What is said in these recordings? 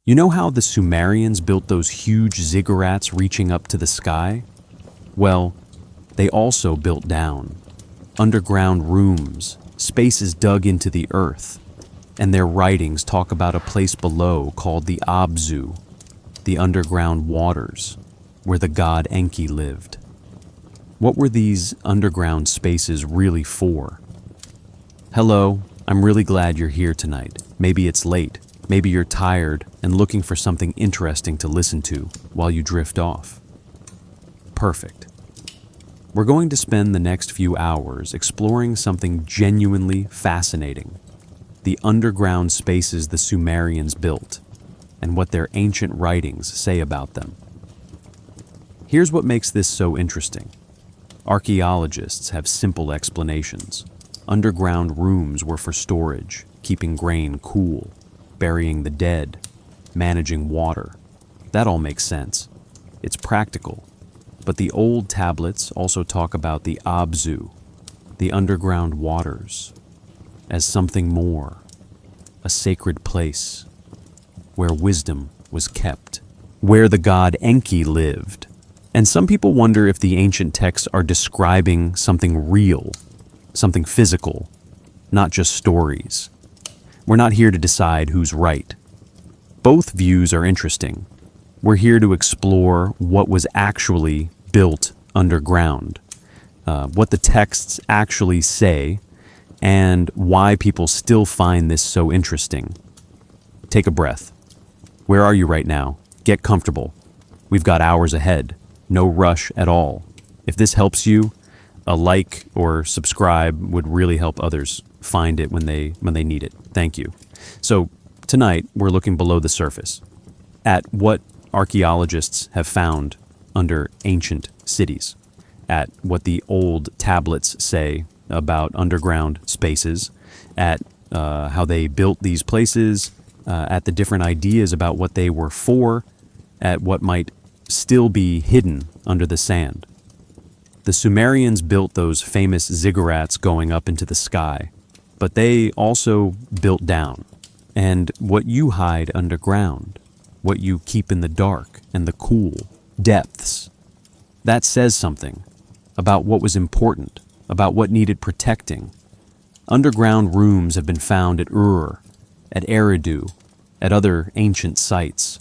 You know how the Sumerians built those huge ziggurats reaching up to the sky? Well, they also built down. Underground rooms, spaces dug into the earth, and their writings talk about a place below called the Abzu, the underground waters, where the god Enki lived. What were these underground spaces really for? Hello, I'm really glad you're here tonight. Maybe it's late, maybe you're tired and looking for something interesting to listen to while you drift off. Perfect. We're going to spend the next few hours exploring something genuinely fascinating: the underground spaces the Sumerians built, and what their ancient writings say about them. Here's what makes this so interesting. Archaeologists have simple explanations. Underground rooms were for storage, keeping grain cool, burying the dead, managing water. That all makes sense. It's practical. But the old tablets also talk about the Abzu, the underground waters, as something more, a sacred place, where wisdom was kept, where the god Enki lived. And some people wonder if the ancient texts are describing something real, something physical, not just stories. We're not here to decide who's right. Both views are interesting. We're here to explore what was actually built underground, what the texts actually say, and why people still find this so interesting. Take a breath. Where are you right now? Get comfortable. We've got hours ahead. No rush at all. If this helps you, a like or subscribe would really help others find it when they need it. Thank you. So tonight we're looking below the surface at what archaeologists have found under ancient cities, at what the old tablets say about underground spaces, at how they built these places, at the different ideas about what they were for, at what might still be hidden under the sand. The Sumerians built those famous ziggurats going up into the sky, but they also built down. And what you hide underground, what you keep in the dark and the cool depths, that says something about what was important, about what needed protecting. Underground rooms have been found at Ur, at Eridu, at other ancient sites.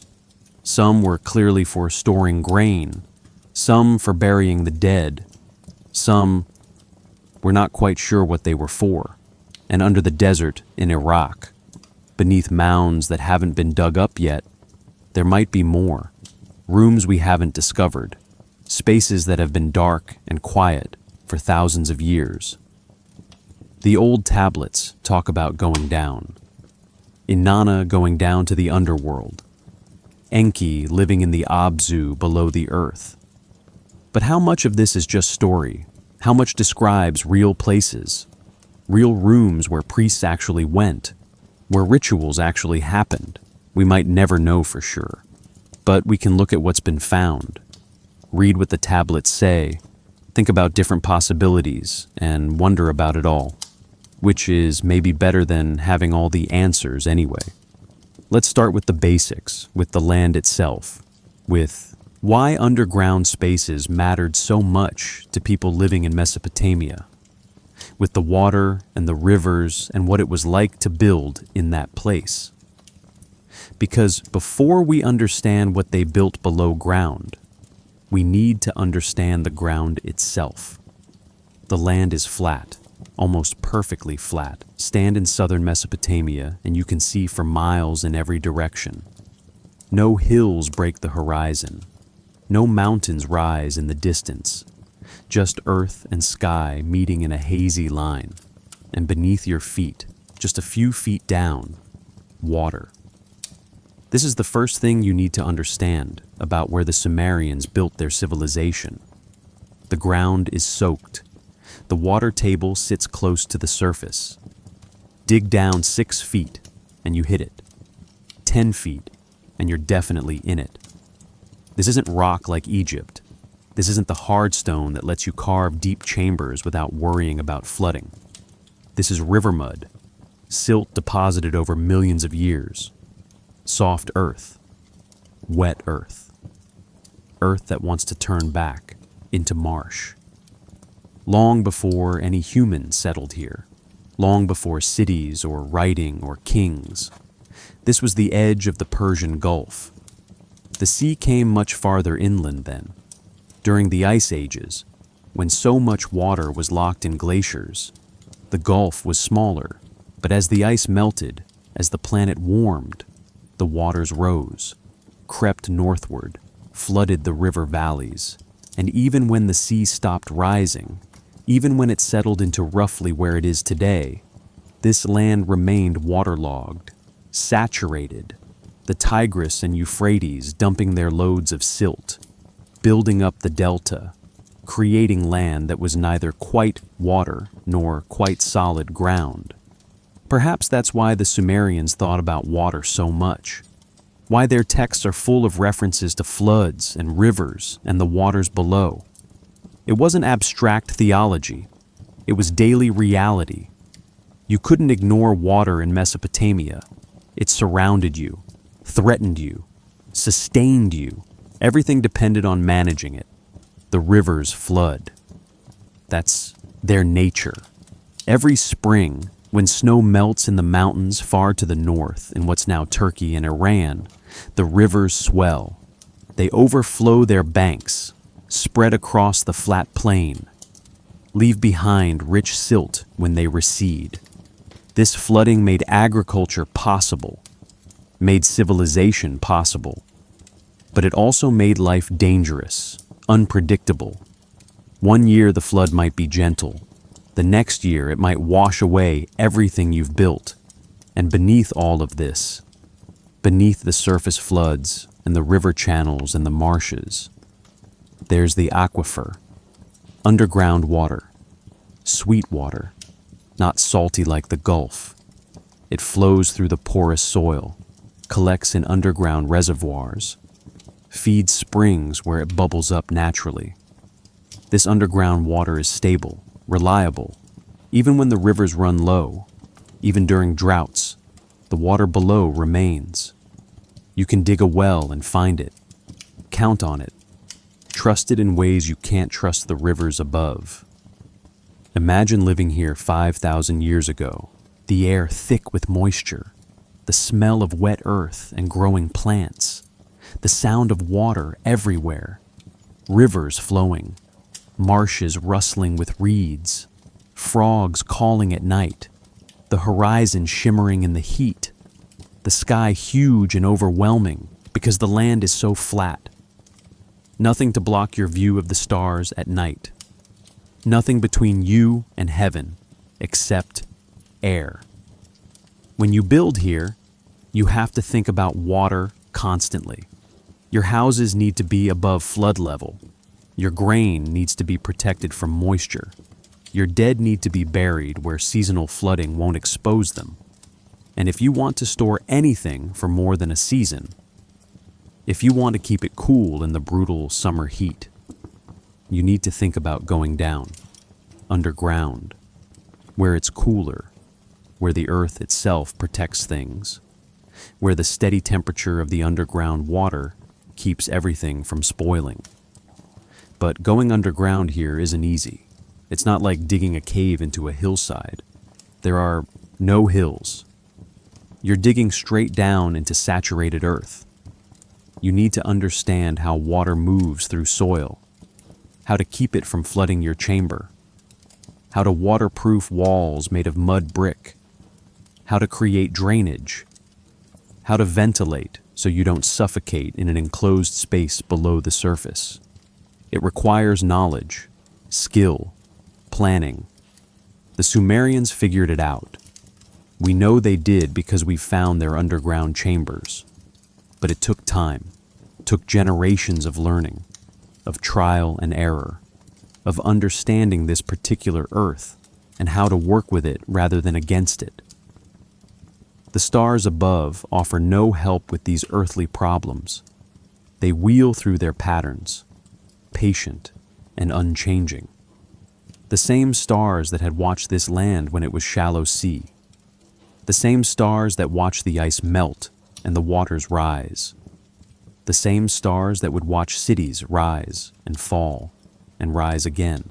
Some were clearly for storing grain, some for burying the dead, some we're not quite sure what they were for. And under the desert in Iraq, beneath mounds that haven't been dug up yet, there might be more. Rooms we haven't discovered, spaces that have been dark and quiet for thousands of years. The old tablets talk about going down. Inanna going down to the underworld. Enki living in the Abzu below the earth. But how much of this is just story? How much describes real places? Real rooms where priests actually went? Where rituals actually happened? We might never know for sure. But we can look at what's been found. Read what the tablets say. Think about different possibilities and wonder about it all. Which is maybe better than having all the answers anyway. Let's start with the basics, with the land itself, with why underground spaces mattered so much to people living in Mesopotamia, with the water and the rivers and what it was like to build in that place. Because before we understand what they built below ground, we need to understand the ground itself. The land is flat. Almost perfectly flat. Stand in southern Mesopotamia and you can see for miles in every direction. No hills break the horizon. No mountains rise in the distance. Just earth and sky meeting in a hazy line. And beneath your feet, just a few feet down, water. This is the first thing you need to understand about where the Sumerians built their civilization. The ground is soaked. The water table sits close to the surface. Dig down 6 feet and you hit it. 10 feet and you're definitely in it. This isn't rock like Egypt. This isn't the hard stone that lets you carve deep chambers without worrying about flooding. This is river mud, silt deposited over millions of years. soft earth, wet earth, earth that wants to turn back into marsh. Long before any humans settled here, long before cities or writing or kings, this was the edge of the Persian Gulf. The sea came much farther inland then, during the ice ages, when so much water was locked in glaciers. The Gulf was smaller, but as the ice melted, as the planet warmed, the waters rose, crept northward, flooded the river valleys, and even when the sea stopped rising, even when it settled into roughly where it is today, this land remained waterlogged, saturated, the Tigris and Euphrates dumping their loads of silt, building up the delta, creating land that was neither quite water nor quite solid ground. Perhaps that's why the Sumerians thought about water so much, why their texts are full of references to floods and rivers and the waters below. It wasn't abstract theology, it was daily reality. You couldn't ignore water in Mesopotamia. It surrounded you, threatened you, sustained you. Everything depended on managing it. The rivers flood. That's their nature. Every spring, when snow melts in the mountains far to the north in what's now Turkey and Iran, the rivers swell. They overflow their banks, spread across the flat plain, leave behind rich silt when they recede. This flooding made agriculture possible, made civilization possible, but it also made life dangerous, unpredictable. One year the flood might be gentle. The next year it might wash away everything you've built. And beneath all of this, beneath the surface floods and the river channels and the marshes, there's the aquifer, underground water, sweet water, not salty like the Gulf. It flows through the porous soil, collects in underground reservoirs, feeds springs where it bubbles up naturally. This underground water is stable, reliable. Even when the rivers run low, even during droughts, the water below remains. You can dig a well and find it, count on it, trust it in ways you can't trust the rivers above. Imagine living here 5,000 years ago, the air thick with moisture, the smell of wet earth and growing plants, the sound of water everywhere, rivers flowing, marshes rustling with reeds, frogs calling at night, the horizon shimmering in the heat, the sky huge and overwhelming because the land is so flat. Nothing to block your view of the stars at night. Nothing between you and heaven except air. When you build here, you have to think about water constantly. Your houses need to be above flood level. Your grain needs to be protected from moisture. Your dead need to be buried where seasonal flooding won't expose them. And if you want to store anything for more than a season, if you want to keep it cool in the brutal summer heat, you need to think about going down, underground, where it's cooler, where the earth itself protects things, where the steady temperature of the underground water keeps everything from spoiling. But going underground here isn't easy. It's not like digging a cave into a hillside. There are no hills. You're digging straight down into saturated earth. You need to understand how water moves through soil, how to keep it from flooding your chamber, how to waterproof walls made of mud brick, how to create drainage, how to ventilate so you don't suffocate in an enclosed space below the surface. It requires knowledge, skill, planning. The Sumerians figured it out. We know they did because we found their underground chambers. But it took time, took generations of learning, of trial and error, of understanding this particular earth and how to work with it rather than against it. The stars above offer no help with these earthly problems. They wheel through their patterns, patient and unchanging. The same stars that had watched this land when it was shallow sea. The same stars that watched the ice melt and the waters rise. The same stars that would watch cities rise and fall and rise again.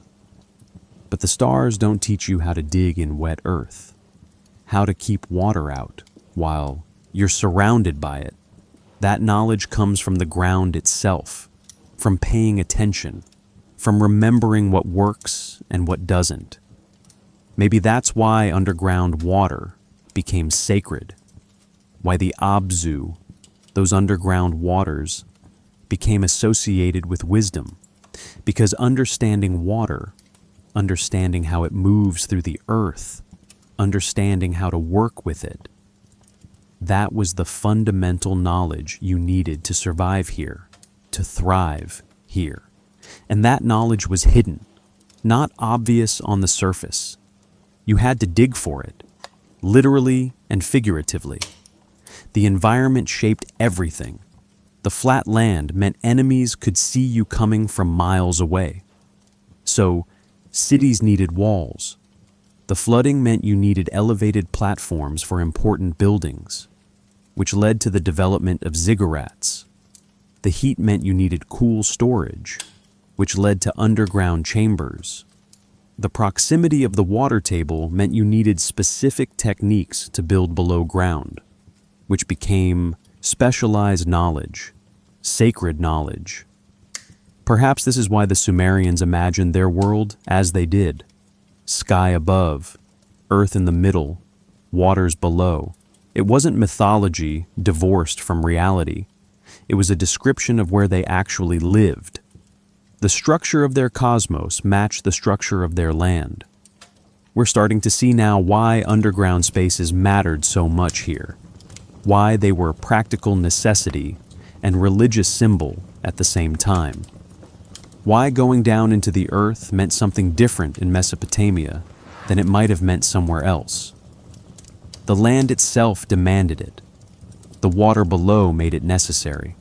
But the stars don't teach you how to dig in wet earth, how to keep water out while you're surrounded by it. That knowledge comes from the ground itself, from paying attention, from remembering what works and what doesn't. Maybe that's why underground water became sacred, why the Abzu, those underground waters, became associated with wisdom, because understanding water, understanding how it moves through the earth, understanding how to work with it, that was the fundamental knowledge you needed to survive here, to thrive here. And that knowledge was hidden, not obvious on the surface. You had to dig for it, literally and figuratively. The environment shaped everything. The flat land meant enemies could see you coming from miles away. So, cities needed walls. The flooding meant you needed elevated platforms for important buildings, which led to the development of ziggurats. The heat meant you needed cool storage, which led to underground chambers. The proximity of the water table meant you needed specific techniques to build below ground, which became specialized knowledge, sacred knowledge. Perhaps this is why the Sumerians imagined their world as they did: sky above, earth in the middle, waters below. It wasn't mythology divorced from reality. It was a description of where they actually lived. The structure of their cosmos matched the structure of their land. We're starting to see now why underground spaces mattered so much here, why they were practical necessity and religious symbol at the same time, why going down into the earth meant something different in Mesopotamia than it might have meant somewhere else. The land itself demanded it. The water below made it necessary.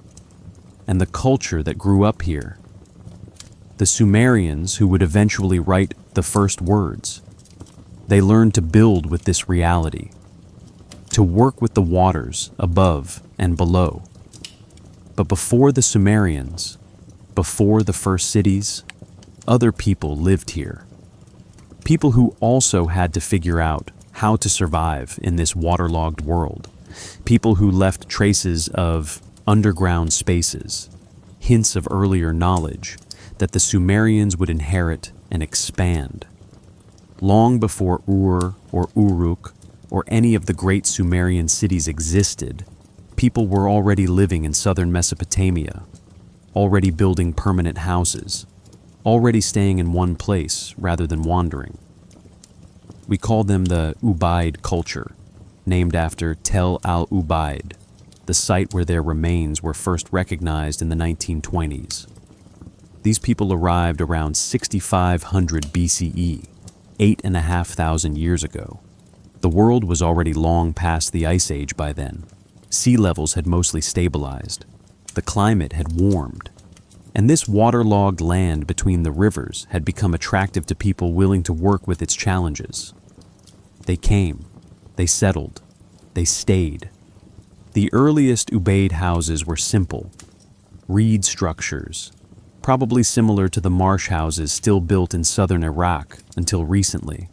And the culture that grew up here. The Sumerians, who would eventually write the first words, they learned to build with this reality, to work with the waters above and below. But before the Sumerians, before the first cities, other people lived here. People who also had to figure out how to survive in this waterlogged world. People who left traces of underground spaces, hints of earlier knowledge that the Sumerians would inherit and expand. Long before Ur or Uruk or any of the great Sumerian cities existed, people were already living in southern Mesopotamia, already building permanent houses, already staying in one place rather than wandering. We call them the Ubaid culture, named after Tel al-Ubaid, the site where their remains were first recognized in the 1920s. These people arrived around 6500 BCE, 8,500 years ago. The world was already long past the Ice Age by then. Sea levels had mostly stabilized. The climate had warmed. And this waterlogged land between the rivers had become attractive to people willing to work with its challenges. They came, they settled, they stayed. The earliest Ubaid houses were simple, reed structures, probably similar to the marsh houses still built in southern Iraq until recently.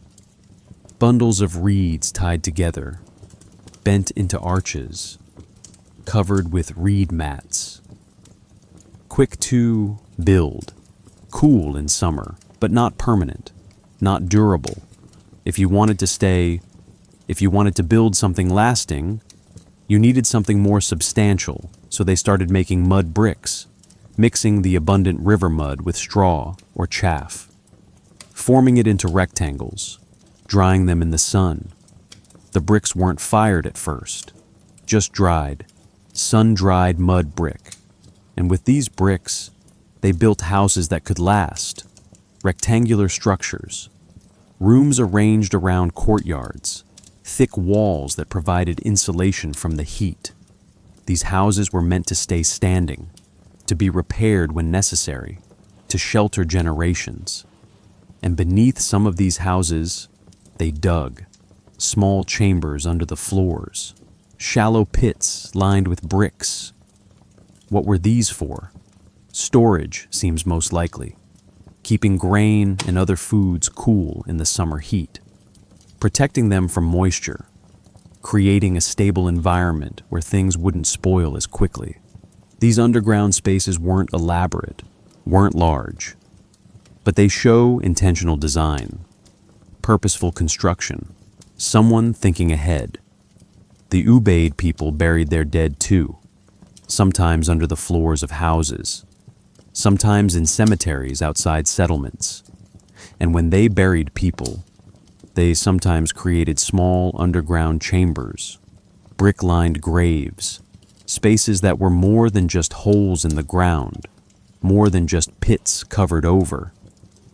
Bundles of reeds tied together, bent into arches, covered with reed mats. Quick to build, cool in summer, but not permanent, not durable. If you wanted to build something lasting, you needed something more substantial, so they started making mud bricks, mixing the abundant river mud with straw or chaff, forming it into rectangles, drying them in the sun. The bricks weren't fired at first, just dried, sun-dried mud brick. And with these bricks, they built houses that could last, rectangular structures, rooms arranged around courtyards, thick walls that provided insulation from the heat. These houses were meant to stay standing, to be repaired when necessary, to shelter generations. And beneath some of these houses, they dug small chambers under the floors, Shallow pits lined with bricks. What were these for? Storage seems most likely, keeping grain and other foods cool in the summer heat, protecting them from moisture, creating a stable environment where things wouldn't spoil as quickly. These underground spaces weren't elaborate, weren't large, but they show intentional design, purposeful construction, someone thinking ahead. The Ubaid people buried their dead too, sometimes under the floors of houses, sometimes in cemeteries outside settlements. And when they buried people, they sometimes created small underground chambers, brick-lined graves, spaces that were more than just holes in the ground, more than just pits covered over.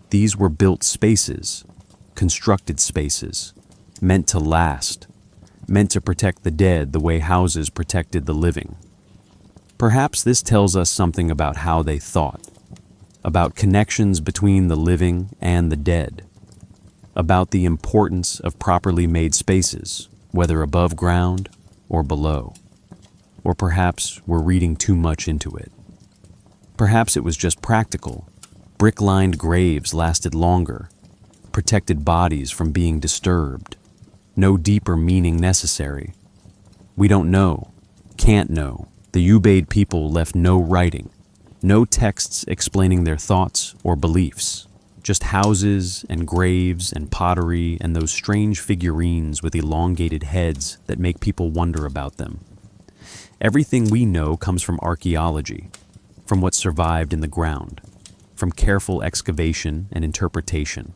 These were built spaces, constructed spaces, meant to last, meant to protect the dead the way houses protected the living. Perhaps this tells us something about how they thought, about connections between the living and the dead, about the importance of properly made spaces, whether above ground or below. Or perhaps we're reading too much into it. Perhaps it was just practical. Brick-lined graves lasted longer, protected bodies from being disturbed. No deeper meaning necessary. We don't know, can't know. The Ubaid people left no writing, no texts explaining their thoughts or beliefs, just houses and graves and pottery and those strange figurines with elongated heads that make people wonder about them. Everything we know comes from archaeology, from what survived in the ground, from careful excavation and interpretation.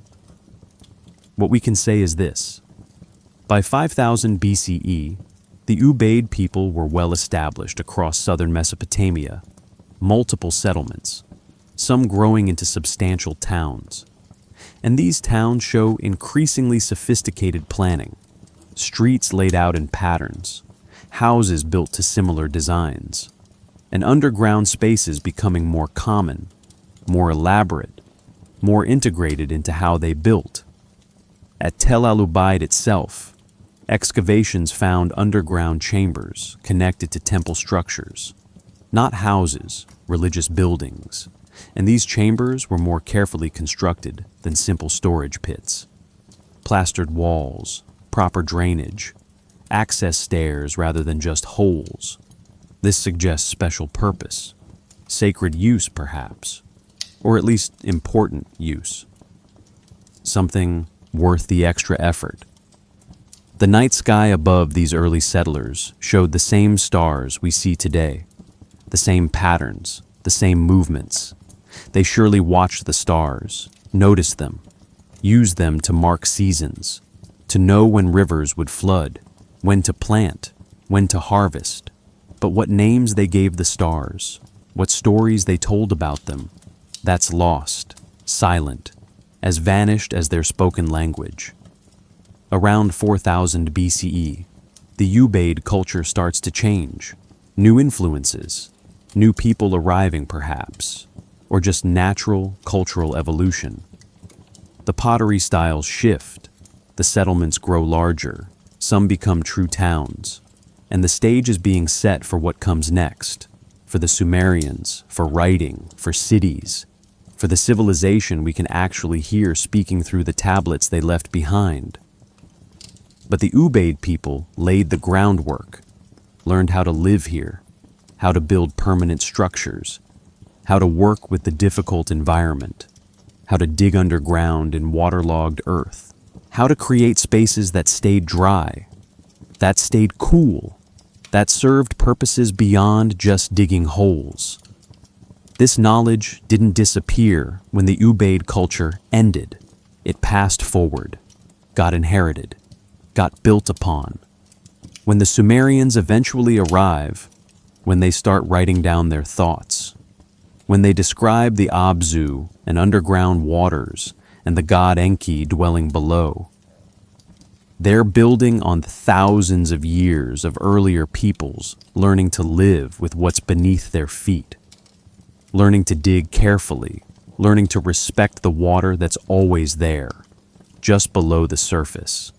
What we can say is this: by 5000 BCE, the Ubaid people were well established across southern Mesopotamia, multiple settlements, some growing into substantial towns. And these towns show increasingly sophisticated planning, streets laid out in patterns, houses built to similar designs, and underground spaces becoming more common, more elaborate, more integrated into how they built. At Tel al-Ubaid itself, excavations found underground chambers connected to temple structures, not houses, religious buildings, and these chambers were more carefully constructed than simple storage pits. Plastered walls, proper drainage, access stairs rather than just holes. This suggests special purpose, sacred use perhaps, or at least important use. Something worth the extra effort. The night sky above these early settlers showed the same stars we see today, the same patterns, the same movements. They surely watched the stars, noticed them, used them to mark seasons, to know when rivers would flood, when to plant, when to harvest. But what names they gave the stars, what stories they told about them, that's lost, silent, as vanished as their spoken language. Around 4000 BCE, the Ubaid culture starts to change. New influences, new people arriving perhaps, or just natural cultural evolution. The pottery styles shift, the settlements grow larger, some become true towns, and the stage is being set for what comes next, for the Sumerians, for writing, for cities, for the civilization we can actually hear speaking through the tablets they left behind. But the Ubaid people laid the groundwork, learned how to live here, how to build permanent structures, how to work with the difficult environment, how to dig underground in waterlogged earth, how to create spaces that stayed dry, that stayed cool, that served purposes beyond just digging holes. This knowledge didn't disappear when the Ubaid culture ended. It passed forward, got inherited, got built upon. When the Sumerians eventually arrive, when they start writing down their thoughts, when they describe the Abzu and underground waters and the god Enki dwelling below, they're building on thousands of years of earlier peoples learning to live with what's beneath their feet, learning to dig carefully, learning to respect the water that's always there, just below the surface,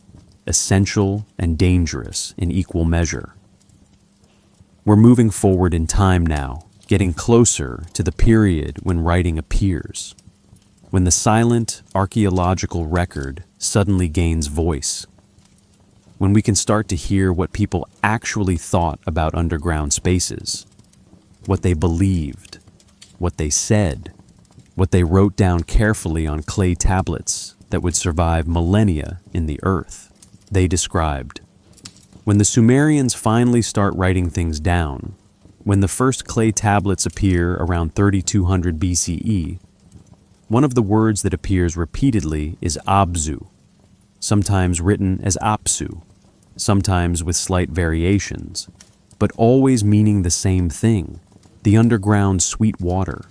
essential and dangerous in equal measure. We're moving forward in time now, getting closer to the period when writing appears, when the silent archaeological record suddenly gains voice, when we can start to hear what people actually thought about underground spaces, what they believed, what they said, what they wrote down carefully on clay tablets that would survive millennia in the earth. They described, when the Sumerians finally start writing things down, when the first clay tablets appear around 3200 BCE, one of the words that appears repeatedly is Abzu, sometimes written as Apsu, sometimes with slight variations, but always meaning the same thing: the underground sweet water,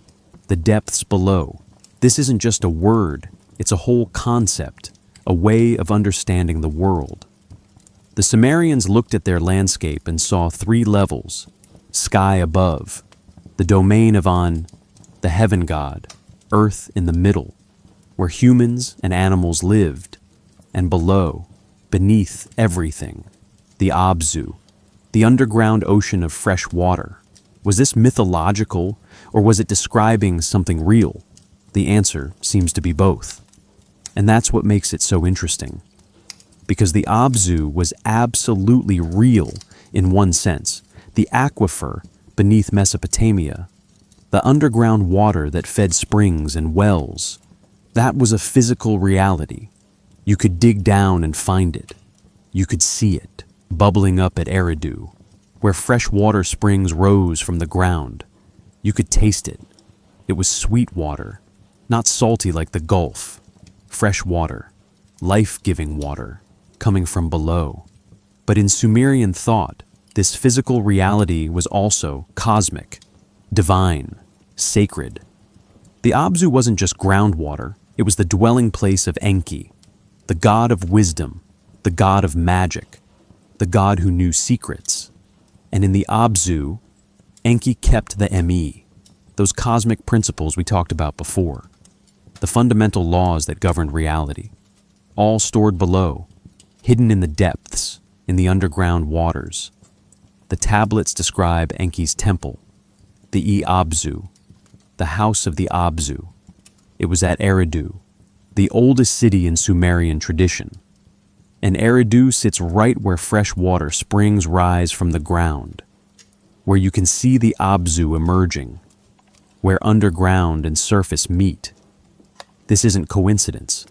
the depths below. This isn't just a word, it's a whole concept, a way of understanding the world. The Sumerians looked at their landscape and saw three levels: sky above, the domain of An, the heaven god, earth in the middle, where humans and animals lived, and below, beneath everything, the Abzu, the underground ocean of fresh water. Was this mythological, or was it describing something real? The answer seems to be both. And that's what makes it so interesting. Because the Abzu was absolutely real in one sense, the aquifer beneath Mesopotamia, the underground water that fed springs and wells, that was a physical reality. You could dig down and find it. You could see it, bubbling up at Eridu, where fresh water springs rose from the ground. You could taste it. It was sweet water, not salty like the Gulf. Fresh water, life-giving water, coming from below. But in Sumerian thought, this physical reality was also cosmic, divine, sacred. The Abzu wasn't just groundwater, it was the dwelling place of Enki, the god of wisdom, the god of magic, the god who knew secrets. And in the Abzu, Enki kept the Me, those cosmic principles we talked about before, the fundamental laws that governed reality, all stored below, hidden in the depths, in the underground waters. The tablets describe Enki's temple, the Abzu, the house of the Abzu. It was at Eridu, the oldest city in Sumerian tradition. And Eridu sits right where fresh water springs rise from the ground, where you can see the Abzu emerging, where underground and surface meet. This isn't coincidence.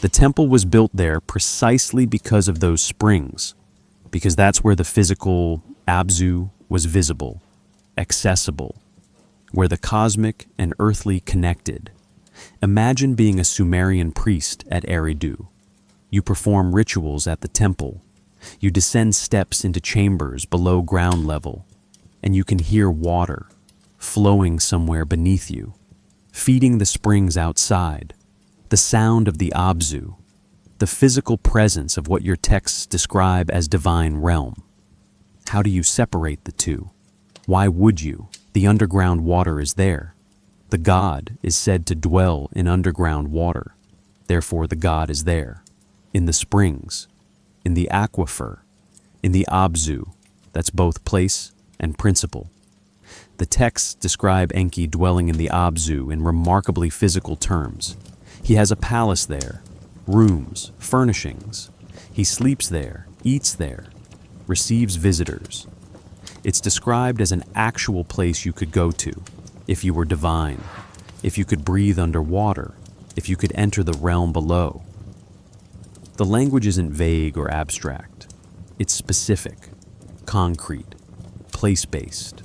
The temple was built there precisely because of those springs, because that's where the physical Abzu was visible, accessible, where the cosmic and earthly connected. Imagine being a Sumerian priest at Eridu. You perform rituals at the temple. You descend steps into chambers below ground level, and you can hear water flowing somewhere beneath you, feeding the springs outside. The sound of the Abzu, the physical presence of what your texts describe as divine realm. How do you separate the two? Why would you? The underground water is there. The god is said to dwell in underground water. Therefore, the god is there. In the springs, in the aquifer, in the Abzu, that's both place and principle. The texts describe Enki dwelling in the Abzu in remarkably physical terms. He has a palace there, rooms, furnishings. He sleeps there, eats there, receives visitors. It's described as an actual place you could go to, if you were divine, if you could breathe underwater, if you could enter the realm below. The language isn't vague or abstract. It's specific, concrete, place-based.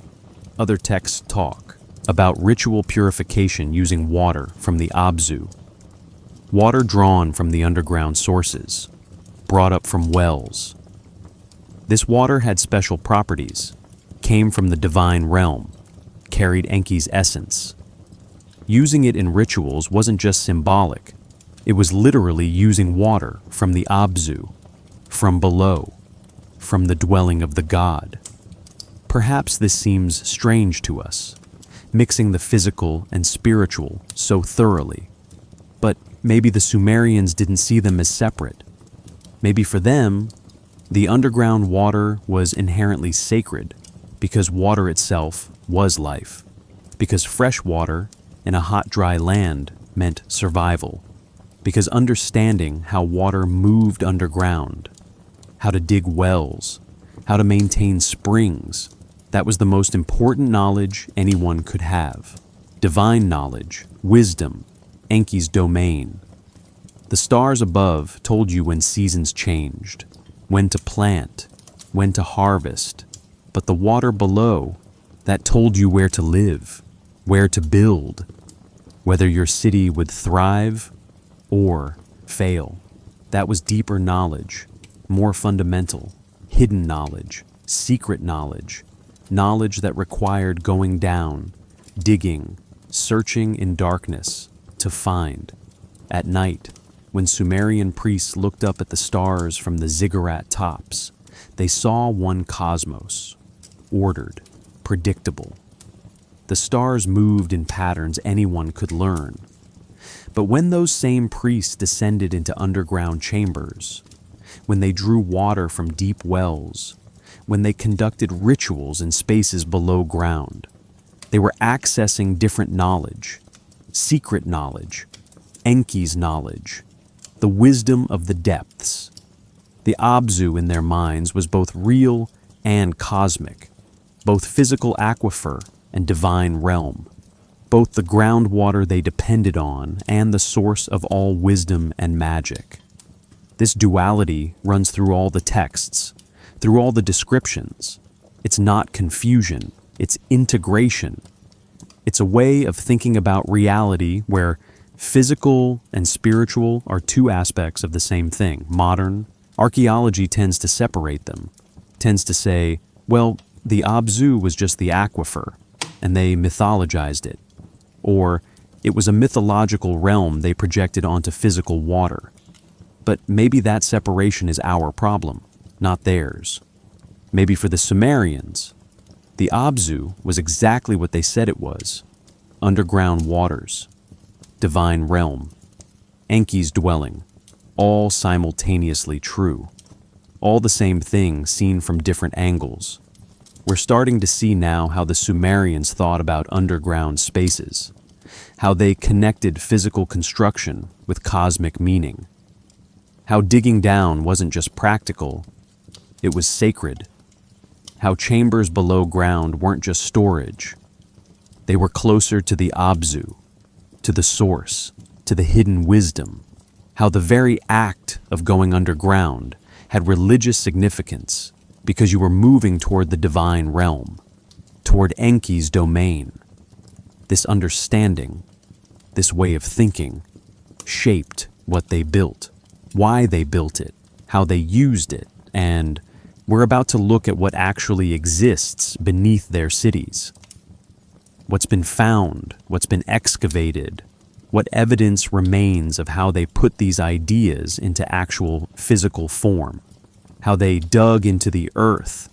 Other texts talk about ritual purification using water from the Abzu, water drawn from the underground sources, brought up from wells. This water had special properties, came from the divine realm, carried Enki's essence. Using it in rituals wasn't just symbolic, it was literally using water from the Abzu, from below, from the dwelling of the god. Perhaps this seems strange to us, mixing the physical and spiritual so thoroughly. But maybe the Sumerians didn't see them as separate. Maybe for them, the underground water was inherently sacred, because water itself was life, because fresh water in a hot, dry land meant survival, because understanding how water moved underground, how to dig wells, how to maintain springs, that was the most important knowledge anyone could have. Divine knowledge, wisdom, Enki's domain. The stars above told you when seasons changed, when to plant, when to harvest, but the water below, that told you where to live, where to build, whether your city would thrive or fail. That was deeper knowledge, more fundamental, hidden knowledge, secret knowledge, knowledge that required going down, digging, searching in darkness to find. At night, when Sumerian priests looked up at the stars from the ziggurat tops, they saw one cosmos, ordered, predictable. The stars moved in patterns anyone could learn. But when those same priests descended into underground chambers, when they drew water from deep wells, when they conducted rituals in spaces below ground, they were accessing different knowledge, secret knowledge, Enki's knowledge, the wisdom of the depths. The Abzu in their minds was both real and cosmic, both physical aquifer and divine realm, both the groundwater they depended on and the source of all wisdom and magic. This duality runs through all the texts, through all the descriptions. It's not confusion, it's integration. It's a way of thinking about reality where physical and spiritual are two aspects of the same thing. Modern archaeology tends to separate them, tends to say, well, the Abzu was just the aquifer, and they mythologized it. Or it was a mythological realm they projected onto physical water. But maybe that separation is our problem, not theirs. Maybe for the Sumerians, the Abzu was exactly what they said it was: underground waters, divine realm, Enki's dwelling, all simultaneously true. All the same thing seen from different angles. We're starting to see now how the Sumerians thought about underground spaces, how they connected physical construction with cosmic meaning, how digging down wasn't just practical, it was sacred, how chambers below ground weren't just storage, they were closer to the Abzu, to the source, to the hidden wisdom, how the very act of going underground had religious significance because you were moving toward the divine realm, toward Enki's domain. This understanding, this way of thinking, shaped what they built, why they built it, how they used it, and we're about to look at what actually exists beneath their cities. What's been found, what's been excavated, what evidence remains of how they put these ideas into actual physical form, how they dug into the earth,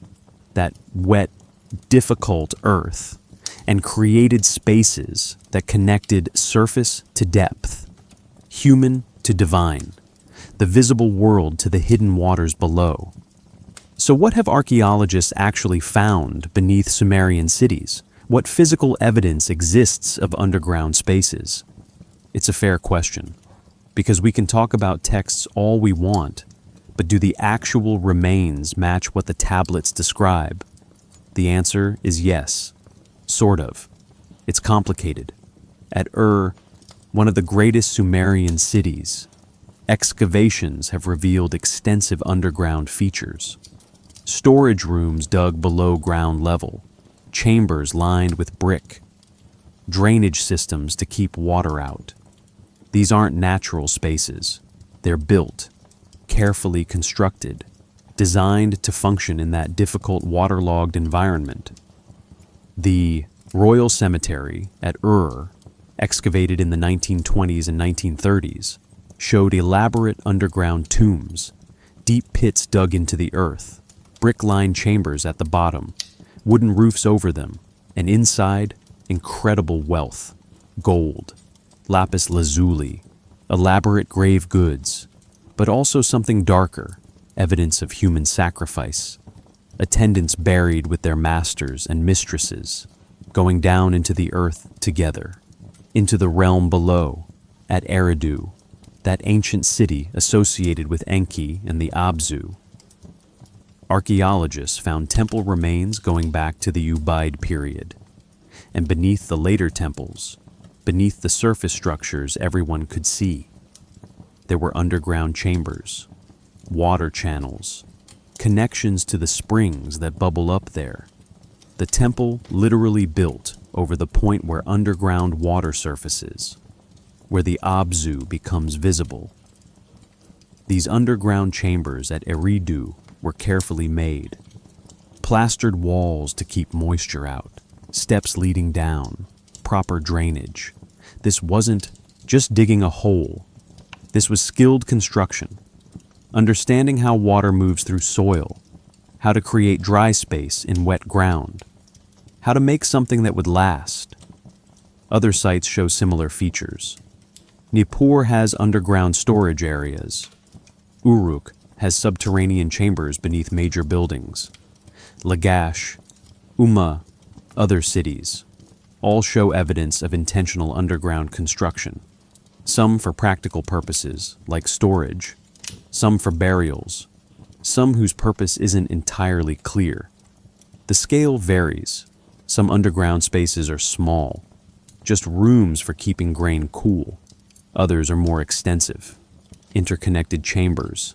that wet, difficult earth, and created spaces that connected surface to depth, human to divine, the visible world to the hidden waters below. So what have archaeologists actually found beneath Sumerian cities? What physical evidence exists of underground spaces? It's a fair question, because we can talk about texts all we want, but do the actual remains match what the tablets describe? The answer is yes, sort of. It's complicated. At one of the greatest Sumerian cities, excavations have revealed extensive underground features. Storage rooms dug below ground level, chambers lined with brick, drainage systems to keep water out. These aren't natural spaces. They're built, carefully constructed, designed to function in that difficult waterlogged environment. The Royal Cemetery at excavated in the 1920s and 1930s, showed elaborate underground tombs, deep pits dug into the earth, brick-lined chambers at the bottom, wooden roofs over them, and inside, incredible wealth, gold, lapis lazuli, elaborate grave goods, but also something darker, evidence of human sacrifice. attendants buried with their masters and mistresses, going down into the earth together, into the realm below, at Eridu, that ancient city associated with Enki and the Abzu. Archaeologists found temple remains going back to the Ubaid period, and beneath the later temples, beneath the surface structures everyone could see, there were underground chambers, water channels, connections to the springs that bubble up there. The temple literally built over the point where underground water surfaces, where the Abzu becomes visible. These underground chambers at Eridu were carefully made. Plastered walls to keep moisture out, steps leading down, proper drainage. This wasn't just digging a hole. This was skilled construction, understanding how water moves through soil, how to create dry space in wet ground, how to make something that would last. Other sites show similar features. Nippur has underground storage areas. Uruk has subterranean chambers beneath major buildings. Lagash, Umma, other cities, all show evidence of intentional underground construction. Some for practical purposes, like storage, some for burials, some whose purpose isn't entirely clear. The scale varies. Some underground spaces are small, just rooms for keeping grain cool. Others are more extensive, interconnected chambers,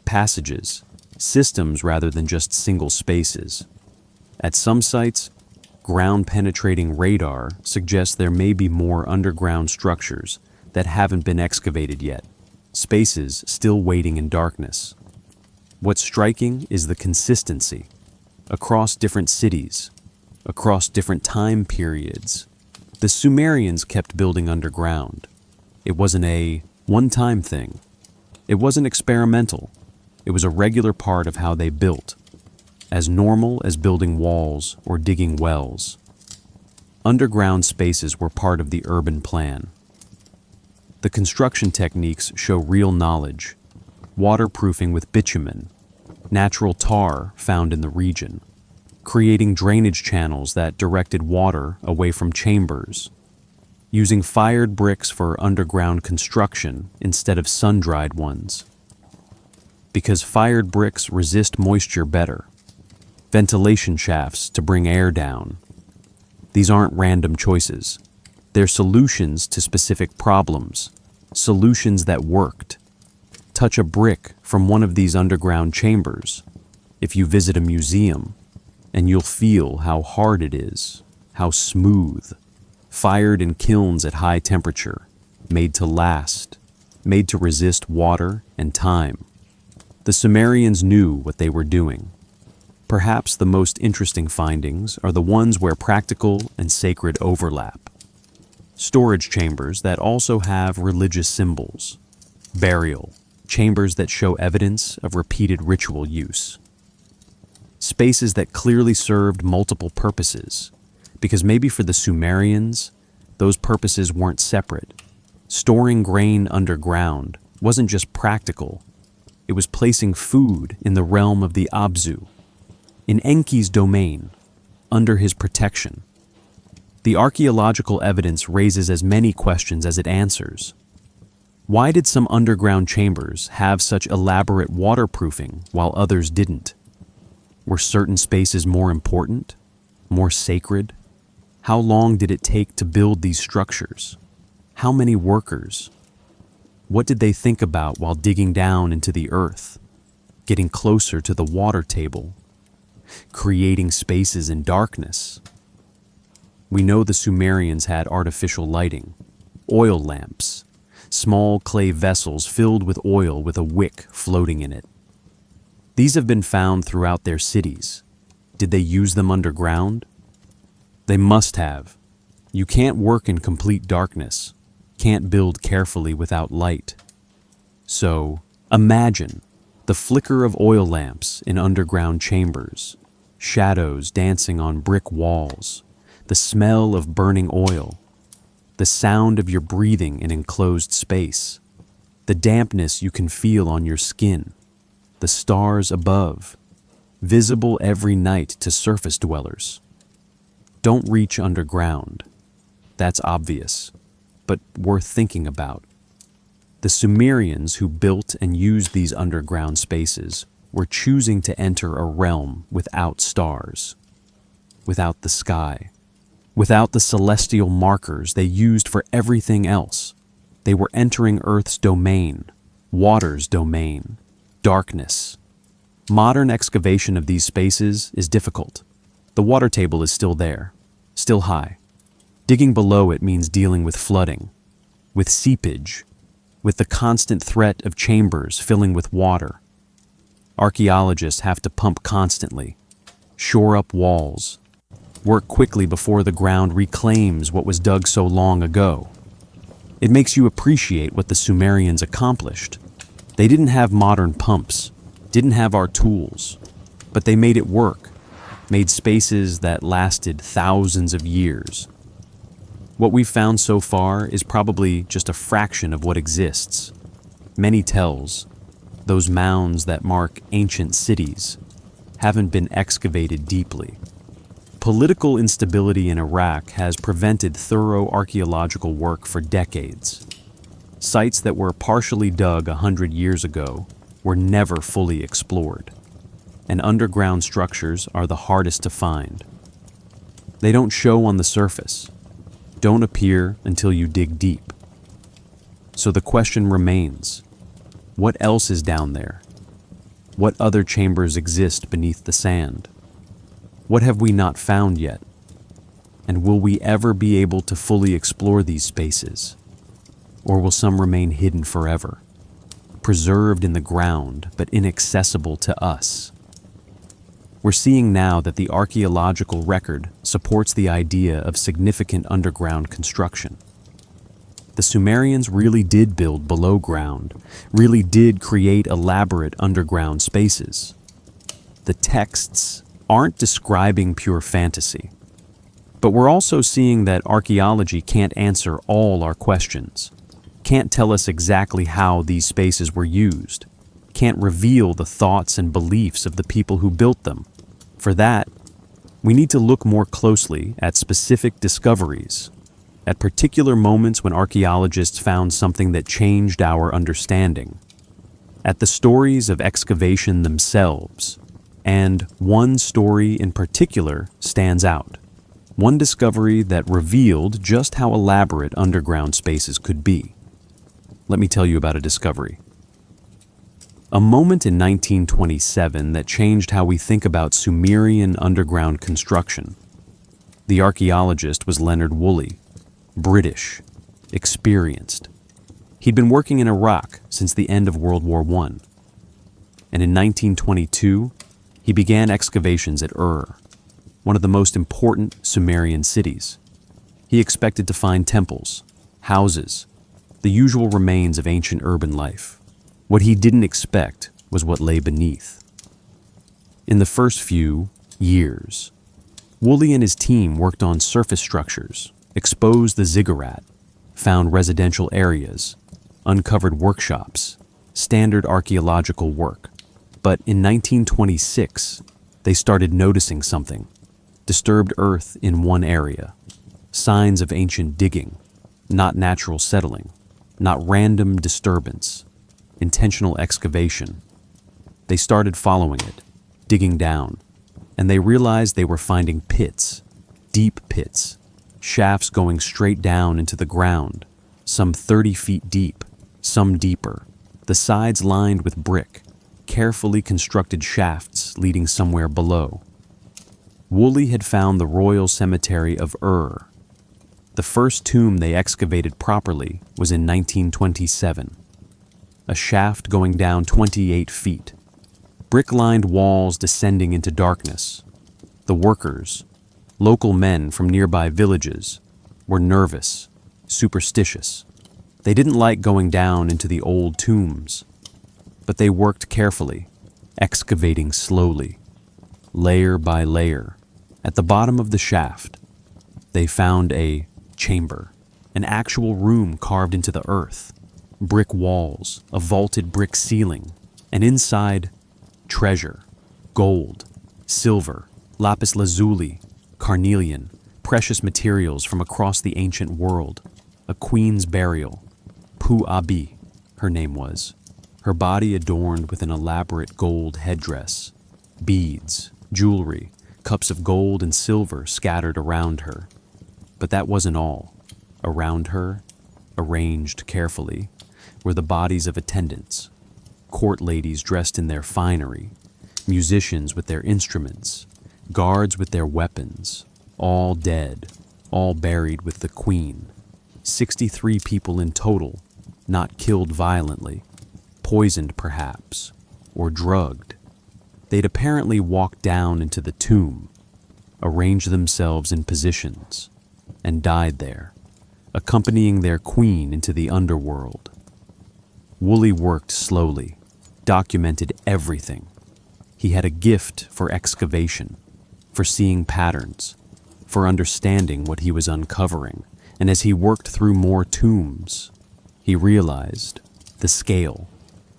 passages, systems rather than just single spaces. At some sites, ground-penetrating radar suggests there may be more underground structures that haven't been excavated yet, spaces still waiting in darkness. What's striking is the consistency across different cities, across different time periods. The Sumerians kept building underground. It wasn't a one-time thing. It wasn't experimental. It was a regular part of how they built, as normal as building walls or digging wells. Underground spaces were part of the urban plan. The construction techniques show real knowledge: waterproofing with bitumen, natural tar found in the region, creating drainage channels that directed water away from chambers, using fired bricks for underground construction instead of sun-dried ones, because fired bricks resist moisture better, ventilation shafts to bring air down. These aren't random choices. They're solutions to specific problems, solutions that worked. Touch a brick from one of these underground chambers, if you visit a museum, and you'll feel how hard it is, how smooth, fired in kilns at high temperature, made to last, made to resist water and time. The Sumerians knew what they were doing. Perhaps the most interesting findings are the ones where practical and sacred overlap. Storage chambers that also have religious symbols. Burial chambers that show evidence of repeated ritual use. Spaces that clearly served multiple purposes, because maybe for the Sumerians, those purposes weren't separate. Storing grain underground wasn't just practical, it was placing food in the realm of the Abzu, in Enki's domain, under his protection. The archaeological evidence raises as many questions as it answers. Why did some underground chambers have such elaborate waterproofing while others didn't? Were certain spaces more important, more sacred? How long did it take to build these structures? How many workers? What did they think about while digging down into the earth, getting closer to the water table, creating spaces in darkness? We know the Sumerians had artificial lighting, oil lamps, small clay vessels filled with oil with a wick floating in it. These have been found throughout their cities. Did they use them underground? They must have. You can't work in complete darkness, can't build carefully without light. So, imagine the flicker of oil lamps in underground chambers, shadows dancing on brick walls, the smell of burning oil, the sound of your breathing in enclosed space, the dampness you can feel on your skin, the stars above. visible every night to surface dwellers. Don't reach underground. That's obvious, but worth thinking about. The Sumerians who built and used these underground spaces were choosing to enter a realm without stars, without the sky, without the celestial markers they used for everything else. They were entering Earth's domain, water's domain, darkness. Modern excavation of these spaces is difficult. The water table is still there, still high. Digging below it means dealing with flooding, with seepage, with the constant threat of chambers filling with water. Archaeologists have to pump constantly, shore up walls, work quickly before the ground reclaims what was dug so long ago. It makes you appreciate what the Sumerians accomplished. They didn't have modern pumps, didn't have our tools, but they made it work, made spaces that lasted thousands of years. What we've found so far is probably just a fraction of what exists. Many tells, those mounds that mark ancient cities, haven't been excavated deeply. Political instability in Iraq has prevented thorough archaeological work for decades. Sites that were partially dug 100 years ago were never fully explored, and underground structures are the hardest to find. They don't show on the surface, don't appear until you dig deep. So the question remains, what else is down there? What other chambers exist beneath the sand? What have we not found yet? And will we ever be able to fully explore these spaces? Or will some remain hidden forever, preserved in the ground but inaccessible to us? We're seeing now that the archaeological record supports the idea of significant underground construction. The Sumerians really did build below ground, really did create elaborate underground spaces. The texts aren't describing pure fantasy, but we're also seeing that archaeology can't answer all our questions, can't tell us exactly how these spaces were used, can't reveal the thoughts and beliefs of the people who built them. For that, we need to look more closely at specific discoveries, at particular moments when archaeologists found something that changed our understanding, at the stories of excavation themselves, and one story in particular stands out. One discovery that revealed just how elaborate underground spaces could be. Let me tell you about a discovery. A moment in 1927 that changed how we think about Sumerian underground construction. The archaeologist was Leonard Woolley, British, experienced. He'd been working in Iraq since the end of World War I. And in 1922, he began excavations at Ur, one of the most important Sumerian cities. He expected to find temples, houses, the usual remains of ancient urban life. What he didn't expect was what lay beneath. In the first few years, Woolley and his team worked on surface structures, exposed the ziggurat, found residential areas, uncovered workshops, standard archaeological work. But in 1926, they started noticing something. Disturbed earth in one area, signs of ancient digging, not natural settling, not random disturbance, intentional excavation. They started following it, digging down, and they realized they were finding pits, deep pits, shafts going straight down into the ground, some 30 feet deep, some deeper, the sides lined with brick, carefully constructed shafts leading somewhere below. Woolley had found the royal cemetery of Ur. The first tomb they excavated properly was in 1927. A shaft going down 28 feet, brick-lined walls descending into darkness. The workers, local men from nearby villages, were nervous, superstitious. They didn't like going down into the old tombs, but they worked carefully, excavating slowly, layer by layer. At the bottom of the shaft, they found a chamber, an actual room carved into the earth, brick walls, a vaulted brick ceiling, and inside, treasure, gold, silver, lapis lazuli, carnelian, precious materials from across the ancient world, a queen's burial, Pu-Abi, her name was, her body adorned with an elaborate gold headdress, beads, jewelry, cups of gold and silver scattered around her. But that wasn't all. Around her, arranged carefully, were the bodies of attendants, court ladies dressed in their finery, musicians with their instruments, guards with their weapons, all dead, all buried with the queen. 63 people in total, not killed violently, poisoned perhaps, or drugged. They'd apparently walked down into the tomb, arranged themselves in positions, and died there, accompanying their queen into the underworld. Woolley worked slowly, documented everything. He had a gift for excavation, for seeing patterns, for understanding what he was uncovering, and as he worked through more tombs, he realized the scale.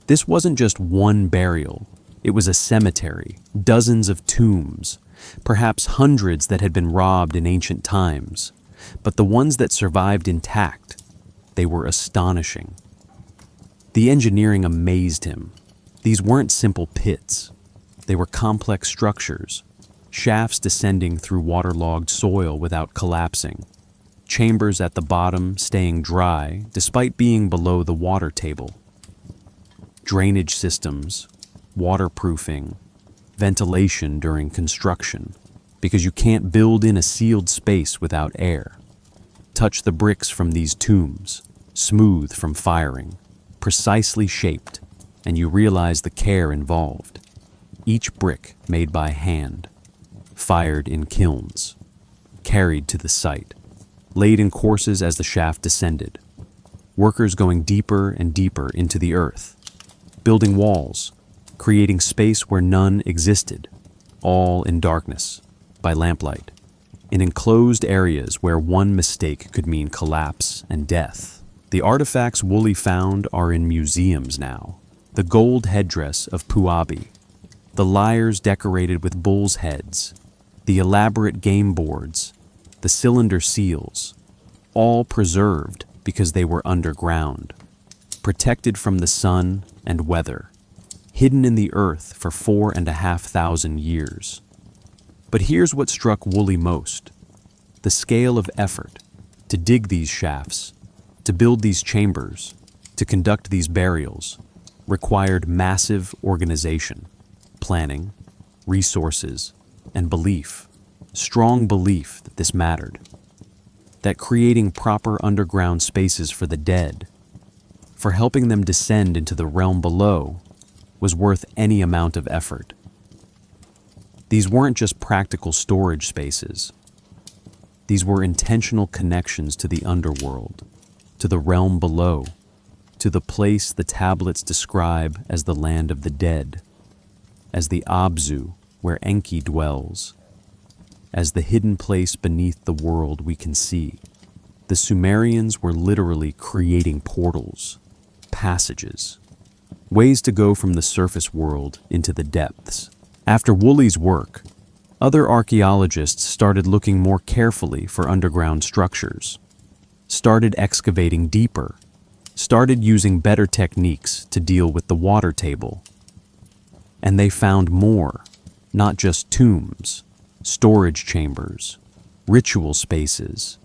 This wasn't just one burial, it was a cemetery, dozens of tombs, perhaps hundreds that had been robbed in ancient times, but the ones that survived intact, they were astonishing. The engineering amazed him. These weren't simple pits. They were complex structures, shafts descending through waterlogged soil without collapsing, chambers at the bottom staying dry despite being below the water table, drainage systems, waterproofing, ventilation during construction, because you can't build in a sealed space without air. Touch the bricks from these tombs, smooth from firing, precisely shaped, and you realize the care involved. Each brick made by hand, fired in kilns, carried to the site, laid in courses as the shaft descended, workers going deeper and deeper into the earth, building walls, creating space where none existed, all in darkness, by lamplight, in enclosed areas where one mistake could mean collapse and death. The artifacts Woolley found are in museums now. The gold headdress of Pu-Abi, the lyres decorated with bulls' heads, the elaborate game boards, the cylinder seals, all preserved because they were underground, protected from the sun and weather, hidden in the earth for 4,500 years. But here's what struck Woolley most: the scale of effort to dig these shafts, to build these chambers, to conduct these burials, required massive organization, planning, resources, and belief, strong belief that this mattered, that creating proper underground spaces for the dead, for helping them descend into the realm below, was worth any amount of effort. These weren't just practical storage spaces. These were intentional connections to the underworld, to the realm below, to the place the tablets describe as the land of the dead, as the Abzu where Enki dwells, as the hidden place beneath the world we can see. The Sumerians were literally creating portals, passages, ways to go from the surface world into the depths. After Woolley's work, other archaeologists started looking more carefully for underground structures, started excavating deeper, started using better techniques to deal with the water table. And they found more, not just tombs, storage chambers, ritual spaces,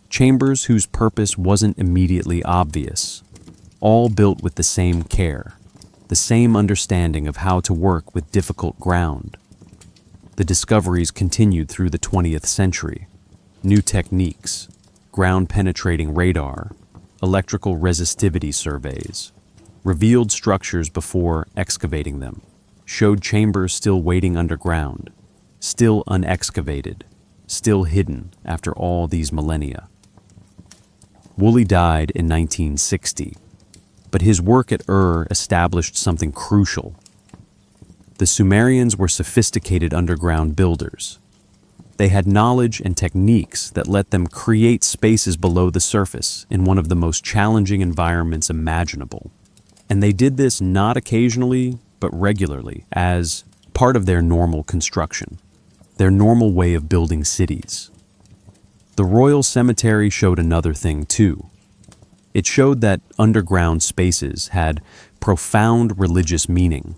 chambers whose purpose wasn't immediately obvious, all built with the same care, the same understanding of how to work with difficult ground. The discoveries continued through the 20th century. New techniques, ground-penetrating radar, electrical resistivity surveys, revealed structures before excavating them, showed chambers still waiting underground, still unexcavated, still hidden after all these millennia. Woolley died in 1960, but his work at Ur established something crucial. The Sumerians were sophisticated underground builders. They had knowledge and techniques that let them create spaces below the surface in one of the most challenging environments imaginable. And they did this not occasionally, but regularly, as part of their normal construction, their normal way of building cities. The royal cemetery showed another thing too. It showed that underground spaces had profound religious meaning.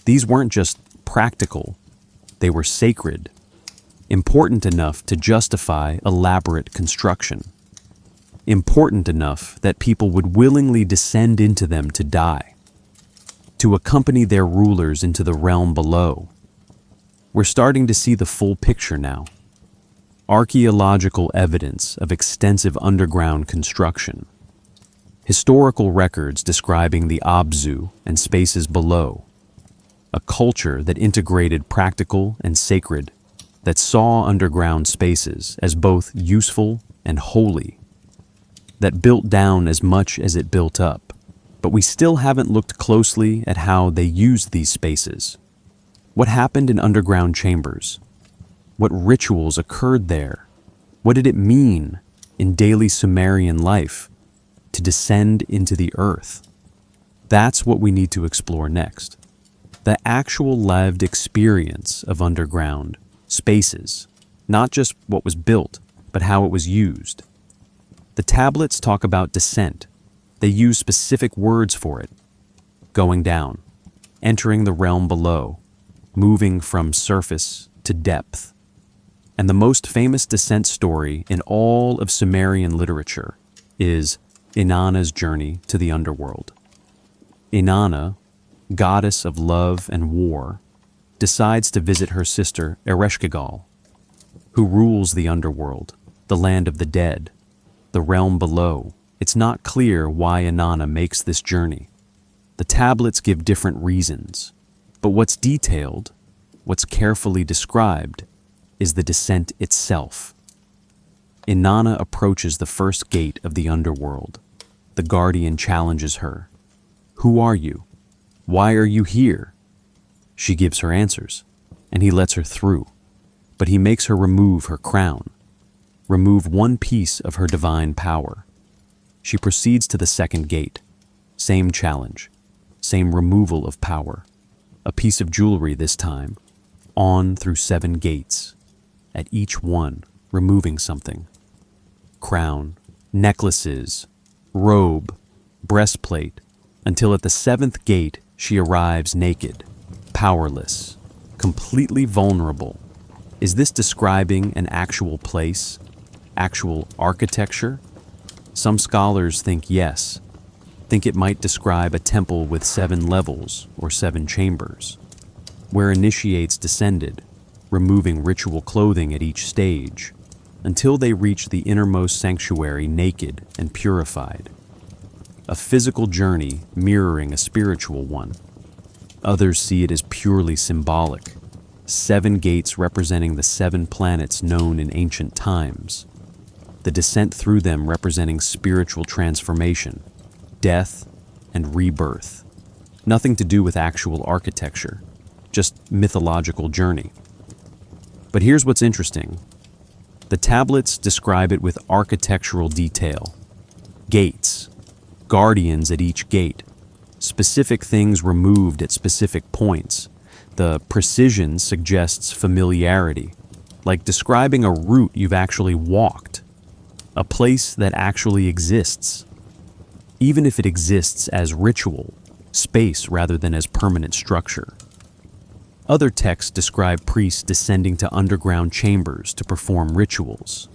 These weren't just practical, they were sacred, important enough to justify elaborate construction, important enough that people would willingly descend into them to die, to accompany their rulers into the realm below. We're starting to see the full picture now. Archaeological evidence of extensive underground construction, historical records describing the Abzu and spaces below, a culture that integrated practical and sacred, that saw underground spaces as both useful and holy, that built down as much as it built up. But we still haven't looked closely at how they used these spaces. What happened in underground chambers? What rituals occurred there? What did it mean in daily Sumerian life to descend into the earth? That's what we need to explore next. The actual lived experience of underground spaces, not just what was built, but how it was used. The tablets talk about descent. They use specific words for it. Going down, entering the realm below, moving from surface to depth. And the most famous descent story in all of Sumerian literature is Inanna's journey to the underworld. Inanna, goddess of love and war, decides to visit her sister Ereshkigal, who rules the underworld, the land of the dead, the realm below. It's not clear why Inanna makes this journey. The tablets give different reasons, but what's detailed, what's carefully described, is the descent itself. Inanna approaches the first gate of the underworld. The guardian challenges her. Who are you? Why are you here? She gives her answers, and he lets her through, but he makes her remove her crown, remove one piece of her divine power. She proceeds to the second gate. Same challenge, same removal of power. A piece of jewelry this time, on through 7 gates, at each one removing something. Crown, necklaces, robe, breastplate, until at the 7th gate she arrives naked, powerless, completely vulnerable. Is this describing an actual place, actual architecture? Some scholars think yes, think it might describe a temple with 7 levels or 7 chambers, where initiates descended, removing ritual clothing at each stage, until they reach the innermost sanctuary naked and purified. A physical journey mirroring a spiritual one. Others see it as purely symbolic, 7 gates representing the 7 planets known in ancient times, the descent through them representing spiritual transformation, death, and rebirth. Nothing to do with actual architecture, just mythological journey. But here's what's interesting. The tablets describe it with architectural detail. Gates, guardians at each gate, specific things removed at specific points. The precision suggests familiarity, like describing a route you've actually walked, a place that actually exists, even if it exists as ritual, space rather than as permanent structure. Other texts describe priests descending to underground chambers to perform rituals.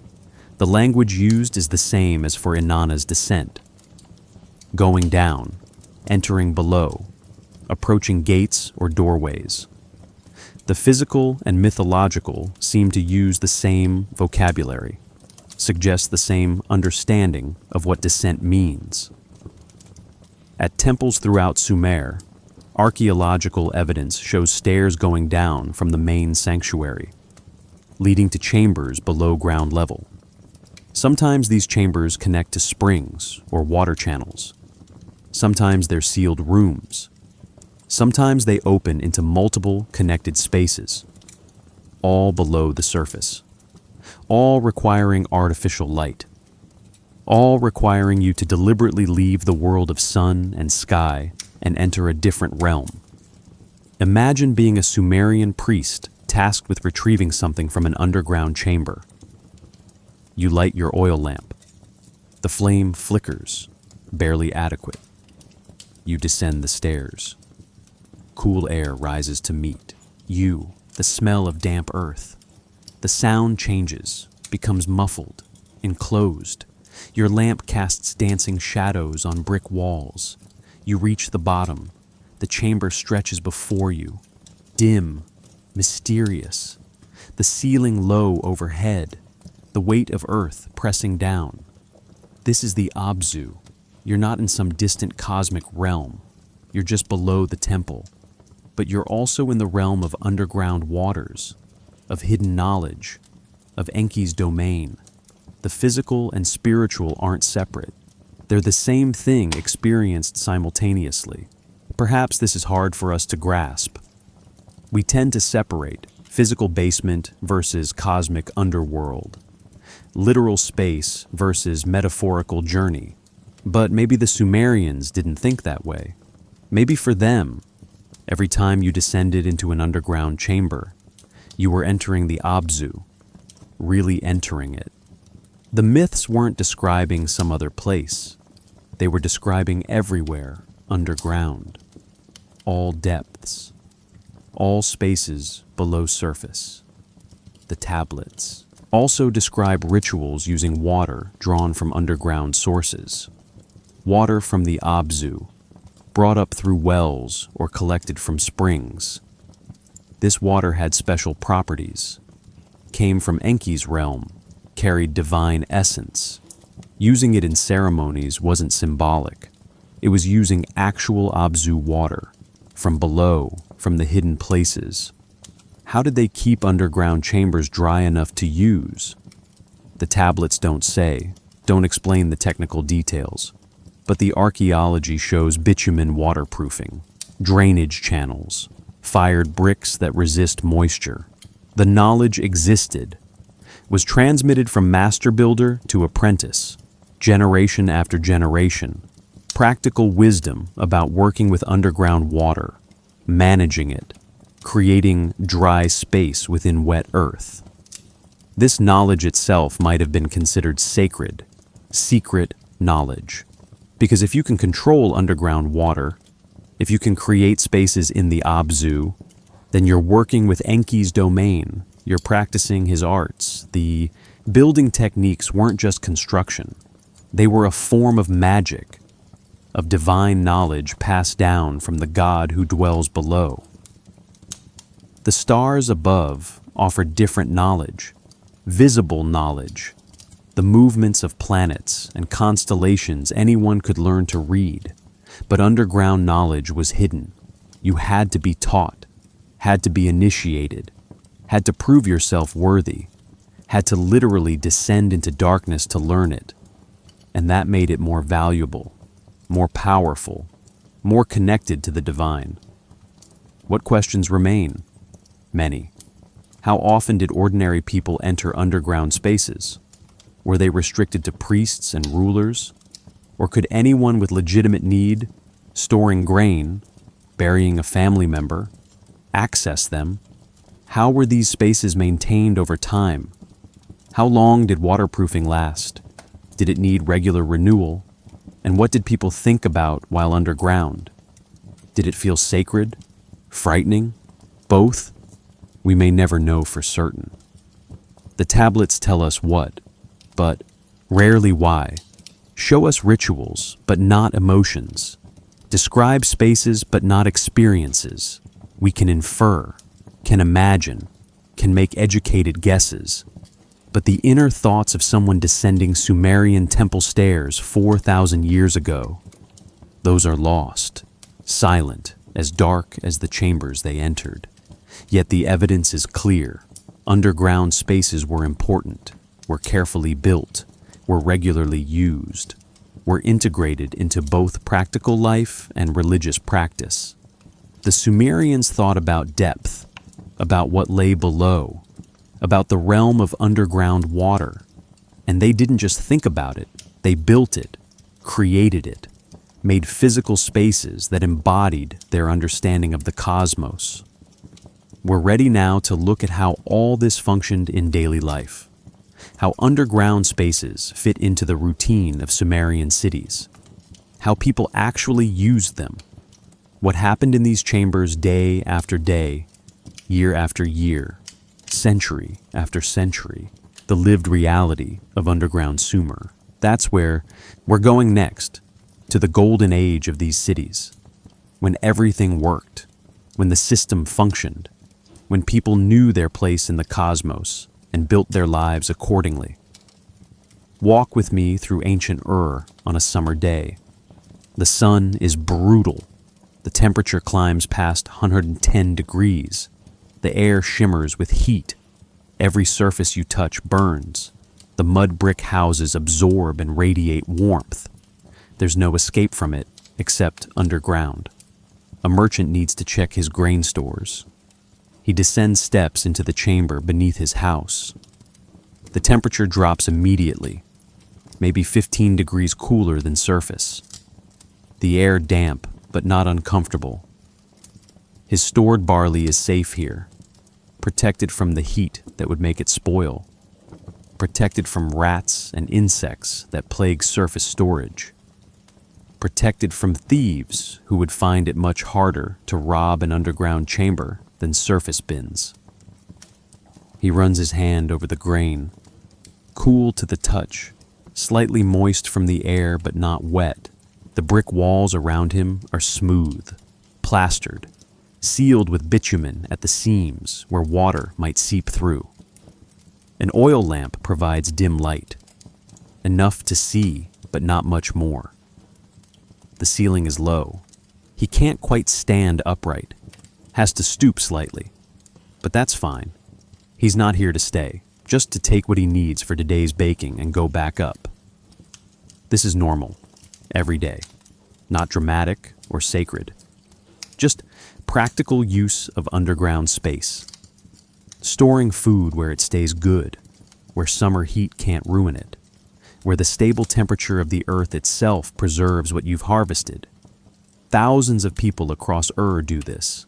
The language used is the same as for Inanna's descent. Going down, entering below, approaching gates or doorways. The physical and mythological seem to use the same vocabulary, suggest the same understanding of what descent means. At temples throughout Sumer, archaeological evidence shows stairs going down from the main sanctuary, leading to chambers below ground level. Sometimes these chambers connect to springs or water channels. Sometimes they're sealed rooms. Sometimes they open into multiple connected spaces, all below the surface, all requiring artificial light, all requiring you to deliberately leave the world of sun and sky and enter a different realm. Imagine being a Sumerian priest tasked with retrieving something from an underground chamber. You light your oil lamp. The flame flickers, barely adequate. You descend the stairs. Cool air rises to meet you, the smell of damp earth. The sound changes, becomes muffled, enclosed. Your lamp casts dancing shadows on brick walls. You reach the bottom. The chamber stretches before you, dim, mysterious. The ceiling low overhead, the weight of earth pressing down. This is the Abzu. You're not in some distant cosmic realm. You're just below the temple. But you're also in the realm of underground waters, of hidden knowledge, of Enki's domain. The physical and spiritual aren't separate. They're the same thing experienced simultaneously. Perhaps this is hard for us to grasp. We tend to separate physical basement versus cosmic underworld, literal space versus metaphorical journey. But maybe the Sumerians didn't think that way. Maybe for them, every time you descended into an underground chamber, you were entering the Abzu, really entering it. The myths weren't describing some other place. They were describing everywhere underground, all depths, all spaces below surface. The tablets also describe rituals using water drawn from underground sources. Water from the Abzu, brought up through wells or collected from springs. This water had special properties, came from Enki's realm, carried divine essence. Using it in ceremonies wasn't symbolic. It was using actual Abzu water, from below, from the hidden places. How did they keep underground chambers dry enough to use? The tablets don't say, don't explain the technical details. But the archaeology shows bitumen waterproofing, drainage channels, fired bricks that resist moisture. The knowledge existed, was transmitted from master builder to apprentice, generation after generation. Practical wisdom about working with underground water, managing it, creating dry space within wet earth. This knowledge itself might have been considered sacred, secret knowledge. Because if you can control underground water, if you can create spaces in the Abzu, then you're working with Enki's domain, you're practicing his arts. The building techniques weren't just construction. They were a form of magic, of divine knowledge passed down from the God who dwells below. The stars above offered different knowledge, visible knowledge. The movements of planets and constellations anyone could learn to read, but underground knowledge was hidden. You had to be taught, had to be initiated, had to prove yourself worthy, had to literally descend into darkness to learn it. And that made it more valuable, more powerful, more connected to the divine. What questions remain? Many. How often did ordinary people enter underground spaces? Were they restricted to priests and rulers? Or could anyone with legitimate need, storing grain, burying a family member, access them? How were these spaces maintained over time? How long did waterproofing last? Did it need regular renewal? And what did people think about while underground? Did it feel sacred? Frightening? Both? We may never know for certain. The tablets tell us what, but rarely why. Show us rituals, but not emotions. Describe spaces, but not experiences. We can infer, can imagine, can make educated guesses. But the inner thoughts of someone descending Sumerian temple stairs 4,000 years ago, those are lost, silent, as dark as the chambers they entered. Yet the evidence is clear. Underground spaces were important, were carefully built, were regularly used, were integrated into both practical life and religious practice. The Sumerians thought about depth, about what lay below, about the realm of underground water. And they didn't just think about it, they built it, created it. made physical spaces that embodied their understanding of the cosmos. We're ready now to look at how all this functioned in daily life, how underground spaces fit into the routine of Sumerian cities, how people actually used them, what happened in these chambers day after day, year after year, century after century, the lived reality of underground Sumer. That's where we're going next, to the golden age of these cities, when everything worked, when the system functioned, when people knew their place in the cosmos and built their lives accordingly. Walk with me through ancient Ur on a summer day. The sun is brutal. The temperature climbs past 110 degrees. The air shimmers with heat. Every surface you touch burns. The mud brick houses absorb and radiate warmth. There's no escape from it except underground. A merchant needs to check his grain stores. He descends steps into the chamber beneath his house. The temperature drops immediately, maybe 15 degrees cooler than surface. The air damp, but not uncomfortable. His stored barley is safe here, protected from the heat that would make it spoil, protected from rats and insects that plague surface storage, protected from thieves who would find it much harder to rob an underground chamber than surface bins. He runs his hand over the grain, cool to the touch, slightly moist from the air but not wet. The brick walls around him are smooth, plastered, sealed with bitumen at the seams where water might seep through. An oil lamp provides dim light, enough to see but not much more. The ceiling is low. He can't quite stand upright, has to stoop slightly, but that's fine. He's not here to stay, just to take what he needs for today's baking and go back up. This is normal, every day, not dramatic or sacred, just practical use of underground space. Storing food where it stays good, where summer heat can't ruin it, where the stable temperature of the earth itself preserves what you've harvested. Thousands of people across Ur do this.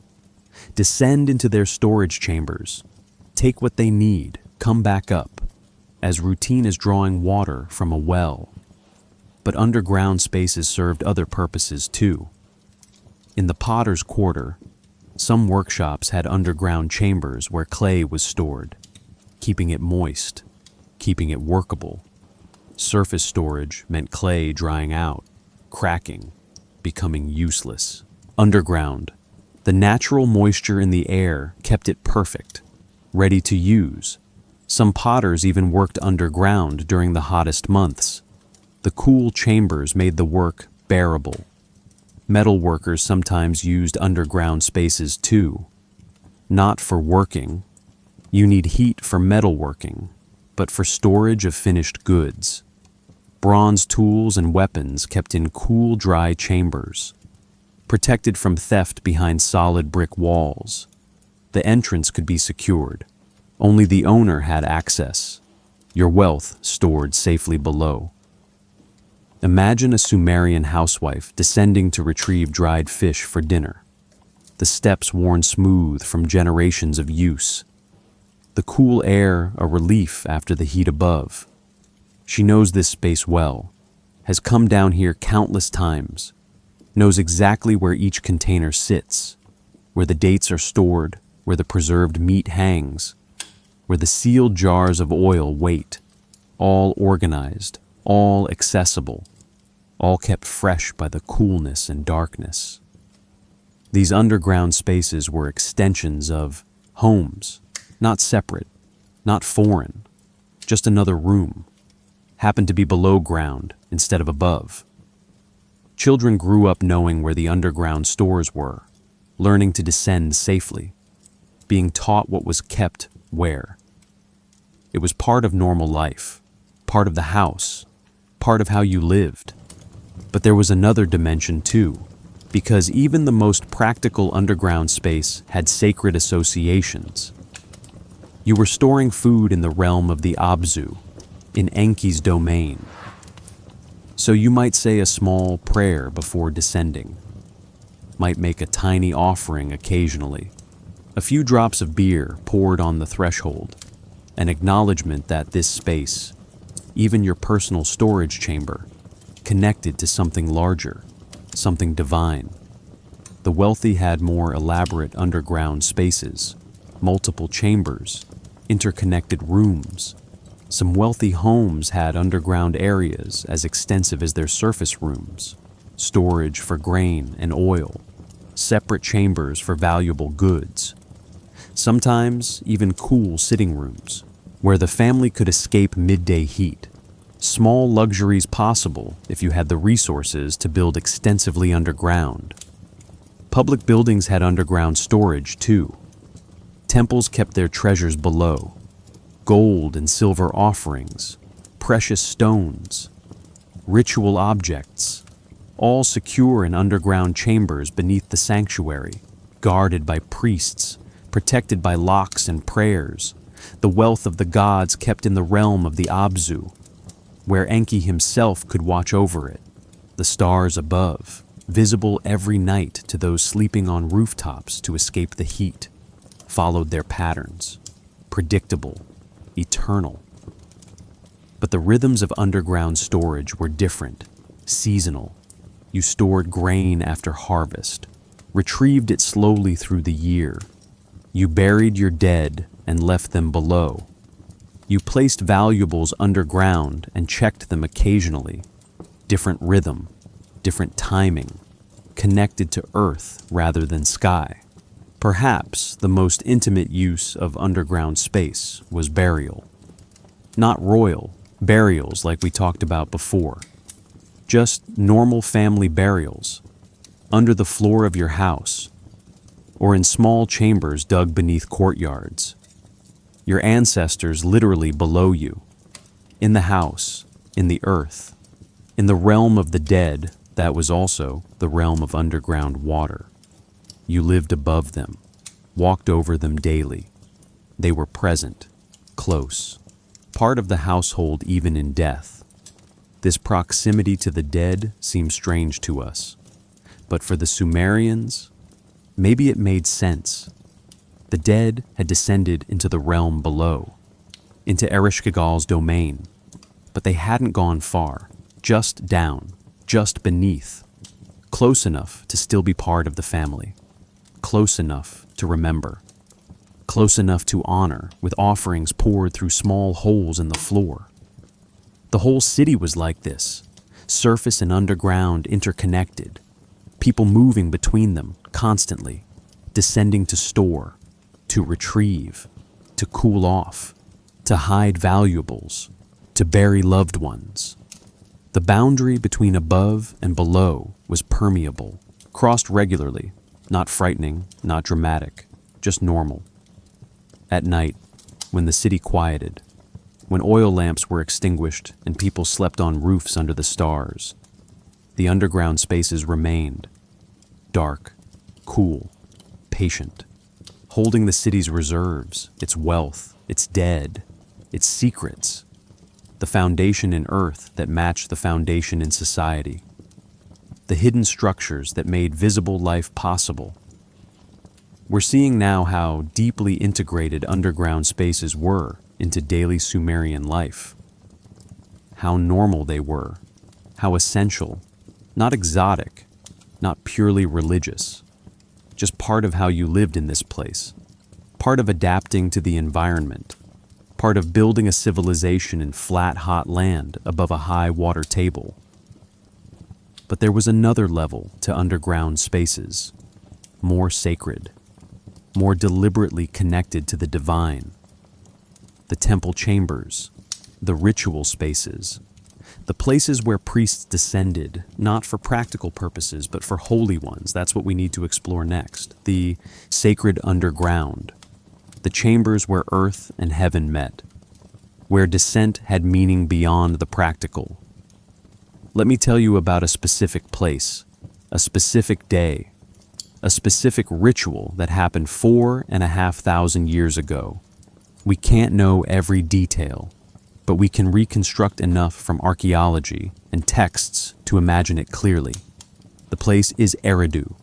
Descend into their storage chambers, take what they need, come back up, as routine as drawing water from a well. But underground spaces served other purposes too. In the potter's quarter, some workshops had underground chambers where clay was stored, keeping it moist, keeping it workable. Surface storage meant clay drying out, cracking, becoming useless. Underground, the natural moisture in the air kept it perfect, ready to use. Some potters even worked underground during the hottest months. The cool chambers made the work bearable. Metal workers sometimes used underground spaces too. Not for working. You need heat for metalworking, but for storage of finished goods. Bronze tools and weapons kept in cool, dry chambers, protected from theft behind solid brick walls. The entrance could be secured. Only the owner had access. Your wealth stored safely below. Imagine a Sumerian housewife descending to retrieve dried fish for dinner. The steps worn smooth from generations of use. The cool air a relief after the heat above. She knows this space well, has come down here countless times, knows exactly where each container sits, where the dates are stored, where the preserved meat hangs, where the sealed jars of oil wait, all organized, all accessible, all kept fresh by the coolness and darkness. These underground spaces were extensions of homes, not separate, not foreign, just another room, happened to be below ground instead of above. Children grew up knowing where the underground stores were, learning to descend safely, being taught what was kept where. It was part of normal life, part of the house, part of how you lived. But there was another dimension too, because even the most practical underground space had sacred associations. You were storing food in the realm of the Abzu, in Enki's domain. So you might say a small prayer before descending, might make a tiny offering occasionally, a few drops of beer poured on the threshold, an acknowledgement that this space, even your personal storage chamber, connected to something larger, something divine. The wealthy had more elaborate underground spaces, multiple chambers, interconnected rooms. Some wealthy homes had underground areas as extensive as their surface rooms, storage for grain and oil, separate chambers for valuable goods. Sometimes even cool sitting rooms, where the family could escape midday heat. Small luxuries possible if you had the resources to build extensively underground. Public buildings had underground storage too. Temples kept their treasures below. Gold and silver offerings, precious stones, ritual objects, all secure in underground chambers beneath the sanctuary, guarded by priests, protected by locks and prayers. The wealth of the gods kept in the realm of the Abzu, where Enki himself could watch over it. The stars above, visible every night to those sleeping on rooftops to escape the heat, followed their patterns, predictable, eternal. But the rhythms of underground storage were different, seasonal. You stored grain after harvest, retrieved it slowly through the year. You buried your dead and left them below. You placed valuables underground and checked them occasionally. Different rhythm, different timing, connected to earth rather than sky. Perhaps the most intimate use of underground space was burial. Not royal burials like we talked about before. Just normal family burials, under the floor of your house, or in small chambers dug beneath courtyards. Your ancestors literally below you, in the house, in the earth, in the realm of the dead that was also the realm of underground water. You lived above them, walked over them daily. They were present, close, part of the household even in death. This proximity to the dead seems strange to us, but for the Sumerians, maybe it made sense. The dead had descended into the realm below, into Ereshkigal's domain, but they hadn't gone far, just down, just beneath, close enough to still be part of the family, close enough to remember, close enough to honor with offerings poured through small holes in the floor. The whole city was like this, surface and underground interconnected, people moving between them constantly, descending to store, to retrieve, to cool off, to hide valuables, to bury loved ones. The boundary between above and below was permeable, crossed regularly, not frightening, not dramatic, just normal. At night, when the city quieted, when oil lamps were extinguished and people slept on roofs under the stars, the underground spaces remained, dark, cool, patient, holding the city's reserves, its wealth, its dead, its secrets, the foundation in earth that matched the foundation in society, the hidden structures that made visible life possible. We're seeing now how deeply integrated underground spaces were into daily Sumerian life, how normal they were, how essential, not exotic, not purely religious, just part of how you lived in this place, part of adapting to the environment, part of building a civilization in flat, hot land above a high water table. But there was another level to underground spaces, more sacred, more deliberately connected to the divine. The temple chambers, the ritual spaces, the places where priests descended, not for practical purposes, but for holy ones. That's what we need to explore next. The sacred underground, the chambers where earth and heaven met, where descent had meaning beyond the practical. Let me tell you about a specific place, a specific day, a specific ritual that happened 4,500 years ago. We can't know every detail, but we can reconstruct enough from archaeology and texts to imagine it clearly. The place is Eridu,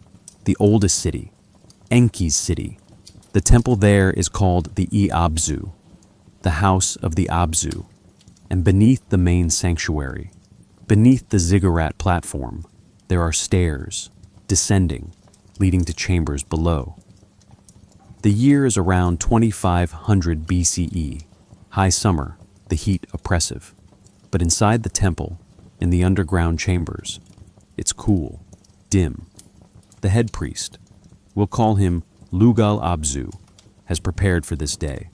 the oldest city, Enki's city. The temple there is called the Abzu, the house of the Abzu, and beneath the main sanctuary, beneath the ziggurat platform, there are stairs, descending, leading to chambers below. The year is around 2500 BCE, high summer, the heat oppressive. But inside the temple, in the underground chambers, it's cool, dim. The head priest, we'll call him Lugal Abzu, has prepared for this day,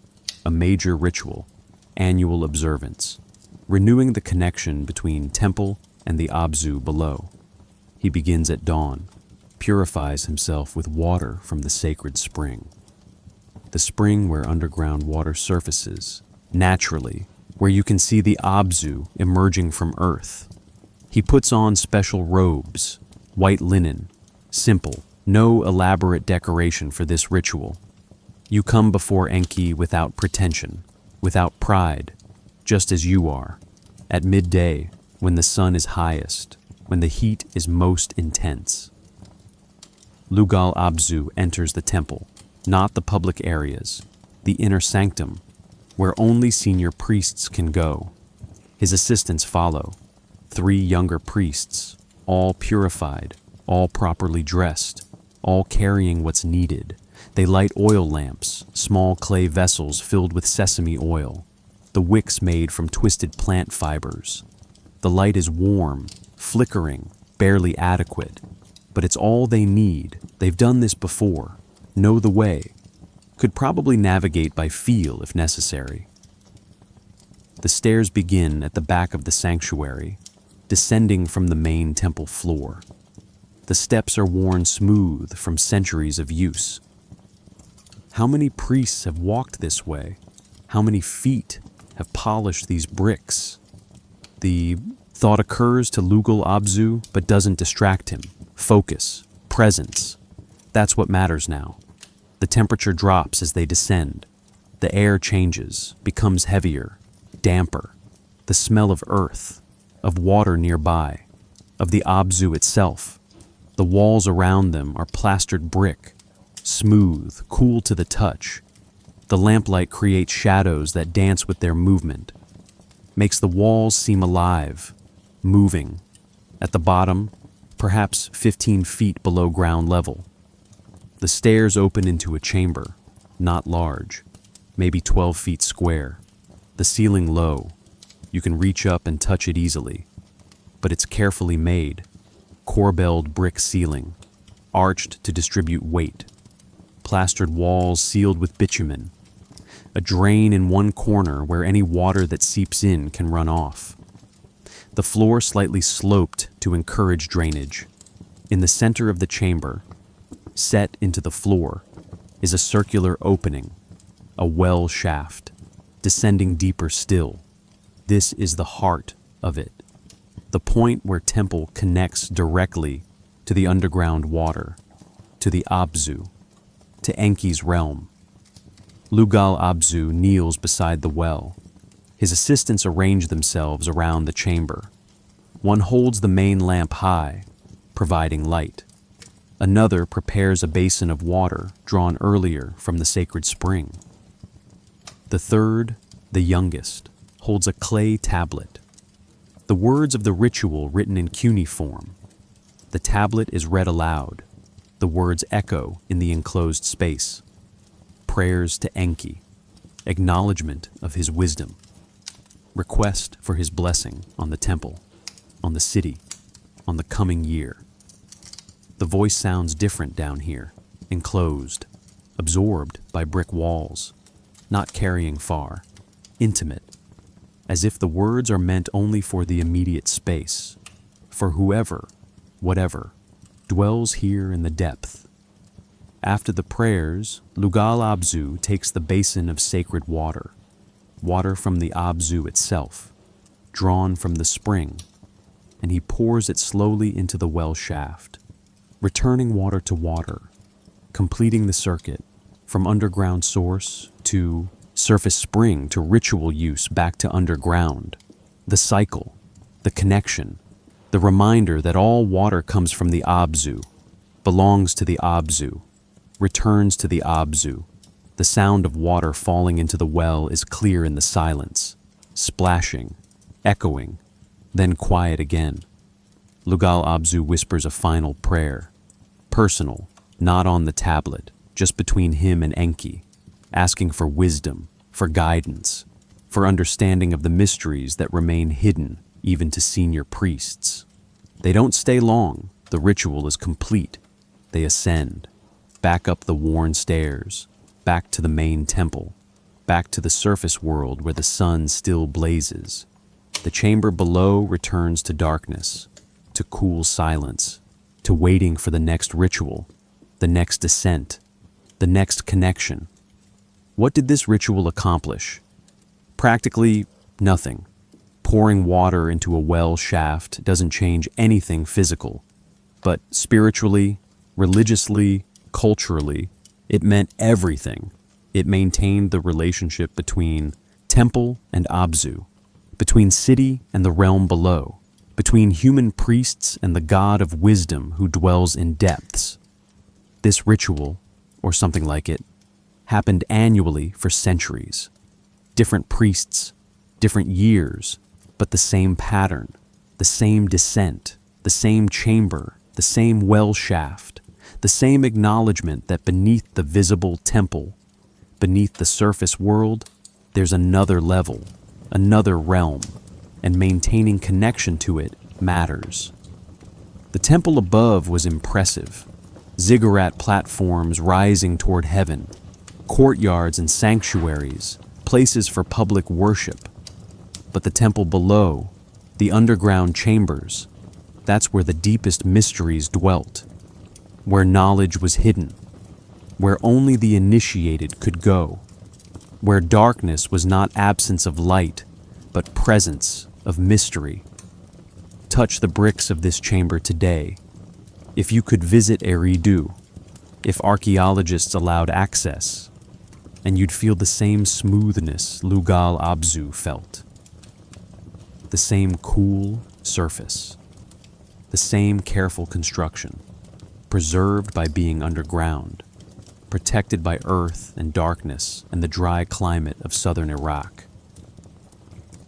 a major ritual, annual observance, renewing the connection between temple and the Abzu below. He begins at dawn, purifies himself with water from the sacred spring. The spring where underground water surfaces, naturally, where you can see the Abzu emerging from earth. He puts on special robes, white linen, simple, no elaborate decoration for this ritual. You come before Enki without pretension, without pride, just as you are, at midday, when the sun is highest, when the heat is most intense. Lugal Abzu enters the temple, not the public areas, the inner sanctum, where only senior priests can go. His assistants follow, 3 younger priests, all purified, all properly dressed, all carrying what's needed. They light oil lamps, small clay vessels filled with sesame oil, the wicks made from twisted plant fibers. The light is warm, flickering, barely adequate, but it's all they need. They've done this before, know the way, could probably navigate by feel if necessary. The stairs begin at the back of the sanctuary, descending from the main temple floor. The steps are worn smooth from centuries of use. How many priests have walked this way? How many feet have polished these bricks? The thought occurs to Lugal Abzu, but doesn't distract him. Focus, presence. That's what matters now. The temperature drops as they descend. The air changes, becomes heavier, damper. The smell of earth, of water nearby, of the Abzu itself. The walls around them are plastered brick, smooth, cool to the touch. The lamplight creates shadows that dance with their movement, makes the walls seem alive, moving. At the bottom, perhaps 15 feet below ground level, the stairs open into a chamber, not large, maybe 12 feet square. The ceiling low. You can reach up and touch it easily. But it's carefully made, corbelled brick ceiling, arched to distribute weight. Plastered walls sealed with bitumen. A drain in one corner where any water that seeps in can run off. The floor slightly sloped to encourage drainage. In the center of the chamber, set into the floor, is a circular opening, a well shaft, descending deeper still. This is the heart of it, the point where temple connects directly to the underground water, to the Abzu, to Enki's realm. Lugal Abzu kneels beside the well. His assistants arrange themselves around the chamber. One holds the main lamp high, providing light. Another prepares a basin of water drawn earlier from the sacred spring. The third, the youngest, holds a clay tablet. The words of the ritual written in cuneiform. The tablet is read aloud. The words echo in the enclosed space. Prayers to Enki, acknowledgement of his wisdom, request for his blessing on the temple, on the city, on the coming year. The voice sounds different down here, enclosed, absorbed by brick walls, not carrying far, intimate, as if the words are meant only for the immediate space, for whoever, whatever, dwells here in the depth. After the prayers, Lugal Abzu takes the basin of sacred water, water from the Abzu itself, drawn from the spring, and he pours it slowly into the well shaft, returning water to water, completing the circuit from underground source to surface spring to ritual use back to underground. The cycle, the connection, the reminder that all water comes from the Abzu, belongs to the Abzu, returns to the Abzu. The sound of water falling into the well is clear in the silence, splashing, echoing, then quiet again. Lugal Abzu whispers a final prayer, personal, not on the tablet, just between him and Enki, asking for wisdom, for guidance, for understanding of the mysteries that remain hidden even to senior priests. They don't stay long. The ritual is complete. They ascend, back up the worn stairs, back to the main temple, back to the surface world where the sun still blazes. The chamber below returns to darkness, to cool silence, to waiting for the next ritual, the next descent, the next connection. What did this ritual accomplish? Practically nothing. Pouring water into a well shaft doesn't change anything physical, but spiritually, religiously, culturally, it meant everything. It maintained the relationship between temple and Abzu, between city and the realm below, between human priests and the god of wisdom who dwells in depths. This ritual, or something like it, happened annually for centuries. Different priests, different years, but the same pattern, the same descent, the same chamber, the same well shaft, the same acknowledgement that beneath the visible temple, beneath the surface world, there's another level, another realm, and maintaining connection to it matters. The temple above was impressive. Ziggurat platforms rising toward heaven, courtyards and sanctuaries, places for public worship. But the temple below, the underground chambers, that's where the deepest mysteries dwelt, where knowledge was hidden, where only the initiated could go, where darkness was not absence of light, but presence of mystery. Touch the bricks of this chamber today. If you could visit Eridu, if archaeologists allowed access, and you'd feel the same smoothness Lugal Abzu felt. The same cool surface, the same careful construction, preserved by being underground, protected by earth and darkness and the dry climate of southern Iraq.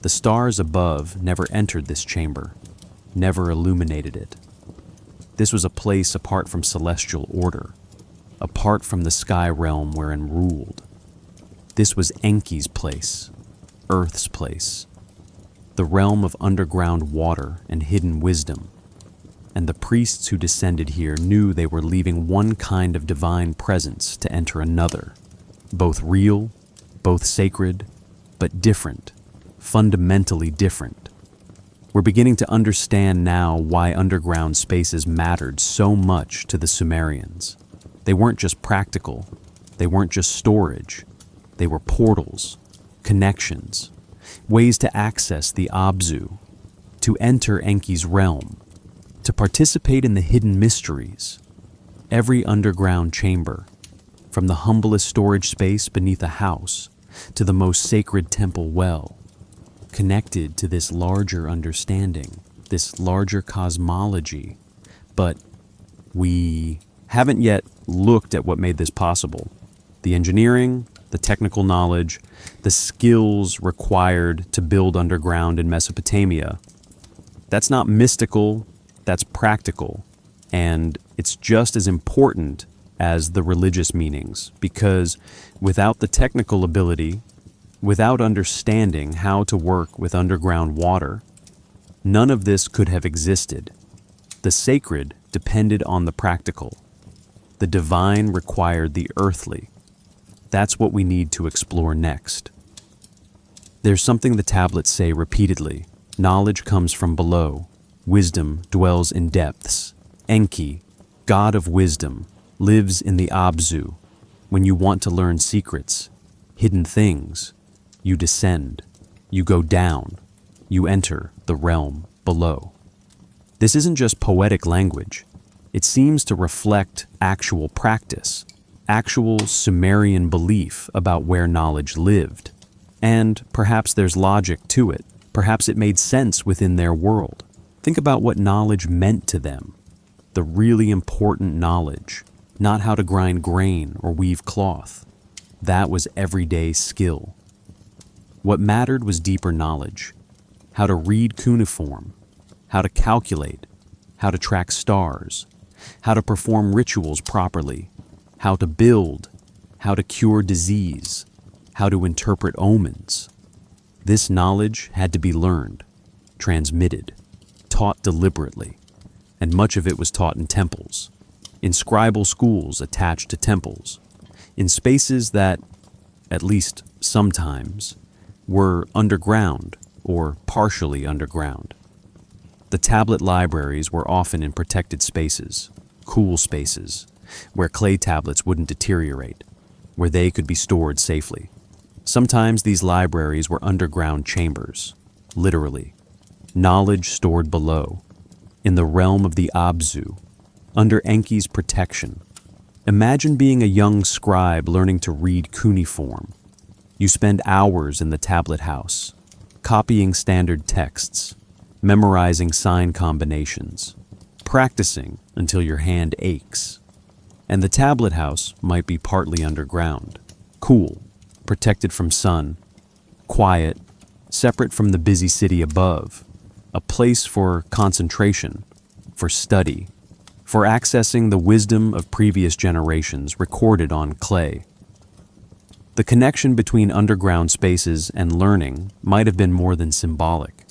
The stars above never entered this chamber, never illuminated it. This was a place apart from celestial order, apart from the sky realm wherein ruled. This was Enki's place, Earth's place, the realm of underground water and hidden wisdom. And the priests who descended here knew they were leaving one kind of divine presence to enter another, both real, both sacred, but different, fundamentally different. We're beginning to understand now why underground spaces mattered so much to the Sumerians. They weren't just practical, they weren't just storage, they were portals, connections, ways to access the Abzu, to enter Enki's realm, to participate in the hidden mysteries. Every underground chamber, from the humblest storage space beneath a house to the most sacred temple well, connected to this larger understanding, this larger cosmology. But we haven't yet looked at what made this possible. The engineering, the technical knowledge, the skills required to build underground in Mesopotamia. That's not mystical, that's practical, and it's just as important as the religious meanings, because without the technical ability, without understanding how to work with underground water, none of this could have existed. The sacred depended on the practical. The divine required the earthly. That's what we need to explore next. There's something the tablets say repeatedly. Knowledge comes from below. Wisdom dwells in depths. Enki, god of wisdom, lives in the Abzu. When you want to learn secrets, hidden things, you descend, you go down, you enter the realm below. This isn't just poetic language. It seems to reflect actual practice, actual Sumerian belief about where knowledge lived. And perhaps there's logic to it. Perhaps it made sense within their world. Think about what knowledge meant to them. The really important knowledge, not how to grind grain or weave cloth. That was everyday skill. What mattered was deeper knowledge. How to read cuneiform, how to calculate, how to track stars, how to perform rituals properly, how to build, how to cure disease, how to interpret omens. This knowledge had to be learned, transmitted, taught deliberately, and much of it was taught in temples, in scribal schools attached to temples, in spaces that, at least sometimes, were underground or partially underground. The tablet libraries were often in protected spaces, cool spaces, where clay tablets wouldn't deteriorate, where they could be stored safely. Sometimes these libraries were underground chambers, literally, knowledge stored below, in the realm of the Abzu, under Enki's protection. Imagine being a young scribe learning to read cuneiform. You spend hours in the tablet house, copying standard texts, memorizing sign combinations, practicing until your hand aches. And the tablet house might be partly underground, cool, protected from sun, quiet, separate from the busy city above, a place for concentration, for study, for accessing the wisdom of previous generations recorded on clay. The connection between underground spaces and learning might have been more than symbolic.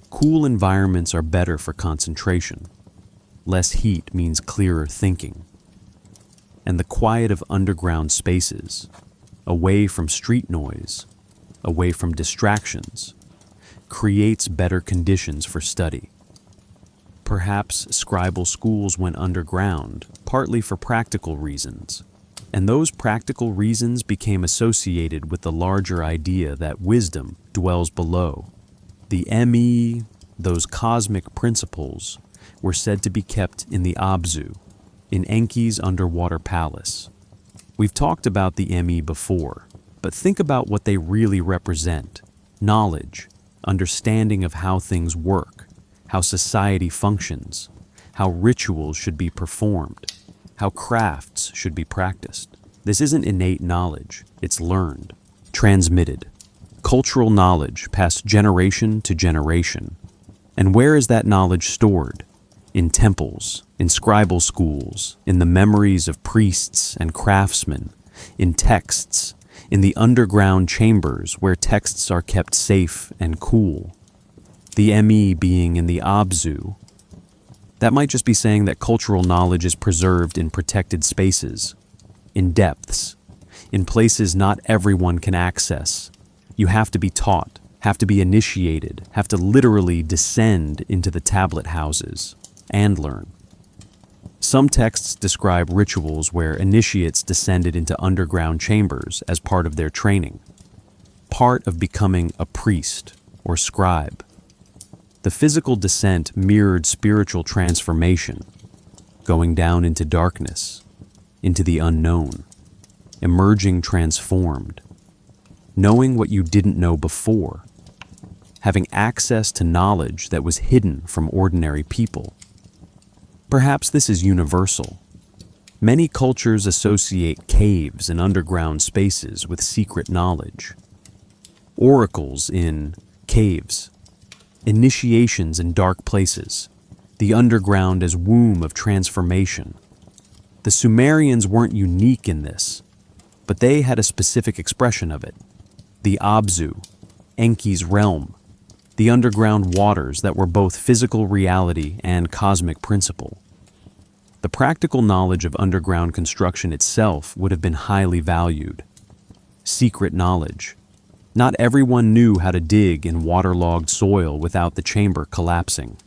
Cool environments are better for concentration. Less heat means clearer thinking. And the quiet of underground spaces, away from street noise, away from distractions, creates better conditions for study. Perhaps scribal schools went underground, partly for practical reasons. And those practical reasons became associated with the larger idea that wisdom dwells below. The Me, those cosmic principles, were said to be kept in the Abzu, in Enki's underwater palace. We've talked about the Me before, but think about what they really represent. Knowledge, understanding of how things work, how society functions, how rituals should be performed, how crafts should be practiced. This isn't innate knowledge, it's learned, transmitted. Cultural knowledge passed generation to generation. And where is that knowledge stored? In temples, in scribal schools, in the memories of priests and craftsmen, in texts, in the underground chambers where texts are kept safe and cool. The Me being in the Abzu. That might just be saying that cultural knowledge is preserved in protected spaces, in depths, in places not everyone can access. You have to be taught, have to be initiated, have to literally descend into the tablet houses and learn. Some texts describe rituals where initiates descended into underground chambers as part of their training, part of becoming a priest or scribe. The physical descent mirrored spiritual transformation, going down into darkness, into the unknown, emerging transformed, knowing what you didn't know before, having access to knowledge that was hidden from ordinary people. Perhaps this is universal. Many cultures associate caves and underground spaces with secret knowledge. Oracles in caves, initiations in dark places, the underground as womb of transformation. The Sumerians weren't unique in this, but they had a specific expression of it. The Abzu, Enki's realm, the underground waters that were both physical reality and cosmic principle. The practical knowledge of underground construction itself would have been highly valued. Secret knowledge. Not everyone knew how to dig in waterlogged soil without the chamber collapsing,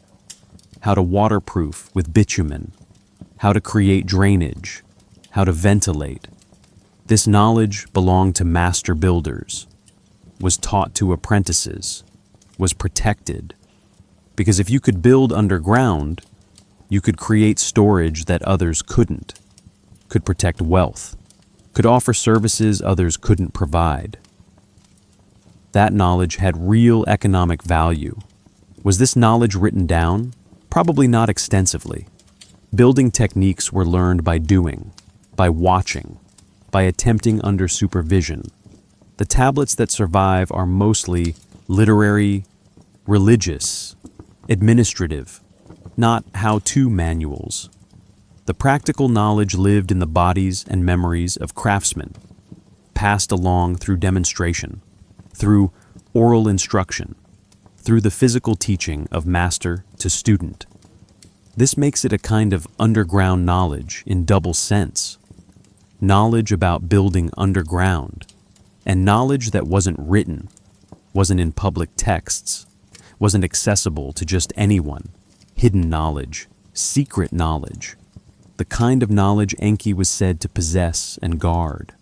how to waterproof with bitumen, how to create drainage, how to ventilate. This knowledge belonged to master builders, was taught to apprentices, was protected. Because if you could build underground, you could create storage that others couldn't. could protect wealth, could offer services others couldn't provide. That knowledge had real economic value. Was this knowledge written down? Probably not extensively. Building techniques were learned by doing, by watching, by attempting under supervision. The tablets that survive are mostly literary, religious, administrative, not how-to manuals. The practical knowledge lived in the bodies and memories of craftsmen, passed along through demonstration, through oral instruction, through the physical teaching of master to student. This makes it a kind of underground knowledge in double sense. Knowledge about building underground, and knowledge that wasn't written, wasn't in public texts, wasn't accessible to just anyone. Hidden knowledge, secret knowledge, the kind of knowledge Enki was said to possess and guard.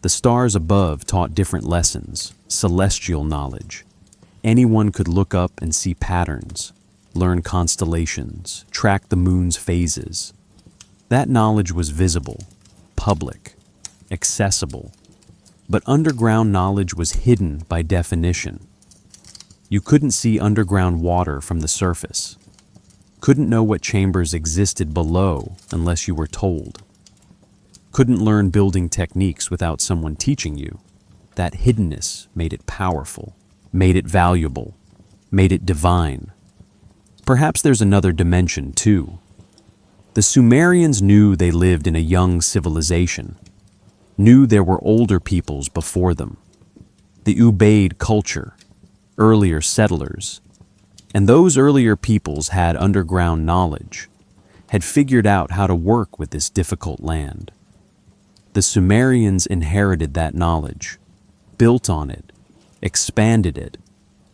The stars above taught different lessons, celestial knowledge. Anyone could look up and see patterns, learn constellations, track the moon's phases. That knowledge was visible, public, accessible. But underground knowledge was hidden by definition. You couldn't see underground water from the surface. Couldn't know what chambers existed below unless you were told. Couldn't learn building techniques without someone teaching you. That hiddenness made it powerful, made it valuable, made it divine. Perhaps there's another dimension too. The Sumerians knew they lived in a young civilization, knew there were older peoples before them. The Ubaid culture, earlier settlers, and those earlier peoples had underground knowledge, had figured out how to work with this difficult land. The Sumerians inherited that knowledge, built on it, expanded it,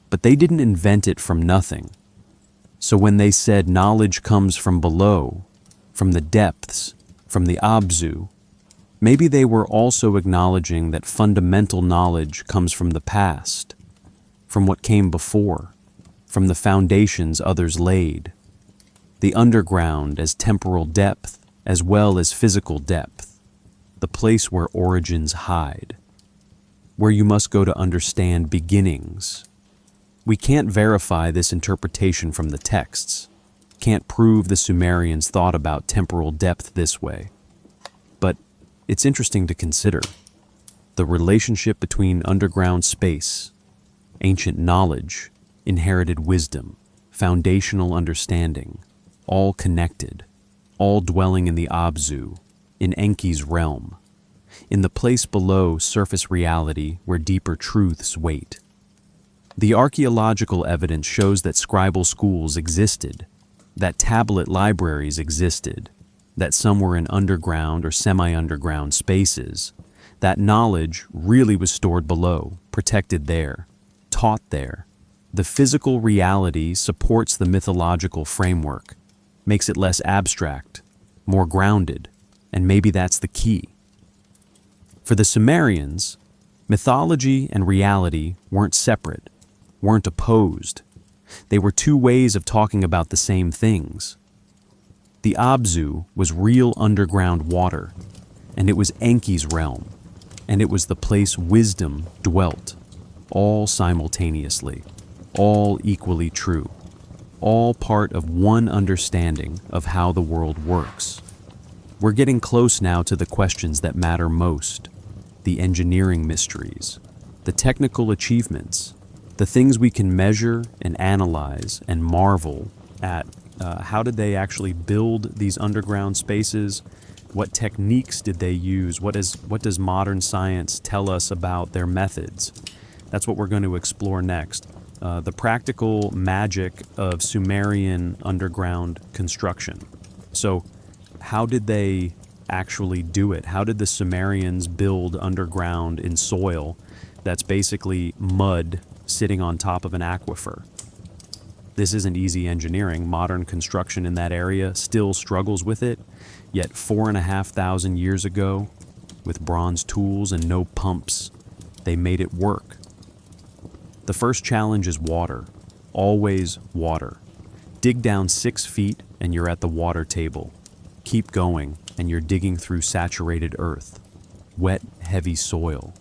but they didn't invent it from nothing. So when they said knowledge comes from below, from the depths, from the Abzu, maybe they were also acknowledging that fundamental knowledge comes from the past, from what came before, from the foundations others laid. The underground as temporal depth as well as physical depth, the place where origins hide, where you must go to understand beginnings. We can't verify this interpretation from the texts, can't prove the Sumerians thought about temporal depth this way. But it's interesting to consider the relationship between underground space, ancient knowledge, inherited wisdom, foundational understanding, all connected, all dwelling in the Abzu, in Enki's realm, in the place below surface reality where deeper truths wait. The archaeological evidence shows that scribal schools existed, that tablet libraries existed, that some were in underground or semi-underground spaces. That knowledge really was stored below, protected there, taught there. The physical reality supports the mythological framework, makes it less abstract, more grounded, and maybe that's the key. For the Sumerians, mythology and reality weren't separate, weren't opposed. They were two ways of talking about the same things. The Abzu was real underground water, and it was Enki's realm, and it was the place wisdom dwelt, all simultaneously, all equally true, all part of one understanding of how the world works. We're getting close now to the questions that matter most, the engineering mysteries, the technical achievements, the things we can measure and analyze and marvel at. How did they actually build these underground spaces? What techniques did they use? What does modern science tell us about their methods? That's what we're going to explore next. The practical magic of Sumerian underground construction. So how did they actually do it? How did the Sumerians build underground in soil that's basically mud sitting on top of an aquifer? This isn't easy engineering. Modern construction in that area still struggles with it, yet 4,500 years ago, with bronze tools and no pumps, they made it work. The first challenge is water. Always water. Dig down 6 feet and you're at the water table. Keep going, and you're digging through saturated earth. Wet, heavy soil.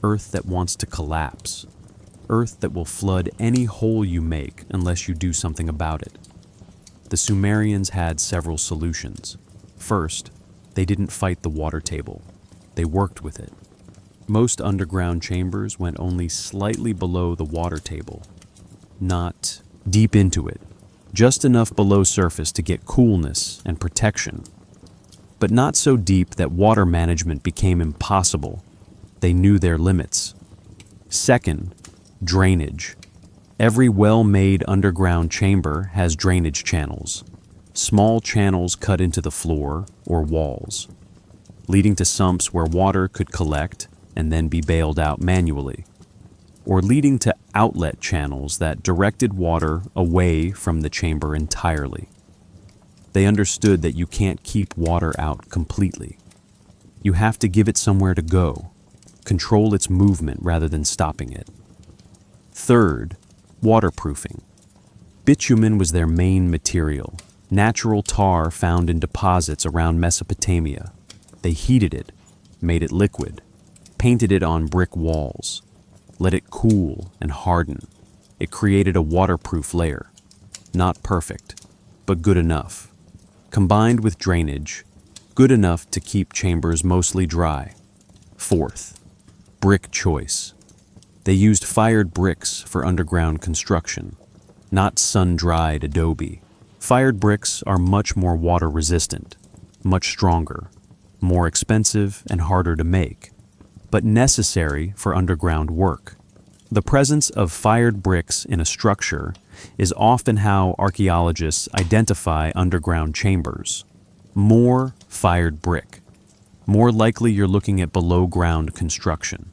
Earth that wants to collapse. Earth that will flood any hole you make unless you do something about it. The Sumerians had several solutions. First, they didn't fight the water table. They worked with it. Most underground chambers went only slightly below the water table, not deep into it, just enough below surface to get coolness and protection, but not so deep that water management became impossible. They knew their limits. Second, drainage. Every well-made underground chamber has drainage channels, small channels cut into the floor or walls, leading to sumps where water could collect and then be bailed out manually, or leading to outlet channels that directed water away from the chamber entirely. They understood that you can't keep water out completely. You have to give it somewhere to go, control its movement rather than stopping it. Third, waterproofing. Bitumen was their main material, natural tar found in deposits around Mesopotamia. They heated it, made it liquid, painted it on brick walls, let it cool and harden. It created a waterproof layer. Not perfect, but good enough. Combined with drainage, good enough to keep chambers mostly dry. Fourth, brick choice. They used fired bricks for underground construction, not sun-dried adobe. Fired bricks are much more water-resistant, much stronger, more expensive and harder to make, but necessary for underground work. The presence of fired bricks in a structure is often how archaeologists identify underground chambers. More fired brick. More likely you're looking at below-ground construction.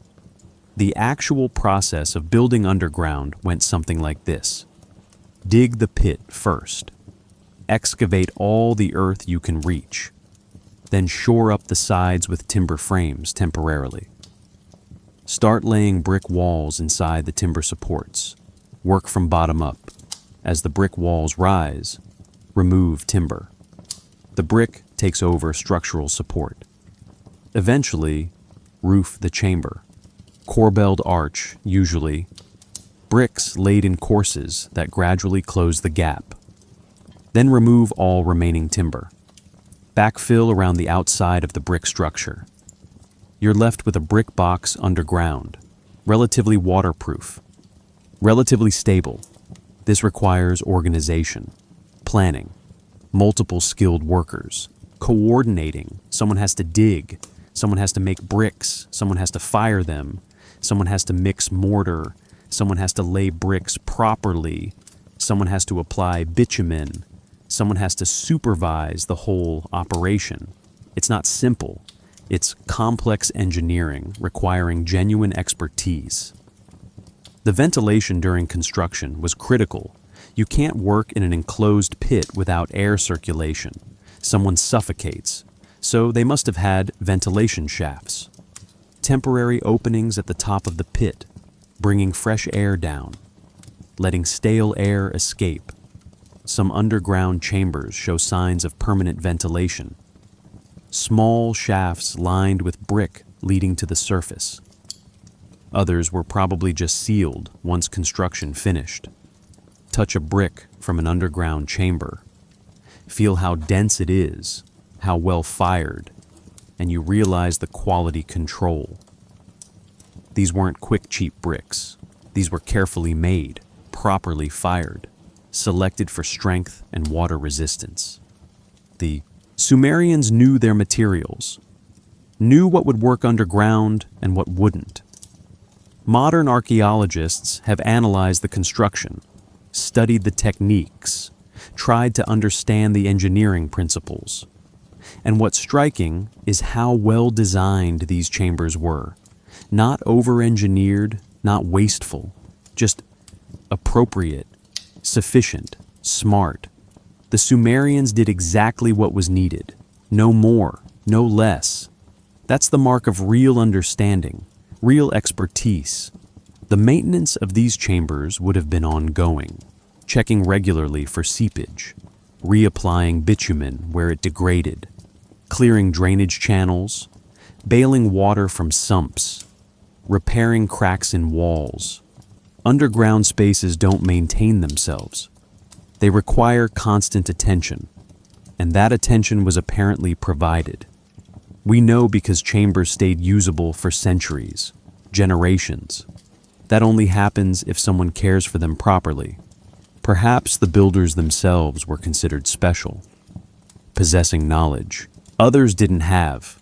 The actual process of building underground went something like this. Dig the pit first. Excavate all the earth you can reach. Then shore up the sides with timber frames temporarily. Start laying brick walls inside the timber supports. Work from bottom up. As the brick walls rise, remove timber. The brick takes over structural support. Eventually, roof the chamber. Corbelled arch, usually. Bricks laid in courses that gradually close the gap. Then remove all remaining timber. Backfill around the outside of the brick structure. You're left with a brick box underground, relatively waterproof, relatively stable. This requires organization, planning, multiple skilled workers, coordinating. Someone has to dig, someone has to make bricks, someone has to fire them, someone has to mix mortar, someone has to lay bricks properly, someone has to apply bitumen, someone has to supervise the whole operation. It's not simple. It's complex engineering requiring genuine expertise. The ventilation during construction was critical. You can't work in an enclosed pit without air circulation. Someone suffocates. So they must have had ventilation shafts. Temporary openings at the top of the pit, bringing fresh air down, letting stale air escape. Some underground chambers show signs of permanent ventilation. Small shafts lined with brick leading to the surface. Others were probably just sealed once construction finished. Touch a brick from an underground chamber. Feel how dense it is, how well fired, and you realize the quality control. These weren't quick, cheap bricks. These were carefully made, properly fired, selected for strength and water resistance. The Sumerians knew their materials, knew what would work underground and what wouldn't. Modern archaeologists have analyzed the construction, studied the techniques, tried to understand the engineering principles. And what's striking is how well designed these chambers were. Not over-engineered, not wasteful, just appropriate, sufficient, smart. The Sumerians did exactly what was needed. No more, no less. That's the mark of real understanding, real expertise. The maintenance of these chambers would have been ongoing, checking regularly for seepage, reapplying bitumen where it degraded, clearing drainage channels, bailing water from sumps, repairing cracks in walls. Underground spaces don't maintain themselves. They require constant attention, and that attention was apparently provided. We know because chambers stayed usable for centuries, generations. That only happens if someone cares for them properly. Perhaps the builders themselves were considered special, possessing knowledge others didn't have,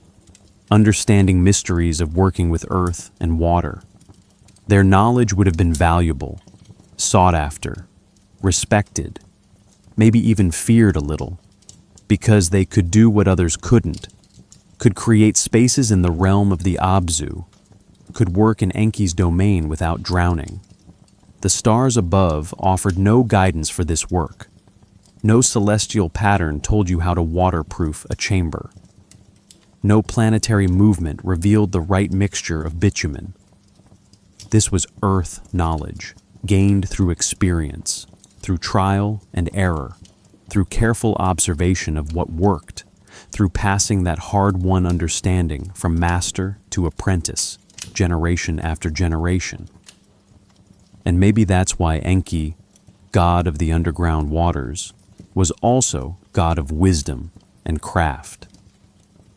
understanding mysteries of working with earth and water. Their knowledge would have been valuable, sought after, respected, maybe even feared a little, because they could do what others couldn't, could create spaces in the realm of the Abzu, could work in Enki's domain without drowning. The stars above offered no guidance for this work. No celestial pattern told you how to waterproof a chamber. No planetary movement revealed the right mixture of bitumen. This was earth knowledge, gained through experience, through trial and error, through careful observation of what worked, through passing that hard-won understanding from master to apprentice, generation after generation. And maybe that's why Enki, god of the underground waters, was also god of wisdom and craft.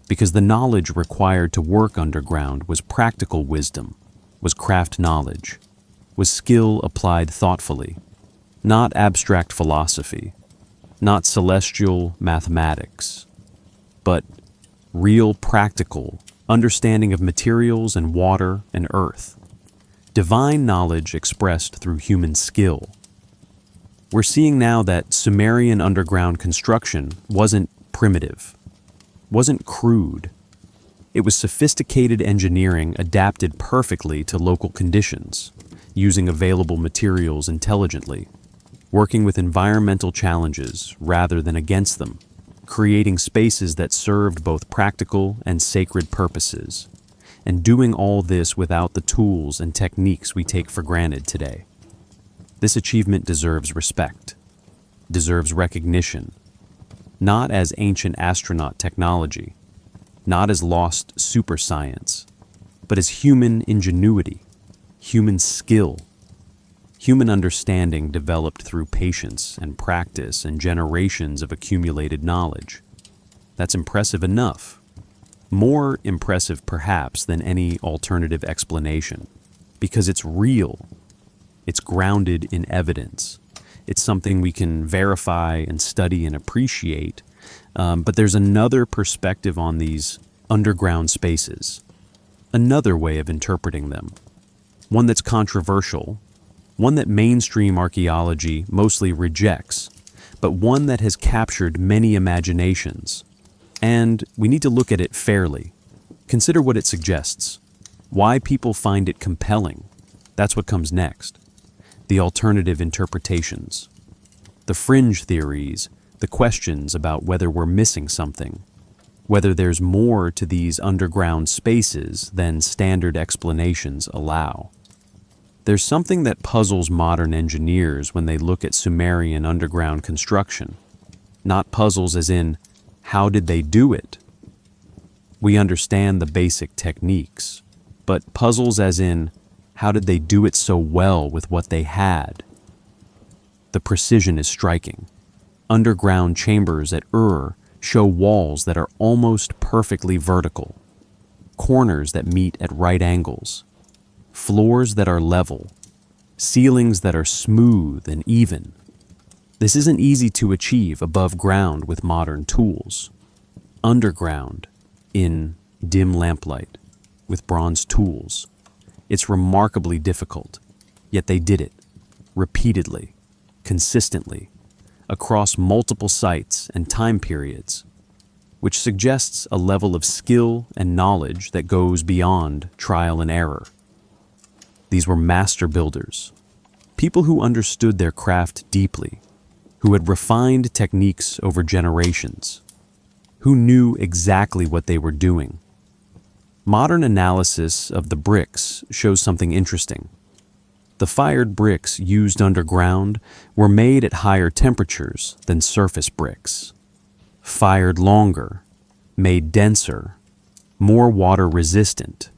Because the knowledge required to work underground was practical wisdom, was craft knowledge, was skill applied thoughtfully, not abstract philosophy, not celestial mathematics, but real practical understanding of materials and water and earth. Divine knowledge expressed through human skill. We're seeing now that Sumerian underground construction wasn't primitive, wasn't crude. It was sophisticated engineering adapted perfectly to local conditions, using available materials intelligently, working with environmental challenges rather than against them, creating spaces that served both practical and sacred purposes, and doing all this without the tools and techniques we take for granted today. This achievement deserves respect, deserves recognition, not as ancient astronaut technology, not as lost super science, but as human ingenuity, human skill, human understanding developed through patience and practice and generations of accumulated knowledge. That's impressive enough. More impressive, perhaps, than any alternative explanation, because it's real. It's grounded in evidence. It's something we can verify and study and appreciate. But there's another perspective on these underground spaces, another way of interpreting them, one that's controversial, one that mainstream archaeology mostly rejects, but one that has captured many imaginations. And we need to look at it fairly. Consider what it suggests, why people find it compelling. That's what comes next. The alternative interpretations, the fringe theories, the questions about whether we're missing something, whether there's more to these underground spaces than standard explanations allow. There's something that puzzles modern engineers when they look at Sumerian underground construction. Not puzzles as in, how did they do it? We understand the basic techniques, but puzzles as in, how did they do it so well with what they had? The precision is striking. Underground chambers at show walls that are almost perfectly vertical, corners that meet at right angles, floors that are level, ceilings that are smooth and even. This isn't easy to achieve above ground with modern tools. Underground, in dim lamplight, with bronze tools. It's remarkably difficult, yet they did it, repeatedly, consistently, across multiple sites and time periods, which suggests a level of skill and knowledge that goes beyond trial and error. These were master builders, people who understood their craft deeply, who had refined techniques over generations, who knew exactly what they were doing. Modern analysis of the bricks shows something interesting. The fired bricks used underground were made at higher temperatures than surface bricks. Fired longer, made denser, more water resistant.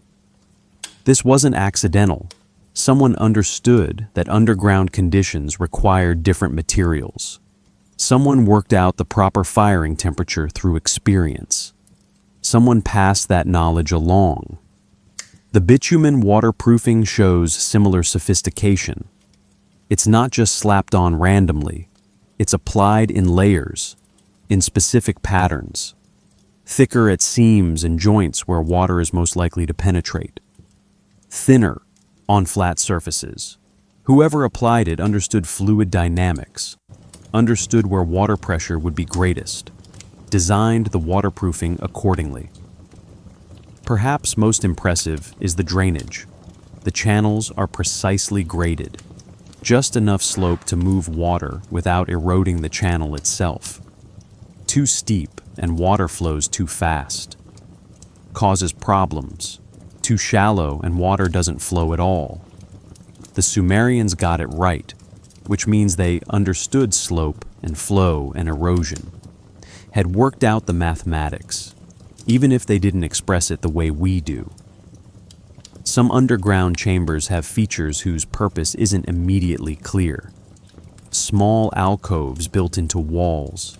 This wasn't accidental. Someone understood that underground conditions required different materials. Someone worked out the proper firing temperature through experience. Someone passed that knowledge along. The bitumen waterproofing shows similar sophistication. It's not just slapped on randomly. It's applied in layers, in specific patterns, thicker at seams and joints where water is most likely to penetrate, thinner on flat surfaces. Whoever applied it understood fluid dynamics, understood where water pressure would be greatest, designed the waterproofing accordingly. Perhaps most impressive is the drainage. The channels are precisely graded, just enough slope to move water without eroding the channel itself. Too steep and water flows too fast. Causes problems. Too shallow and water doesn't flow at all. The Sumerians got it right, which means they understood slope and flow and erosion, had worked out the mathematics, even if they didn't express it the way we do. Some underground chambers have features whose purpose isn't immediately clear. Small alcoves built into walls.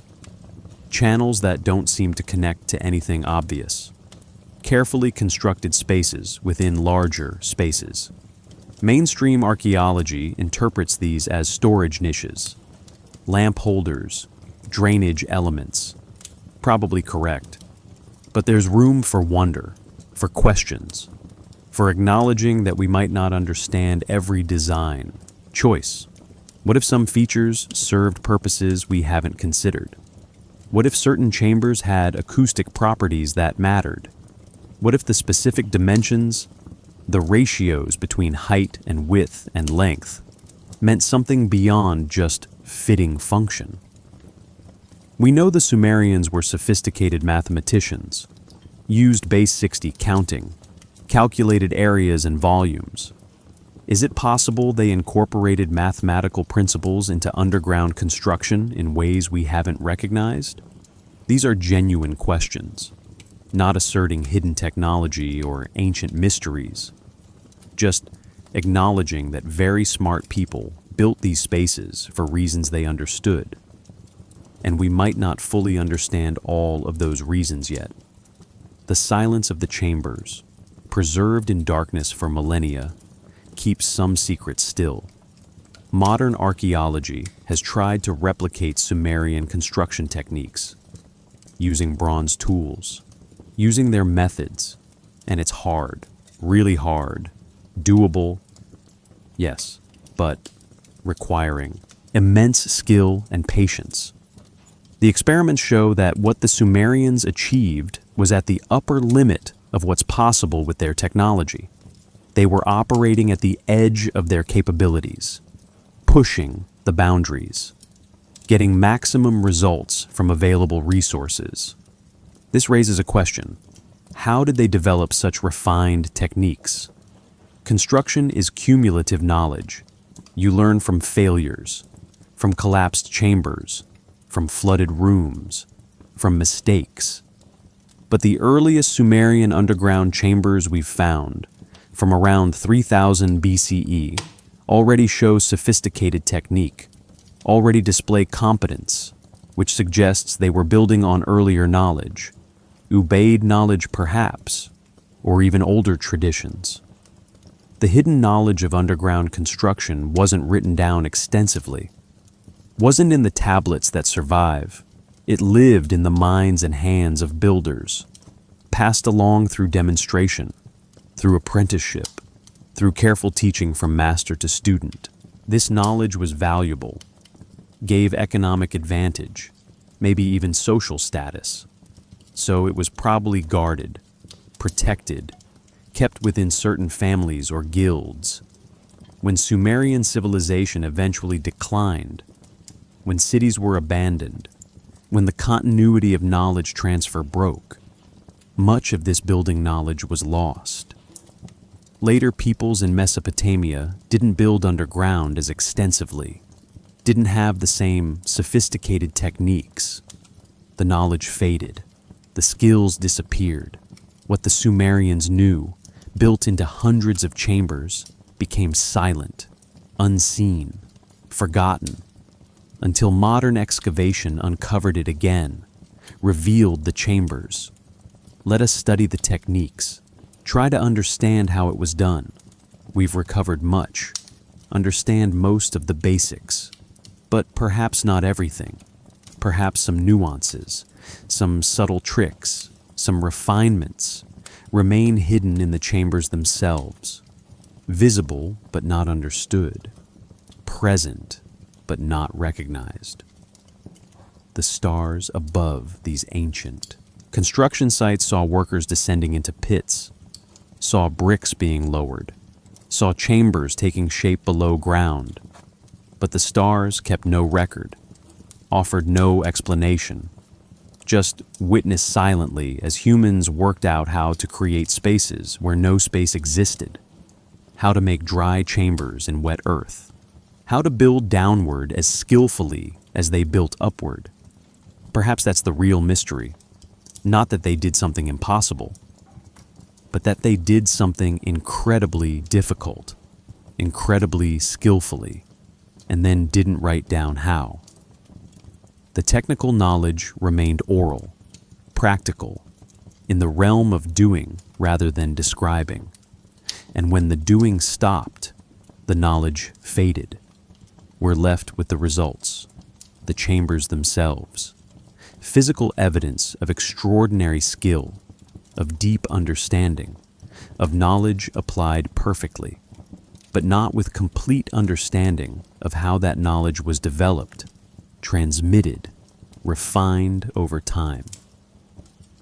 Channels that don't seem to connect to anything obvious. Carefully constructed spaces within larger spaces. Mainstream archaeology interprets these as storage niches, lamp holders, drainage elements. Probably correct. But there's room for wonder, for questions, for acknowledging that we might not understand every design. Choice. What if some features served purposes we haven't considered? What if certain chambers had acoustic properties that mattered? What if the specific dimensions, the ratios between height and width and length, meant something beyond just fitting function? We know the Sumerians were sophisticated mathematicians, used base 60 counting, calculated areas and volumes. Is it possible they incorporated mathematical principles into underground construction in ways we haven't recognized? These are genuine questions, not asserting hidden technology or ancient mysteries, just acknowledging that very smart people built these spaces for reasons they understood. And we might not fully understand all of those reasons yet. The silence of the chambers, preserved in darkness for millennia, keeps some secrets still. Modern archaeology has tried to replicate Sumerian construction techniques, using bronze tools, using their methods, and it's hard, really hard, doable, yes, but requiring immense skill and patience. The experiments show that what the Sumerians achieved was at the upper limit of what's possible with their technology. They were operating at the edge of their capabilities, pushing the boundaries, getting maximum results from available resources. This raises a question. How did they develop such refined techniques? Construction is cumulative knowledge. You learn from failures, from collapsed chambers, from flooded rooms, from mistakes. But the earliest Sumerian underground chambers we've found, from around 3000 BCE, already show sophisticated technique, already display competence, which suggests they were building on earlier knowledge, Ubaid knowledge perhaps, or even older traditions. The hidden knowledge of underground construction wasn't written down extensively, wasn't in the tablets that survive. It lived in the minds and hands of builders, passed along through demonstration, through apprenticeship, through careful teaching from master to student. This knowledge was valuable, gave economic advantage, maybe even social status. So it was probably guarded, protected, kept within certain families or guilds. When Sumerian civilization eventually declined, when cities were abandoned, when the continuity of knowledge transfer broke, much of this building knowledge was lost. Later peoples in Mesopotamia didn't build underground as extensively, didn't have the same sophisticated techniques. The knowledge faded, the skills disappeared. What the Sumerians knew, built into hundreds of chambers, became silent, unseen, forgotten, until modern excavation uncovered it again, revealed the chambers. Let us study the techniques. Try to understand how it was done. We've recovered much, understand most of the basics, but perhaps not everything. Perhaps some nuances, some subtle tricks, some refinements remain hidden in the chambers themselves, visible but not understood, present but not recognized. The stars above these ancient construction sites saw workers descending into pits, saw bricks being lowered, saw chambers taking shape below ground, but the stars kept no record, offered no explanation, just witnessed silently as humans worked out how to create spaces where no space existed, how to make dry chambers in wet earth, how to build downward as skillfully as they built upward. Perhaps that's the real mystery. Not that they did something impossible, but that they did something incredibly difficult, incredibly skillfully, and then didn't write down how. The technical knowledge remained oral, practical, in the realm of doing rather than describing. And when the doing stopped, the knowledge faded. We're left with the results, the chambers themselves, physical evidence of extraordinary skill, of deep understanding, of knowledge applied perfectly, but not with complete understanding of how that knowledge was developed, transmitted, refined over time.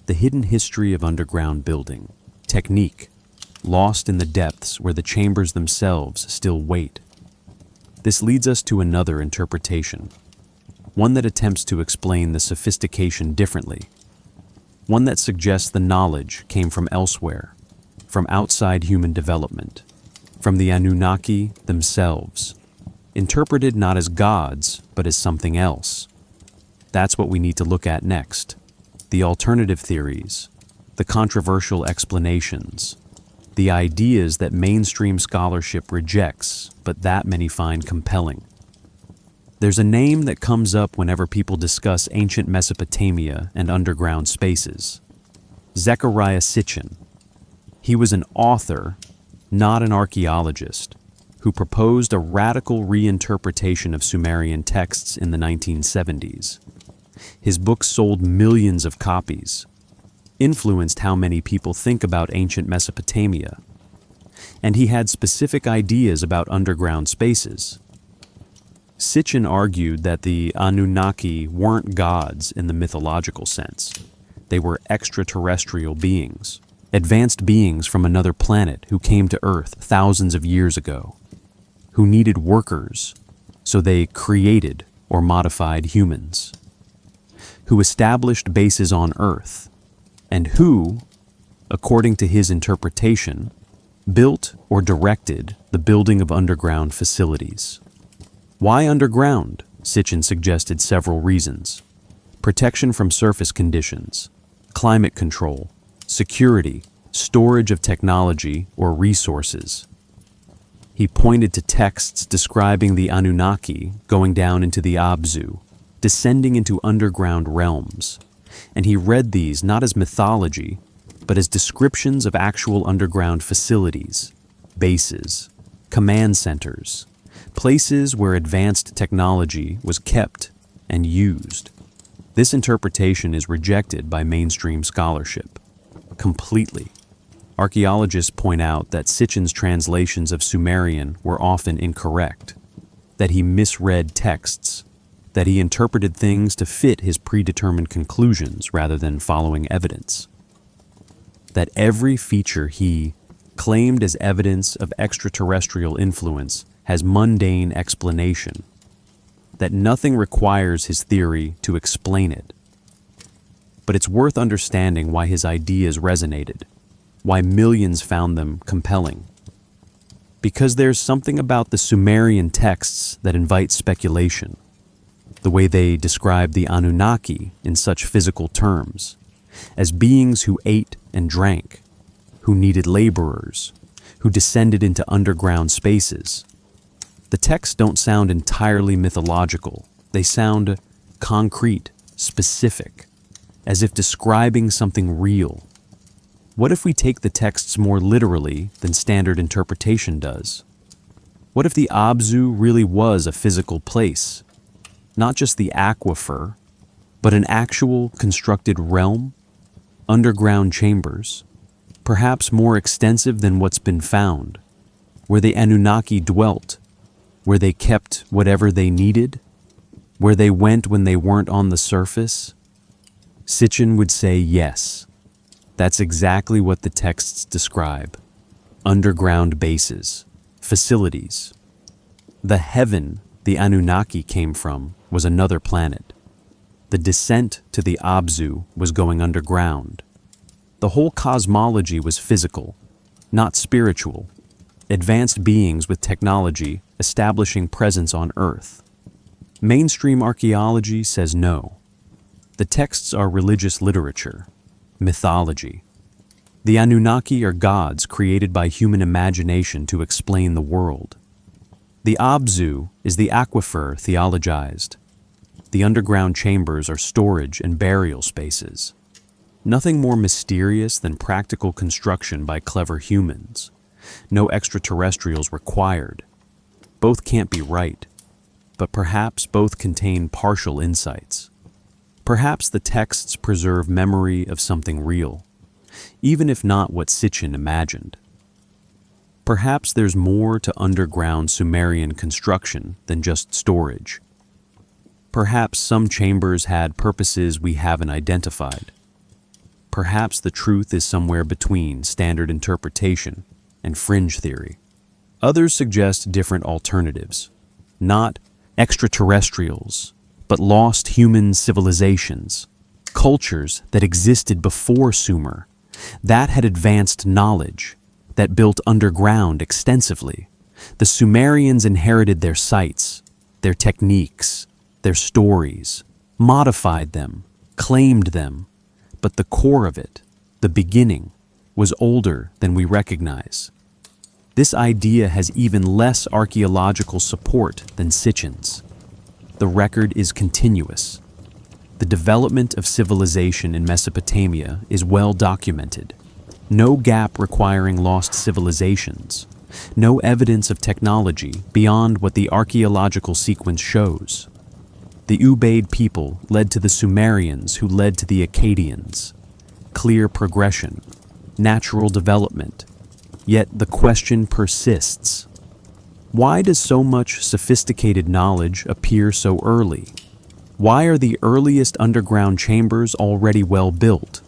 The hidden history of underground building, technique, lost in the depths where the chambers themselves still wait. This leads us to another interpretation, one that attempts to explain the sophistication differently, one that suggests the knowledge came from elsewhere, from outside human development, from the Anunnaki themselves, interpreted not as gods, but as something else. That's what we need to look at next. The alternative theories, the controversial explanations, the ideas that mainstream scholarship rejects, but that many find compelling. There's a name that comes up whenever people discuss ancient Mesopotamia and underground spaces: Zecharia Sitchin. He was an author, not an archaeologist, who proposed a radical reinterpretation of Sumerian texts in the 1970s. His books sold millions of copies, influenced how many people think about ancient Mesopotamia, and he had specific ideas about underground spaces. Sitchin argued that the Anunnaki weren't gods in the mythological sense. They were extraterrestrial beings, advanced beings from another planet who came to Earth thousands of years ago, who needed workers, so they created or modified humans, who established bases on Earth, and who, according to his interpretation, built or directed the building of underground facilities. Why underground? Sitchin suggested several reasons: protection from surface conditions, climate control, security, storage of technology or resources. He pointed to texts describing the Anunnaki going down into the Abzu, descending into underground realms, and he read these not as mythology, but as descriptions of actual underground facilities, bases, command centers, places where advanced technology was kept and used. This interpretation is rejected by mainstream scholarship completely. Archaeologists point out that Sitchin's translations of Sumerian were often incorrect, that he misread texts, that he interpreted things to fit his predetermined conclusions rather than following evidence, that every feature he claimed as evidence of extraterrestrial influence has mundane explanation, that nothing requires his theory to explain it. But it's worth understanding why his ideas resonated, why millions found them compelling. Because there's something about the Sumerian texts that invites speculation. The way they describe the Anunnaki in such physical terms, as beings who ate and drank, who needed laborers, who descended into underground spaces. The texts don't sound entirely mythological. They sound concrete, specific, as if describing something real. What if we take the texts more literally than standard interpretation does? What if the Abzu really was a physical place? Not just the aquifer, but an actual constructed realm? Underground chambers, perhaps more extensive than what's been found, where the Anunnaki dwelt, where they kept whatever they needed, where they went when they weren't on the surface? Sitchin would say yes. That's exactly what the texts describe. Underground bases, facilities. The heaven the Anunnaki came from was another planet. The descent to the Abzu was going underground. The whole cosmology was physical, not spiritual. Advanced beings with technology establishing presence on Earth. Mainstream archaeology says no. The texts are religious literature, mythology. The Anunnaki are gods created by human imagination to explain the world. The Abzu is the aquifer theologized. The underground chambers are storage and burial spaces. Nothing more mysterious than practical construction by clever humans. No extraterrestrials required. Both can't be right, but perhaps both contain partial insights. Perhaps the texts preserve memory of something real, even if not what Sitchin imagined. Perhaps there's more to underground Sumerian construction than just storage. Perhaps some chambers had purposes we haven't identified. Perhaps the truth is somewhere between standard interpretation and fringe theory. Others suggest different alternatives, not extraterrestrials, but lost human civilizations, cultures that existed before Sumer, that had advanced knowledge, that built underground extensively. The Sumerians inherited their sites, their techniques, their stories, modified them, claimed them, but the core of it, the beginning, was older than we recognize. This idea has even less archaeological support than Sitchin's. The record is continuous. The development of civilization in Mesopotamia is well documented. No gap requiring lost civilizations. No evidence of technology beyond what the archaeological sequence shows. The Ubaid people led to the Sumerians who led to the Akkadians. Clear progression, natural development. Yet the question persists. Why does so much sophisticated knowledge appear so early? Why are the earliest underground chambers already well built?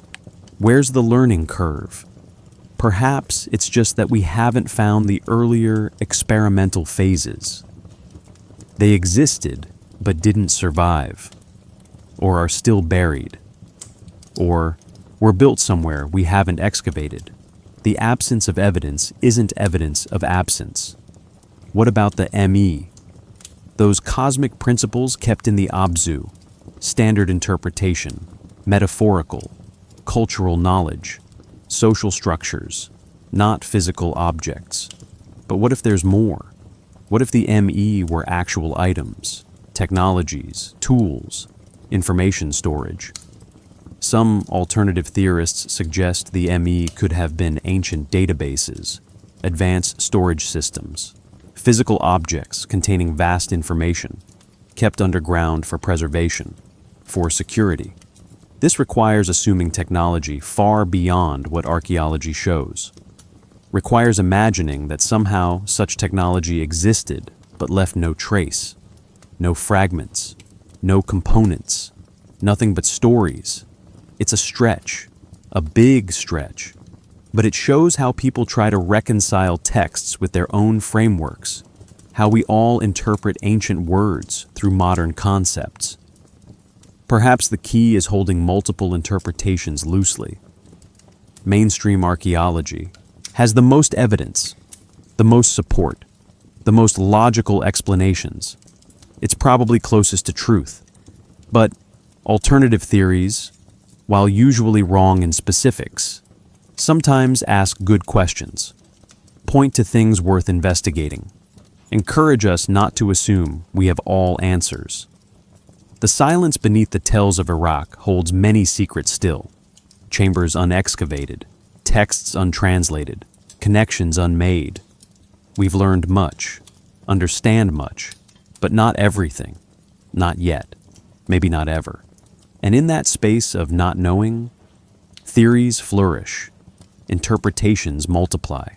Where's the learning curve? Perhaps it's just that we haven't found the earlier experimental phases. They existed, but didn't survive, or are still buried, or were built somewhere we haven't excavated. The absence of evidence isn't evidence of absence. What about the ME? Those cosmic principles kept in the Abzu, standard interpretation, metaphorical, cultural knowledge, social structures, not physical objects. But what if there's more? What if the ME were actual items, technologies, tools, information storage? Some alternative theorists suggest the ME could have been ancient databases, advanced storage systems, physical objects containing vast information, kept underground for preservation, for security. This requires assuming technology far beyond what archaeology shows. Requires imagining that somehow such technology existed but left no trace, no fragments, no components, nothing but stories. It's a stretch, a big stretch, but it shows how people try to reconcile texts with their own frameworks, how we all interpret ancient words through modern concepts. Perhaps the key is holding multiple interpretations loosely. Mainstream archaeology has the most evidence, the most support, the most logical explanations. It's probably closest to truth. But alternative theories, while usually wrong in specifics, sometimes ask good questions, point to things worth investigating, encourage us not to assume we have all answers. The silence beneath the tells of Iraq holds many secrets still, chambers unexcavated, texts untranslated, connections unmade. We've learned much, understand much, but not everything, not yet, maybe not ever. And in that space of not knowing, theories flourish, interpretations multiply.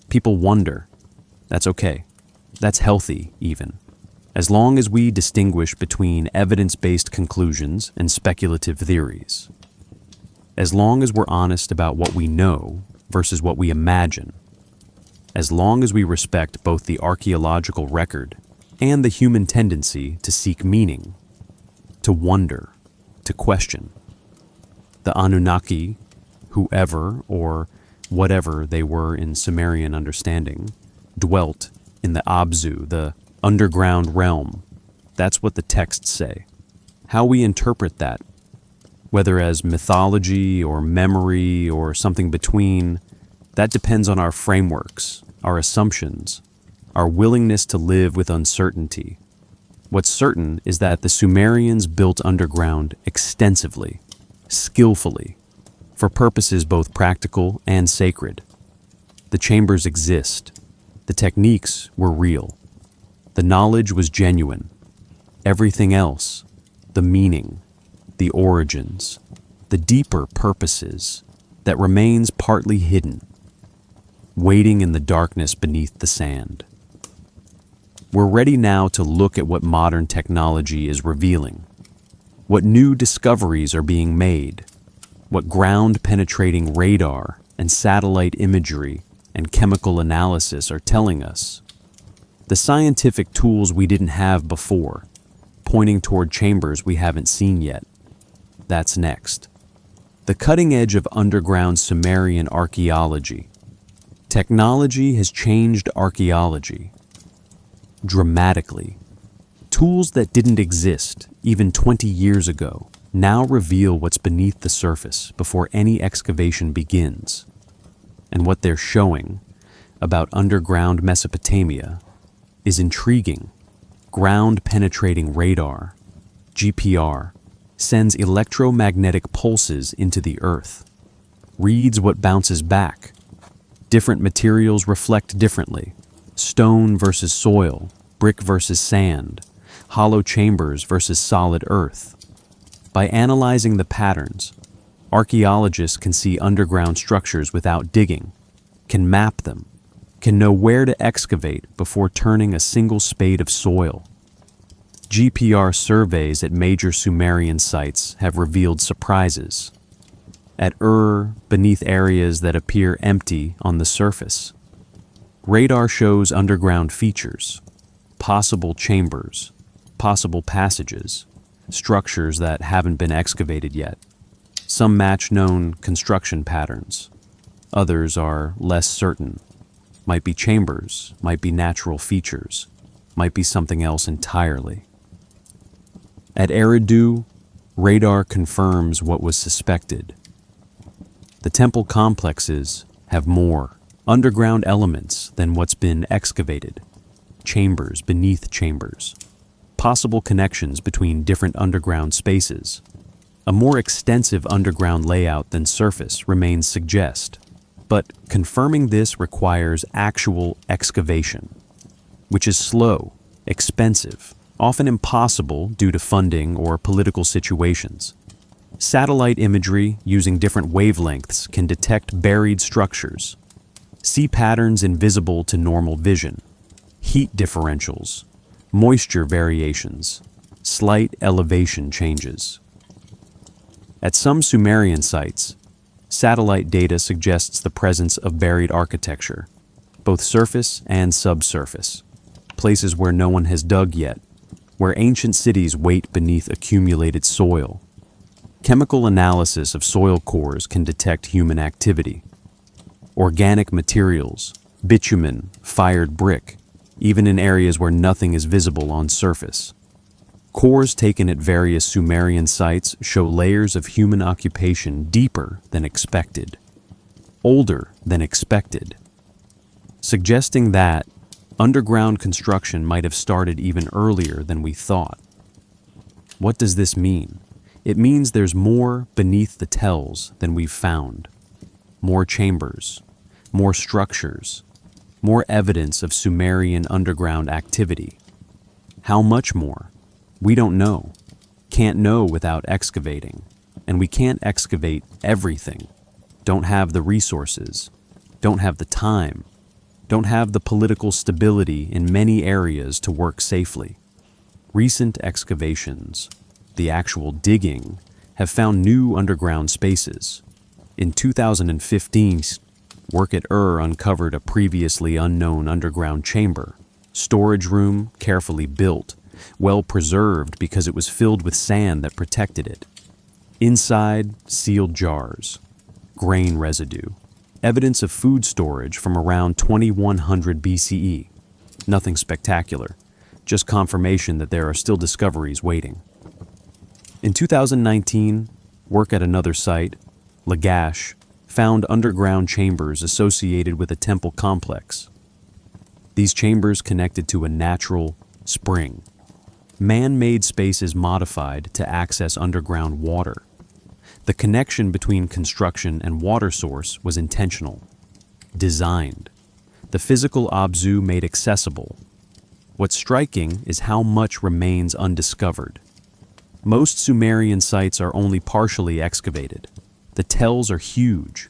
People wonder. That's okay. That's healthy, even. As long as we distinguish between evidence-based conclusions and speculative theories. As long as we're honest about what we know versus what we imagine. As long as we respect both the archaeological record and the human tendency to seek meaning, to wonder, to question. The Anunnaki, whoever or whatever they were in Sumerian understanding, dwelt in the Abzu, the underground realm. That's what the texts say. How we interpret that, whether as mythology or memory or something between, that depends on our frameworks, our assumptions, our willingness to live with uncertainty. What's certain is that the Sumerians built underground extensively, skillfully, for purposes both practical and sacred. The chambers exist. The techniques were real. The knowledge was genuine. Everything else, the meaning, the origins, the deeper purposes, that remains partly hidden, waiting in the darkness beneath the sand. We're ready now to look at what modern technology is revealing, what new discoveries are being made, what ground-penetrating radar and satellite imagery and chemical analysis are telling us. The scientific tools we didn't have before, pointing toward chambers we haven't seen yet. That's next. The cutting edge of underground Sumerian archaeology. Technology has changed archaeology dramatically. Tools that didn't exist even 20 years ago now reveal what's beneath the surface before any excavation begins. And what they're showing about underground Mesopotamia is intriguing. Ground-penetrating radar, GPR, sends electromagnetic pulses into the earth, reads what bounces back. Different materials reflect differently. Stone versus soil, brick versus sand, hollow chambers versus solid earth. By analyzing the patterns, archaeologists can see underground structures without digging, can map them, can know where to excavate before turning a single spade of soil. GPR surveys at major Sumerian sites have revealed surprises. At beneath areas that appear empty on the surface. Radar shows underground features, possible chambers, possible passages, structures that haven't been excavated yet. Some match known construction patterns. Others are less certain. Might be chambers, might be natural features, might be something else entirely. At Eridu, radar confirms what was suspected. The temple complexes have more underground elements than what's been excavated. Chambers beneath chambers. Possible connections between different underground spaces. A more extensive underground layout than surface remains suggest. But confirming this requires actual excavation, which is slow, expensive, often impossible due to funding or political situations. Satellite imagery using different wavelengths can detect buried structures, see patterns invisible to normal vision, heat differentials, moisture variations, slight elevation changes. At some Sumerian sites, satellite data suggests the presence of buried architecture, both surface and subsurface, places where no one has dug yet, where ancient cities wait beneath accumulated soil. Chemical analysis of soil cores can detect human activity. Organic materials, bitumen, fired brick, even in areas where nothing is visible on surface. Cores taken at various Sumerian sites show layers of human occupation deeper than expected, older than expected, suggesting that underground construction might have started even earlier than we thought. What does this mean? It means there's more beneath the tells than we've found. More chambers, more structures, more evidence of Sumerian underground activity. How much more? We don't know. Can't know without excavating. And we can't excavate everything. Don't have the resources. Don't have the time. Don't have the political stability in many areas to work safely. Recent excavations, the actual digging, have found new underground spaces. In 2015, work at uncovered a previously unknown underground chamber, storage room carefully built, well preserved because it was filled with sand that protected it. Inside, sealed jars, grain residue, evidence of food storage from around 2100 BCE. Nothing spectacular, just confirmation that there are still discoveries waiting. In 2019, work at another site, Lagash, found underground chambers associated with a temple complex. These chambers connected to a natural spring. Man-made spaces modified to access underground water. The connection between construction and water source was intentional, designed. The physical Abzu made accessible. What's striking is how much remains undiscovered. Most Sumerian sites are only partially excavated. The tells are huge,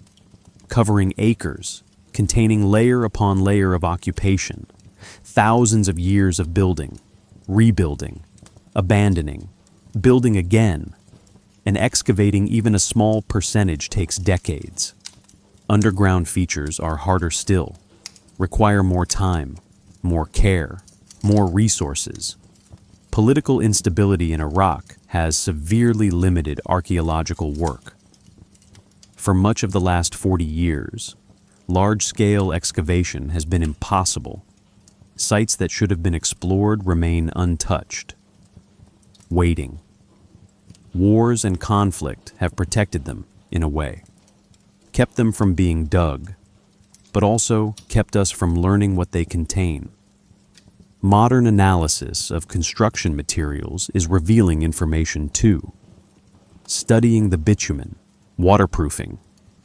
covering acres, containing layer upon layer of occupation, thousands of years of building, rebuilding, abandoning, building again, and excavating even a small percentage takes decades. Underground features are harder still, require more time, more care, more resources. Political instability in Iraq has severely limited archaeological work. For much of the last 40 years, large-scale excavation has been impossible. Sites that should have been explored remain untouched. Waiting. Wars and conflict have protected them, in a way. Kept them from being dug, but also kept us from learning what they contain. Modern analysis of construction materials is revealing information too. Studying the bitumen, waterproofing,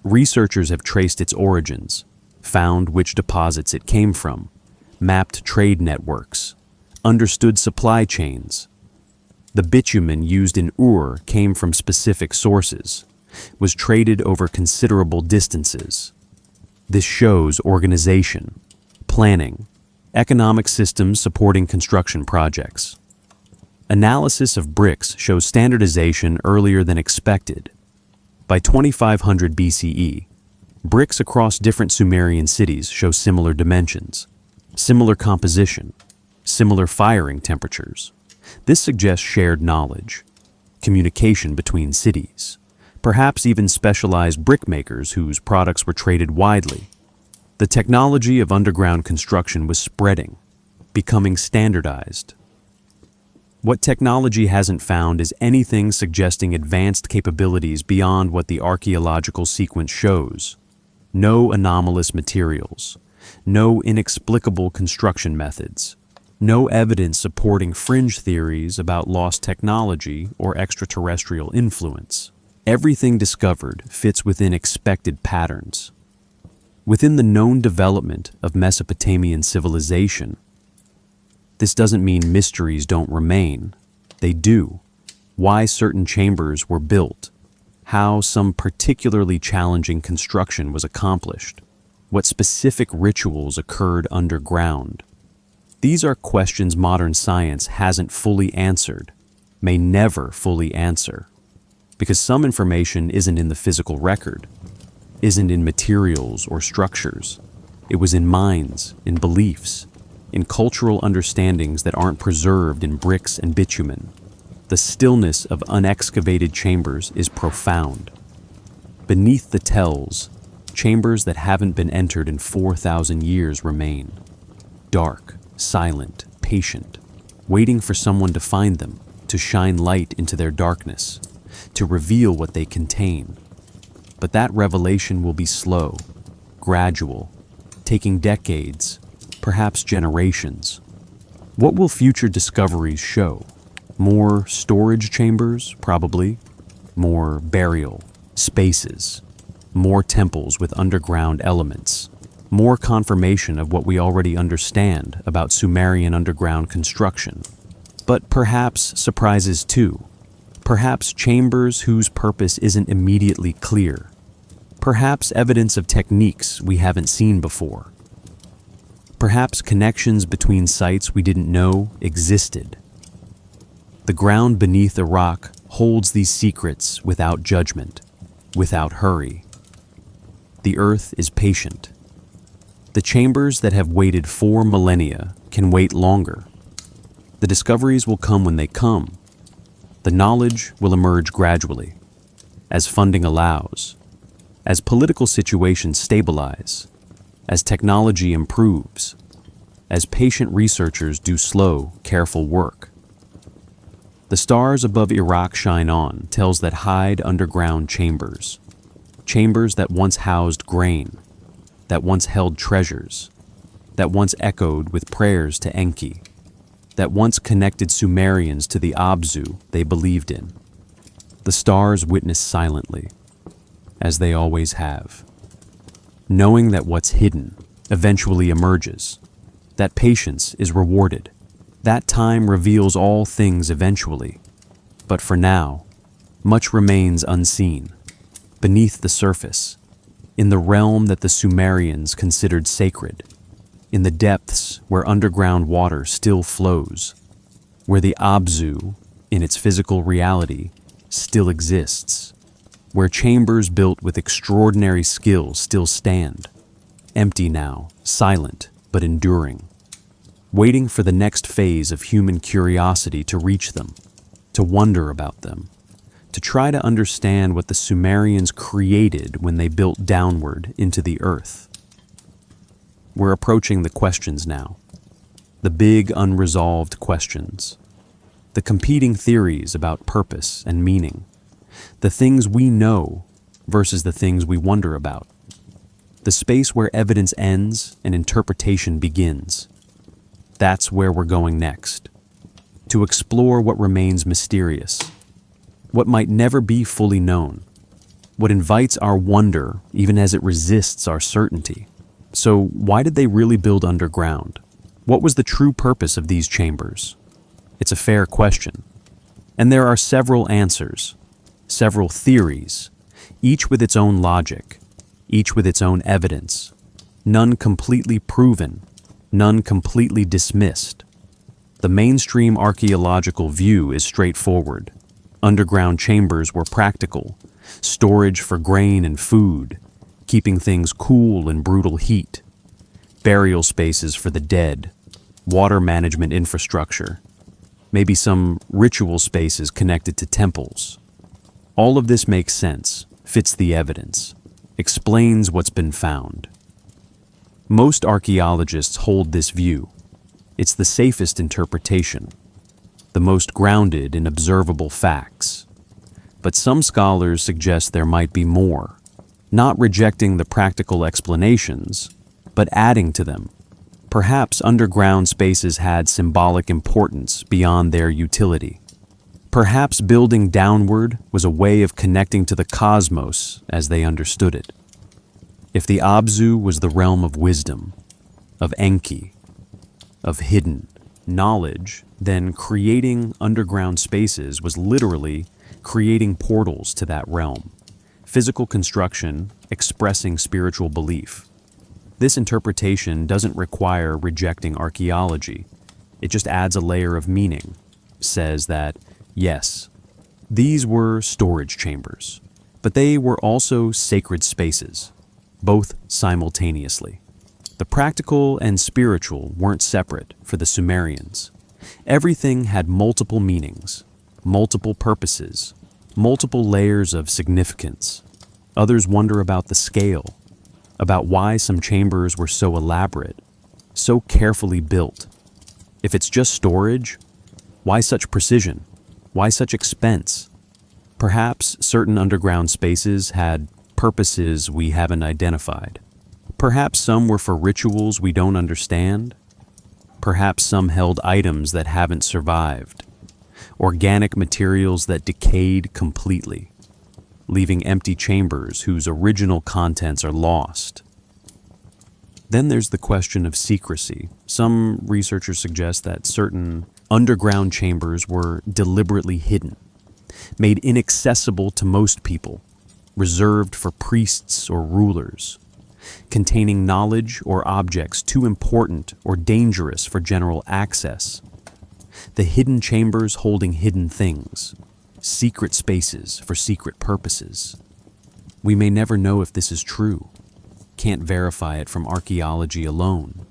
researchers have traced its origins, found which deposits it came from, mapped trade networks, understood supply chains. The bitumen used in came from specific sources, was traded over considerable distances. This shows organization, planning, economic systems supporting construction projects. Analysis of bricks shows standardization earlier than expected. By 2500 BCE, bricks across different Sumerian cities show similar dimensions, similar composition, similar firing temperatures. This suggests shared knowledge, communication between cities, perhaps even specialized brickmakers whose products were traded widely. The technology of underground construction was spreading, becoming standardized. What technology hasn't found is anything suggesting advanced capabilities beyond what the archaeological sequence shows. No anomalous materials, no inexplicable construction methods, no evidence supporting fringe theories about lost technology or extraterrestrial influence. Everything discovered fits within expected patterns. Within the known development of Mesopotamian civilization, this doesn't mean mysteries don't remain. They do. Why certain chambers were built, how some particularly challenging construction was accomplished, what specific rituals occurred underground. These are questions modern science hasn't fully answered, may never fully answer, because some information isn't in the physical record, isn't in materials or structures. It was in minds, in beliefs, in cultural understandings that aren't preserved in bricks and bitumen. The stillness of unexcavated chambers is profound. Beneath the tells, Chambers that haven't been entered in 4,000 years remain. Dark, silent, patient, waiting for someone to find them, to shine light into their darkness, to reveal what they contain. But that revelation will be slow, gradual, taking decades, perhaps generations. What will future discoveries show? More storage chambers, probably. More burial spaces. More temples with underground elements. More confirmation of what we already understand about Sumerian underground construction. But perhaps surprises too. Perhaps chambers whose purpose isn't immediately clear. Perhaps evidence of techniques we haven't seen before. Perhaps connections between sites we didn't know existed. The ground beneath Iraq holds these secrets without judgment, without hurry. The earth is patient. The chambers that have waited 4 millennia can wait longer. The discoveries will come when they come. The knowledge will emerge gradually, as funding allows, as political situations stabilize, as technology improves, as patient researchers do slow, careful work. The stars above Iraq shine on tells that hide underground chambers, chambers that once housed grain, that once held treasures, that once echoed with prayers to Enki, that once connected Sumerians to the Abzu they believed in. The stars witness silently, as they always have, knowing that what's hidden eventually emerges, that patience is rewarded, that time reveals all things eventually. But for now, much remains unseen, beneath the surface, in the realm that the Sumerians considered sacred, in the depths where underground water still flows, where the Abzu, in its physical reality, still exists, where chambers built with extraordinary skill still stand, empty now, silent but enduring, waiting for the next phase of human curiosity to reach them, to wonder about them, to try to understand what the Sumerians created when they built downward into the earth. We're approaching the questions now, the big unresolved questions, the competing theories about purpose and meaning, the things we know versus the things we wonder about, the space where evidence ends and interpretation begins. That's where we're going next, to explore what remains mysterious, what might never be fully known, what invites our wonder even as it resists our certainty. So why did they really build underground? What was the true purpose of these chambers? It's a fair question, and there are several answers, several theories, each with its own logic, each with its own evidence, none completely proven, none completely dismissed. The mainstream archaeological view is straightforward. Underground chambers were practical, storage for grain and food, keeping things cool in brutal heat, burial spaces for the dead, water management infrastructure, maybe some ritual spaces connected to temples. All of this makes sense, fits the evidence, explains what's been found. Most archaeologists hold this view. It's the safest interpretation, the most grounded in observable facts. But some scholars suggest there might be more, not rejecting the practical explanations, but adding to them. Perhaps underground spaces had symbolic importance beyond their utility. Perhaps building downward was a way of connecting to the cosmos as they understood it. If the Abzu was the realm of wisdom, of Enki, of hidden knowledge, then creating underground spaces was literally creating portals to that realm. Physical construction expressing spiritual belief. This interpretation doesn't require rejecting archaeology. It just adds a layer of meaning, says that, yes, these were storage chambers, but they were also sacred spaces, both simultaneously. The practical and spiritual weren't separate for the Sumerians. Everything had multiple meanings, multiple purposes, multiple layers of significance. Others wonder about the scale, about why some chambers were so elaborate, so carefully built. If it's just storage, why such precision? Why such expense? Perhaps certain underground spaces had purposes we haven't identified. Perhaps some were for rituals we don't understand. Perhaps some held items that haven't survived, organic materials that decayed completely, leaving empty chambers whose original contents are lost. Then there's the question of secrecy. Some researchers suggest that certain underground chambers were deliberately hidden, made inaccessible to most people, reserved for priests or rulers, containing knowledge or objects too important or dangerous for general access. The hidden chambers holding hidden things, secret spaces for secret purposes. We may never know if this is true. Can't verify it from archaeology alone,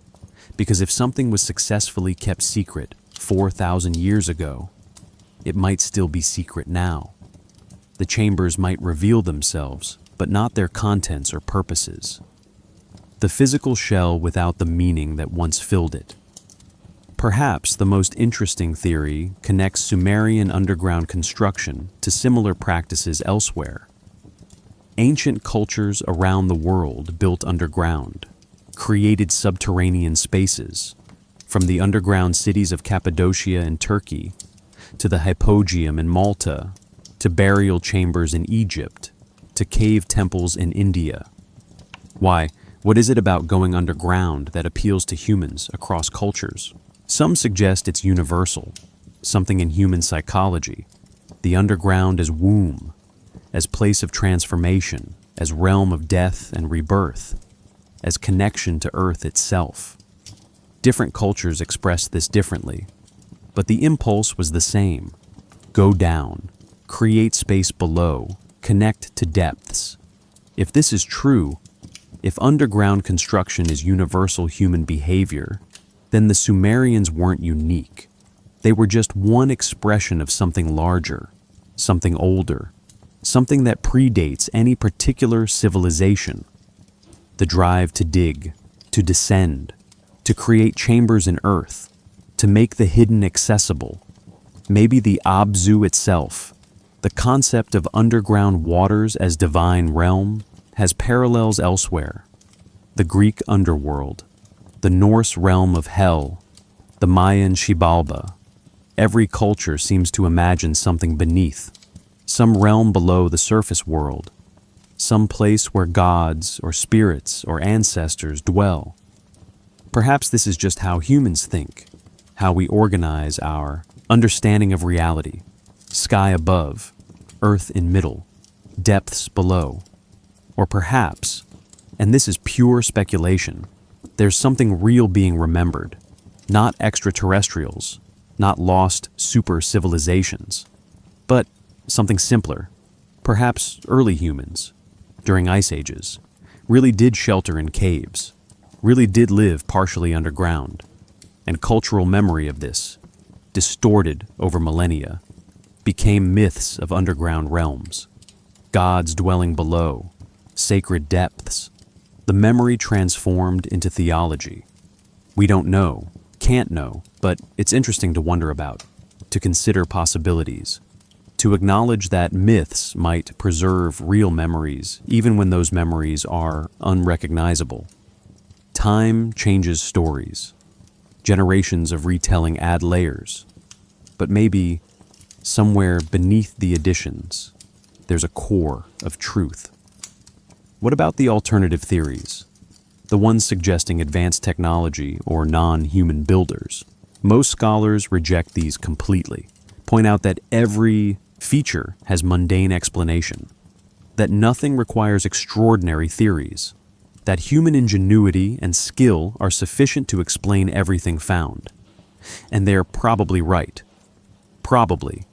because if something was successfully kept secret 4,000 years ago, it might still be secret now. The chambers might reveal themselves, but not their contents or purposes. The physical shell without the meaning that once filled it. Perhaps the most interesting theory connects Sumerian underground construction to similar practices elsewhere. Ancient cultures around the world built underground, created subterranean spaces, from the underground cities of Cappadocia in Turkey, to the Hypogeum in Malta, to burial chambers in Egypt, to cave temples in India. Why, what is it about going underground that appeals to humans across cultures? Some suggest it's universal, something in human psychology. The underground as womb, as place of transformation, as realm of death and rebirth, as connection to Earth itself. Different cultures express this differently, but the impulse was the same. Go down, create space below, connect to depths. If this is true, if underground construction is universal human behavior, then the Sumerians weren't unique. They were just one expression of something larger, something older, something that predates any particular civilization. The drive to dig, to descend, to create chambers in earth, to make the hidden accessible. Maybe the Abzu itself, the concept of underground waters as divine realm, has parallels elsewhere. The Greek underworld, the Norse realm of hell, the Mayan Xibalba. Every culture seems to imagine something beneath, some realm below the surface world, some place where gods or spirits or ancestors dwell. Perhaps this is just how humans think, how we organize our understanding of reality. Sky above, earth in middle, depths below. Or perhaps, and this is pure speculation, there's something real being remembered, not extraterrestrials, not lost super civilizations, but something simpler. Perhaps early humans, during ice ages, really did shelter in caves, really did live partially underground, and cultural memory of this, distorted over millennia, became myths of underground realms, gods dwelling below, sacred depths. The memory transformed into theology. We don't know, can't know, but it's interesting to wonder about, to consider possibilities, to acknowledge that myths might preserve real memories even when those memories are unrecognizable. Time changes stories. Generations of retelling add layers. But maybe, somewhere beneath the additions, there's a core of truth. What about the alternative theories? The ones suggesting advanced technology or non-human builders? Most scholars reject these completely, point out that every feature has mundane explanation, that nothing requires extraordinary theories, that human ingenuity and skill are sufficient to explain everything found. And they're probably right. Probably.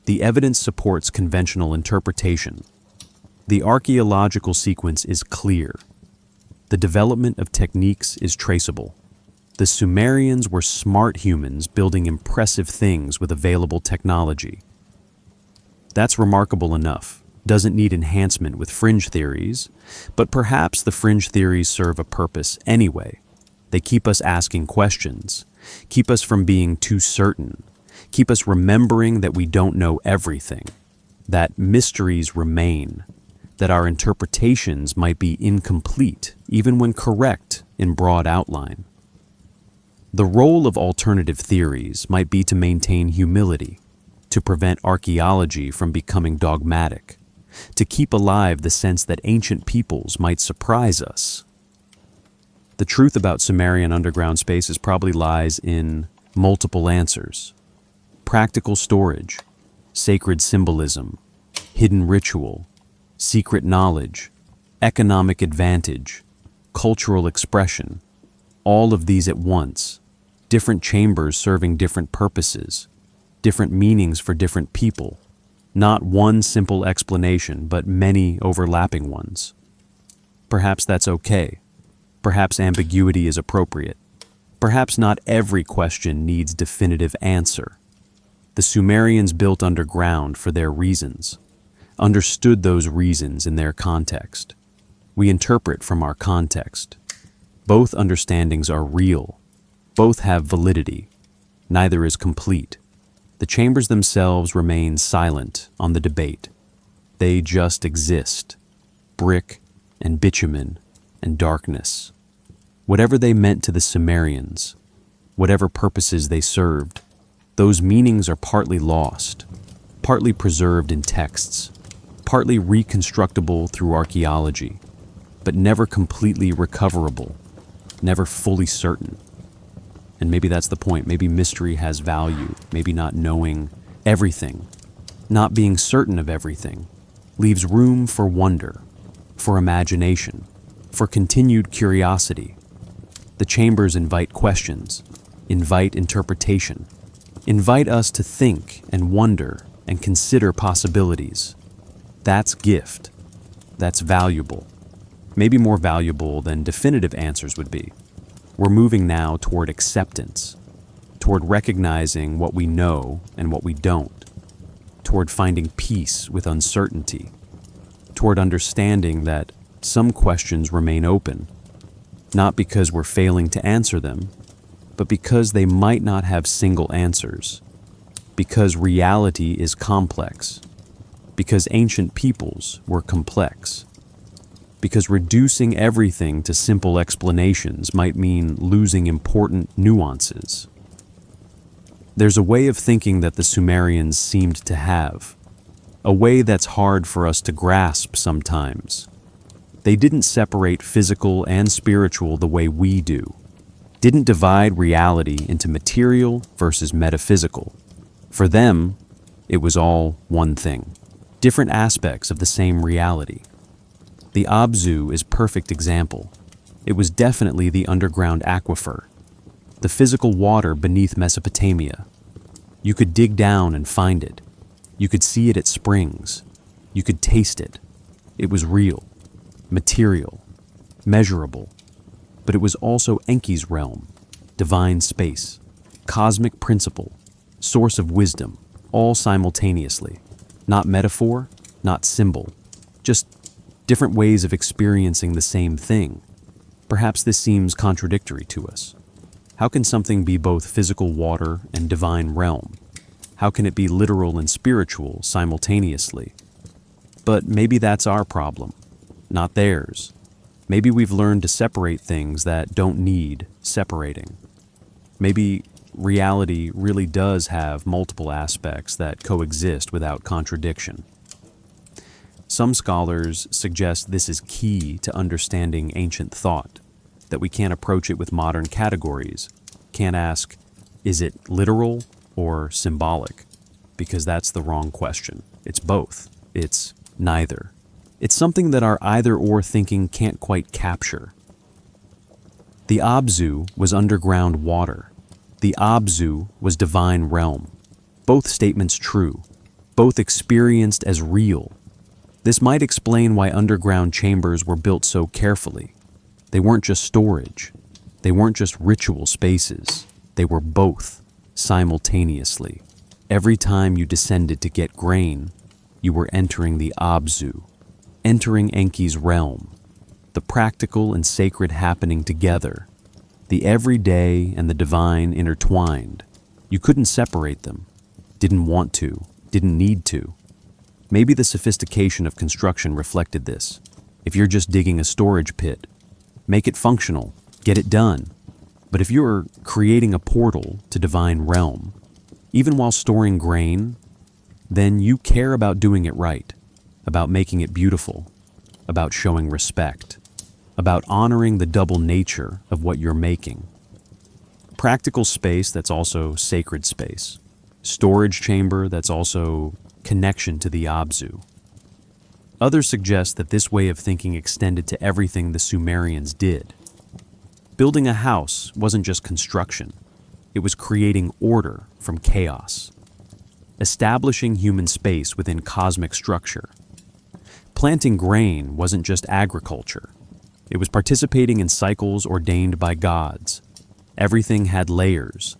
The evidence supports conventional interpretation. The archaeological sequence is clear. The development of techniques is traceable. The Sumerians were smart humans building impressive things with available technology. That's remarkable enough, doesn't need enhancement with fringe theories, but perhaps the fringe theories serve a purpose anyway. They keep us asking questions, keep us from being too certain, keep us remembering that we don't know everything, that mysteries remain, that our interpretations might be incomplete even when correct in broad outline. The role of alternative theories might be to maintain humility, to prevent archaeology from becoming dogmatic, to keep alive the sense that ancient peoples might surprise us. The truth about Sumerian underground spaces probably lies in multiple answers: practical storage, sacred symbolism, hidden ritual, secret knowledge, economic advantage, cultural expression, all of these at once, different chambers serving different purposes, different meanings for different people, not one simple explanation, but many overlapping ones. Perhaps that's okay. Perhaps ambiguity is appropriate. Perhaps not every question needs definitive answer. The Sumerians built underground for their reasons, understood those reasons in their context. We interpret from our context. Both understandings are real. Both have validity. Neither is complete. The chambers themselves remain silent on the debate. They just exist. Brick and bitumen and darkness. Whatever they meant to the Sumerians, whatever purposes they served, those meanings are partly lost, partly preserved in texts, partly reconstructible through archaeology, but never completely recoverable, never fully certain. And maybe that's the point. Maybe mystery has value. Maybe not knowing everything, not being certain of everything, leaves room for wonder, for imagination, for continued curiosity. The chambers invite questions, invite interpretation, invite us to think and wonder and consider possibilities. That's gift. That's valuable. Maybe more valuable than definitive answers would be. We're moving now toward acceptance, toward recognizing what we know and what we don't, toward finding peace with uncertainty, toward understanding that some questions remain open, not because we're failing to answer them, but because they might not have single answers, because reality is complex, because ancient peoples were complex, because reducing everything to simple explanations might mean losing important nuances. There's a way of thinking that the Sumerians seemed to have, a way that's hard for us to grasp sometimes. They didn't separate physical and spiritual the way we do, didn't divide reality into material versus metaphysical. For them, it was all one thing, different aspects of the same reality. The Abzu is a perfect example. It was definitely the underground aquifer, the physical water beneath Mesopotamia. You could dig down and find it. You could see it at springs. You could taste it. It was real, material, measurable. But it was also Enki's realm, divine space, cosmic principle, source of wisdom, all simultaneously. Not metaphor, not symbol, just different ways of experiencing the same thing. Perhaps this seems contradictory to us. How can something be both physical water and divine realm? How can it be literal and spiritual simultaneously? But maybe that's our problem, not theirs. Maybe we've learned to separate things that don't need separating. Maybe reality really does have multiple aspects that coexist without contradiction. Some scholars suggest this is key to understanding ancient thought, that we can't approach it with modern categories, can't ask, is it literal or symbolic? Because that's the wrong question. It's both. It's neither. It's something that our either-or thinking can't quite capture. The Abzu was underground water. The Abzu was divine realm. Both statements true, both experienced as real. This might explain why underground chambers were built so carefully. They weren't just storage. They weren't just ritual spaces. They were both, simultaneously. Every time you descended to get grain, You were entering the Abzu, entering Enki's realm, the practical and sacred happening together, the everyday and the divine intertwined. You couldn't separate them, didn't want to, didn't need to. Maybe the sophistication of construction reflected this. If you're just digging a storage pit, make it functional, get it done. But if you're creating a portal to divine realm, even while storing grain, then you care about doing it right, about making it beautiful, about showing respect, about honoring the double nature of what you're making. Practical space that's also sacred space. Storage chamber that's also connection to the Abzu. Others suggest that this way of thinking extended to everything the Sumerians did. Building a house wasn't just construction. It was creating order from chaos, establishing human space within cosmic structure. Planting grain wasn't just agriculture. It was participating in cycles ordained by gods. Everything had layers.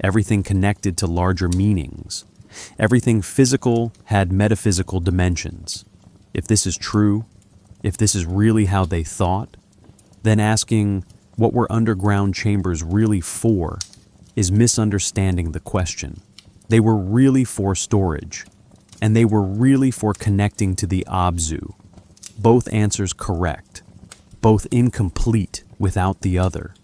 Everything connected to larger meanings. Everything physical had metaphysical dimensions. If this is true, if this is really how they thought, then asking what were underground chambers really for is misunderstanding the question. They were really for storage, and they were really for connecting to the Abzu. Both answers correct, both incomplete without the other.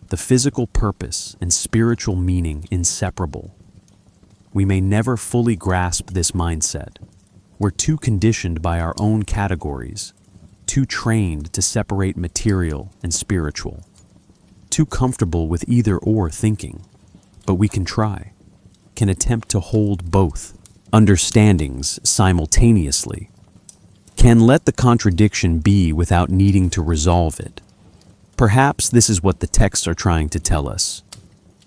The physical purpose and spiritual meaning inseparable. We may never fully grasp this mindset. We're too conditioned by our own categories, too trained to separate material and spiritual, too comfortable with either or thinking. But we can try, can attempt to hold both understandings simultaneously, can let the contradiction be without needing to resolve it. Perhaps this is what the texts are trying to tell us.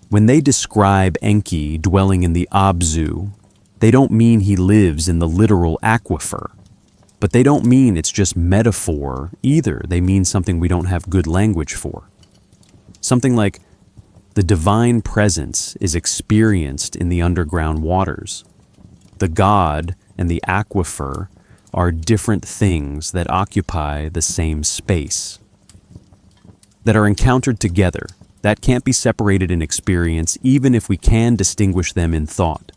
When they describe Enki dwelling in the Abzu, they don't mean he lives in the literal aquifer. But they don't mean it's just metaphor either. They mean something we don't have good language for. Something like, the divine presence is experienced in the underground waters. The god and the aquifer are different things that occupy the same space, that are encountered together, that can't be separated in experience, even if we can distinguish them in thought.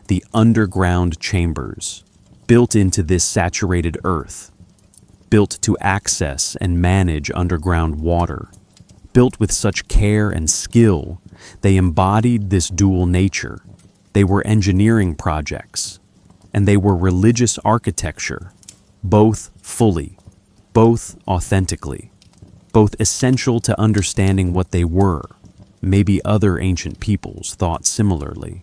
The underground chambers, built into this saturated earth, built to access and manage underground water, built with such care and skill, they embodied this dual nature. They were engineering projects, and they were religious architecture, both fully, both authentically, both essential to understanding what they were. Maybe other ancient peoples thought similarly.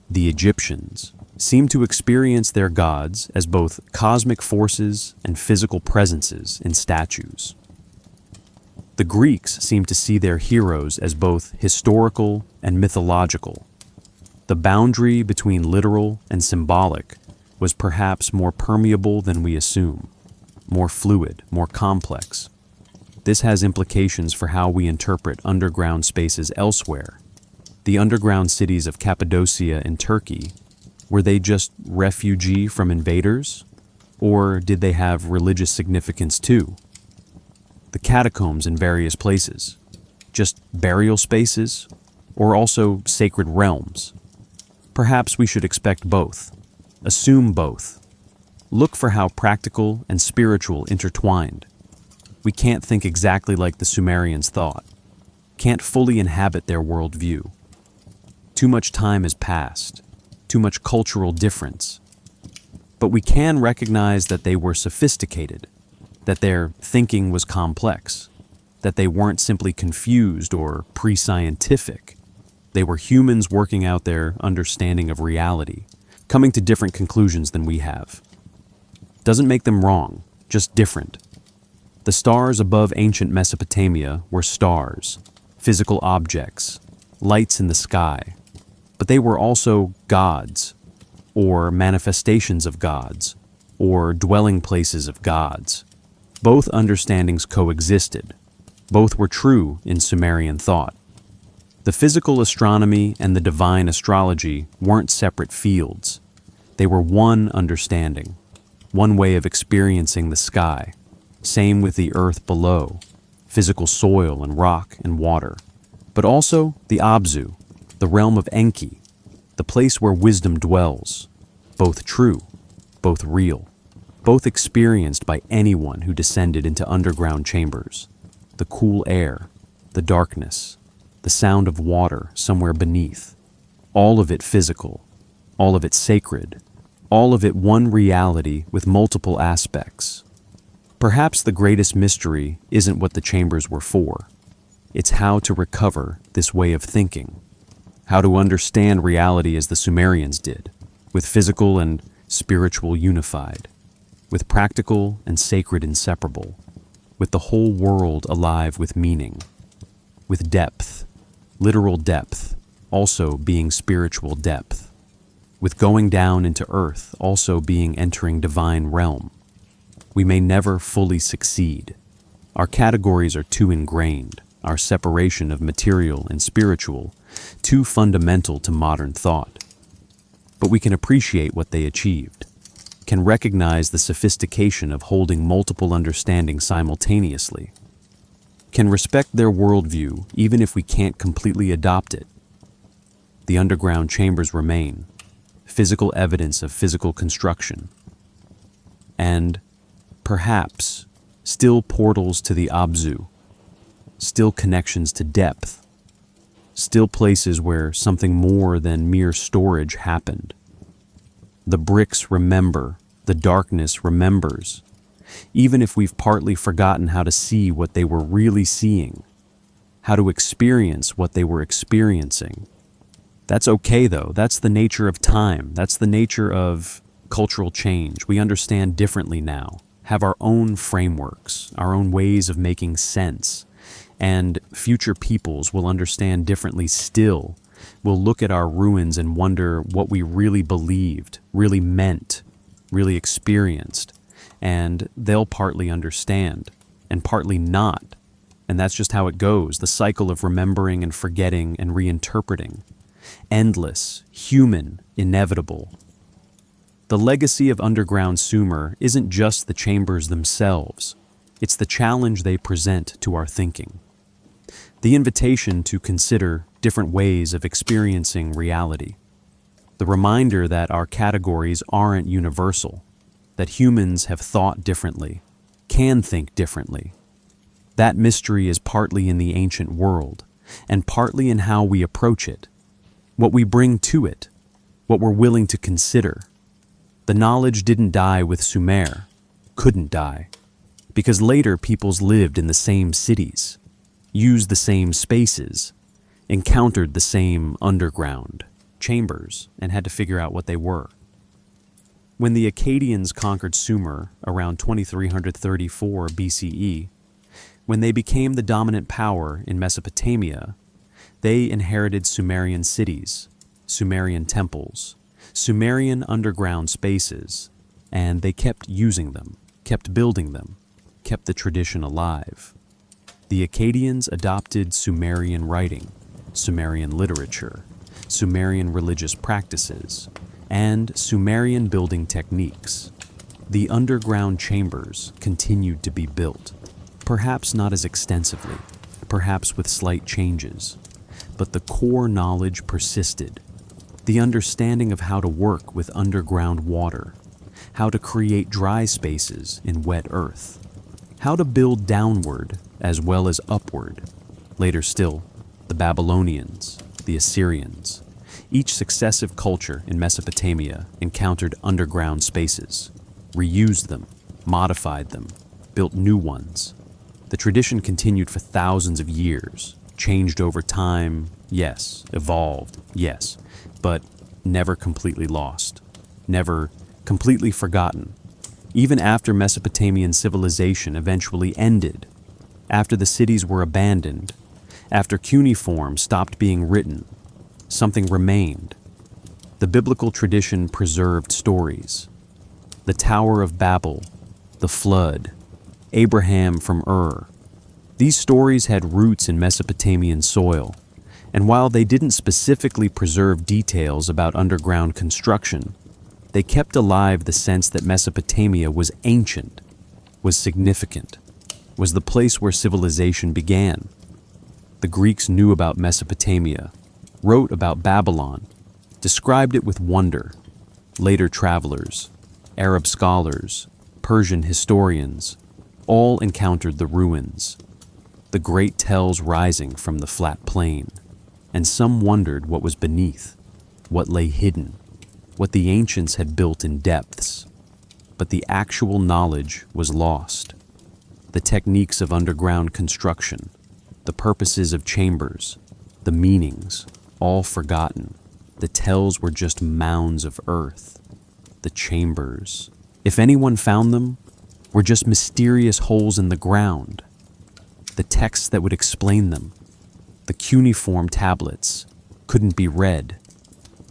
The Egyptians seem to experience their gods as both cosmic forces and physical presences in statues. The Greeks seem to see their heroes as both historical and mythological. The boundary between literal and symbolic was perhaps more permeable than we assume, more fluid, more complex. This has implications for how we interpret underground spaces elsewhere. The underground cities of Cappadocia in Turkey, were they just refugee from invaders? Or did they have religious significance too? The catacombs in various places, just burial spaces, or also sacred realms? Perhaps we should expect both, assume both, look for how practical and spiritual intertwined. We can't think exactly like the Sumerians thought, can't fully inhabit their worldview. Too much time has passed, too much cultural difference. But we can recognize that they were sophisticated, that their thinking was complex, that they weren't simply confused or pre-scientific. They were humans working out their understanding of reality, coming to different conclusions than we have. Doesn't make them wrong, just different. The stars above ancient Mesopotamia were stars, physical objects, lights in the sky. But they were also gods, or manifestations of gods, or dwelling places of gods. Both understandings coexisted. Both were true in Sumerian thought. The physical astronomy and the divine astrology weren't separate fields. They were one understanding, one way of experiencing the sky. Same with the earth below, physical soil and rock and water. But also the Abzu, the realm of Enki, the place where wisdom dwells. Both true, both real, both experienced by anyone who descended into underground chambers. The cool air, the darkness, the sound of water somewhere beneath. All of it physical, all of it sacred, all of it one reality with multiple aspects. Perhaps the greatest mystery isn't what the chambers were for. It's how to recover this way of thinking, how to understand reality as the Sumerians did, with physical and spiritual unified, with practical and sacred inseparable, with the whole world alive with meaning, with depth, literal depth, also being spiritual depth, with going down into earth also being entering divine realm. We may never fully succeed. Our categories are too ingrained, our separation of material and spiritual, too fundamental to modern thought. But we can appreciate what they achieved, can recognize the sophistication of holding multiple understandings simultaneously, can respect their worldview even if we can't completely adopt it. The underground chambers remain, physical evidence of physical construction, and perhaps still portals to the Abzu, still connections to depth, still places where something more than mere storage happened. The bricks remember, the darkness remembers, even if we've partly forgotten how to see what they were really seeing, how to experience what they were experiencing. That's okay though, that's the nature of time, that's the nature of cultural change. We understand differently now, have our own frameworks, our own ways of making sense, and future peoples will understand differently still. We'll look at our ruins and wonder what we really believed, really meant, really experienced, and they'll partly understand, and partly not. And that's just how it goes, the cycle of remembering and forgetting and reinterpreting. Endless, human, inevitable. The legacy of underground Sumer isn't just the chambers themselves, it's the challenge they present to our thinking. The invitation to consider different ways of experiencing reality. The reminder that our categories aren't universal, that humans have thought differently, can think differently. That mystery is partly in the ancient world, and partly in how we approach it, what we bring to it, what we're willing to consider. The knowledge didn't die with Sumer, couldn't die, because later peoples lived in the same cities, used the same spaces, encountered the same underground chambers, and had to figure out what they were. When the Akkadians conquered Sumer around 2334 BCE, when they became the dominant power in Mesopotamia, they inherited Sumerian cities, Sumerian temples, Sumerian underground spaces, and they kept using them, kept building them, kept the tradition alive. The Akkadians adopted Sumerian writing, Sumerian literature, Sumerian religious practices, and Sumerian building techniques. The underground chambers continued to be built, perhaps not as extensively, perhaps with slight changes, but the core knowledge persisted. The understanding of how to work with underground water, how to create dry spaces in wet earth, how to build downward as well as upward. Later still, the Babylonians, the Assyrians, each successive culture in Mesopotamia encountered underground spaces, reused them, modified them, built new ones. The tradition continued for thousands of years, changed over time, yes, evolved, yes, but never completely lost, never completely forgotten. Even after Mesopotamian civilization eventually ended, after the cities were abandoned, after cuneiform stopped being written, something remained. The biblical tradition preserved stories. The Tower of Babel, the flood, Abraham from Ur. These stories had roots in Mesopotamian soil, and while they didn't specifically preserve details about underground construction, They kept alive the sense that Mesopotamia was ancient, was significant, was the place where civilization began. The Greeks knew about Mesopotamia, wrote about Babylon, described it with wonder. Later travelers, Arab scholars, Persian historians, all encountered the ruins, the great tells rising from the flat plain, and some wondered what was beneath, what lay hidden, what the ancients had built in depths. But the actual knowledge was lost. The techniques of underground construction, the purposes of chambers, the meanings, all forgotten. The tells were just mounds of earth. The chambers, if anyone found them, were just mysterious holes in the ground. The texts that would explain them, the cuneiform tablets, couldn't be read.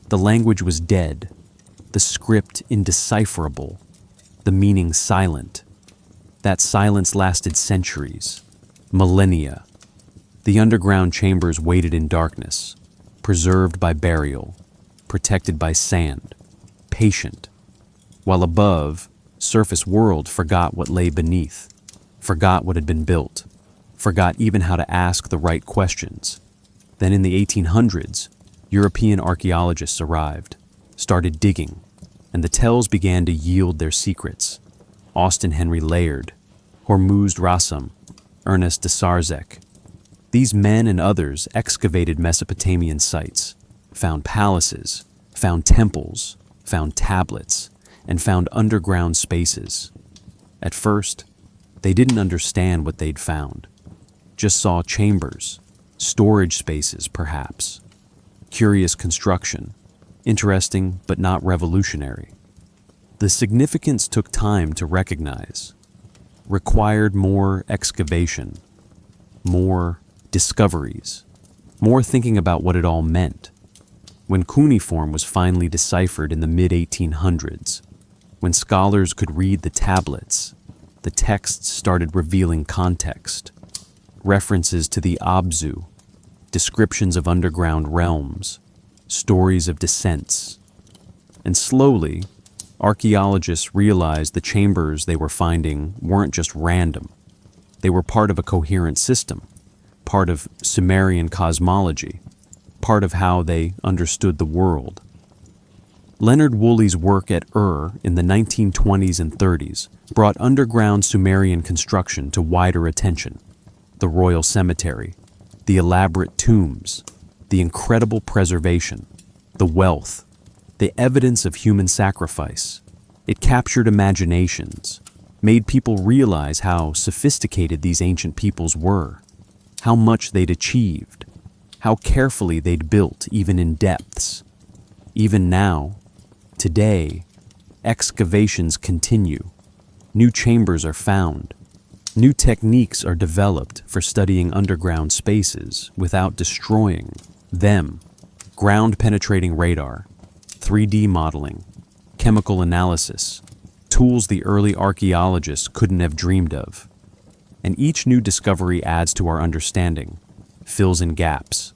The language was dead, the script indecipherable, the meaning silent. That silence lasted centuries, millennia. The underground chambers waited in darkness, preserved by burial, protected by sand, patient, while above, surface world forgot what lay beneath, forgot what had been built, forgot even how to ask the right questions. Then in the 1800s, European archaeologists arrived, started digging, and the tells began to yield their secrets. Austin Henry Layard, Hormuzd Rassam, Ernest de Sarzeck. These men and others excavated Mesopotamian sites, found palaces, found temples, found tablets, and found underground spaces. At first, they didn't understand what they'd found, just saw chambers, storage spaces perhaps, curious construction, interesting but not revolutionary. The significance took time to recognize, required more excavation, more discoveries, more thinking about what it all meant. When cuneiform was finally deciphered in the mid-1800s, when scholars could read the tablets, the texts started revealing context, references to the Abzu, descriptions of underground realms, stories of descents. And slowly, archaeologists realized the chambers they were finding weren't just random. They were part of a coherent system, part of Sumerian cosmology, part of how they understood the world. Leonard Woolley's work at Ur in the 1920s and 30s brought underground Sumerian construction to wider attention. The royal cemetery, the elaborate tombs, the incredible preservation, the wealth, the evidence of human sacrifice. It captured imaginations, made people realize how sophisticated these ancient peoples were, how much they'd achieved, how carefully they'd built even in depths. Even now, today, excavations continue. New chambers are found. New techniques are developed for studying underground spaces without destroying them. Ground-penetrating radar, 3D modeling, chemical analysis, tools the early archaeologists couldn't have dreamed of. And each new discovery adds to our understanding, fills in gaps,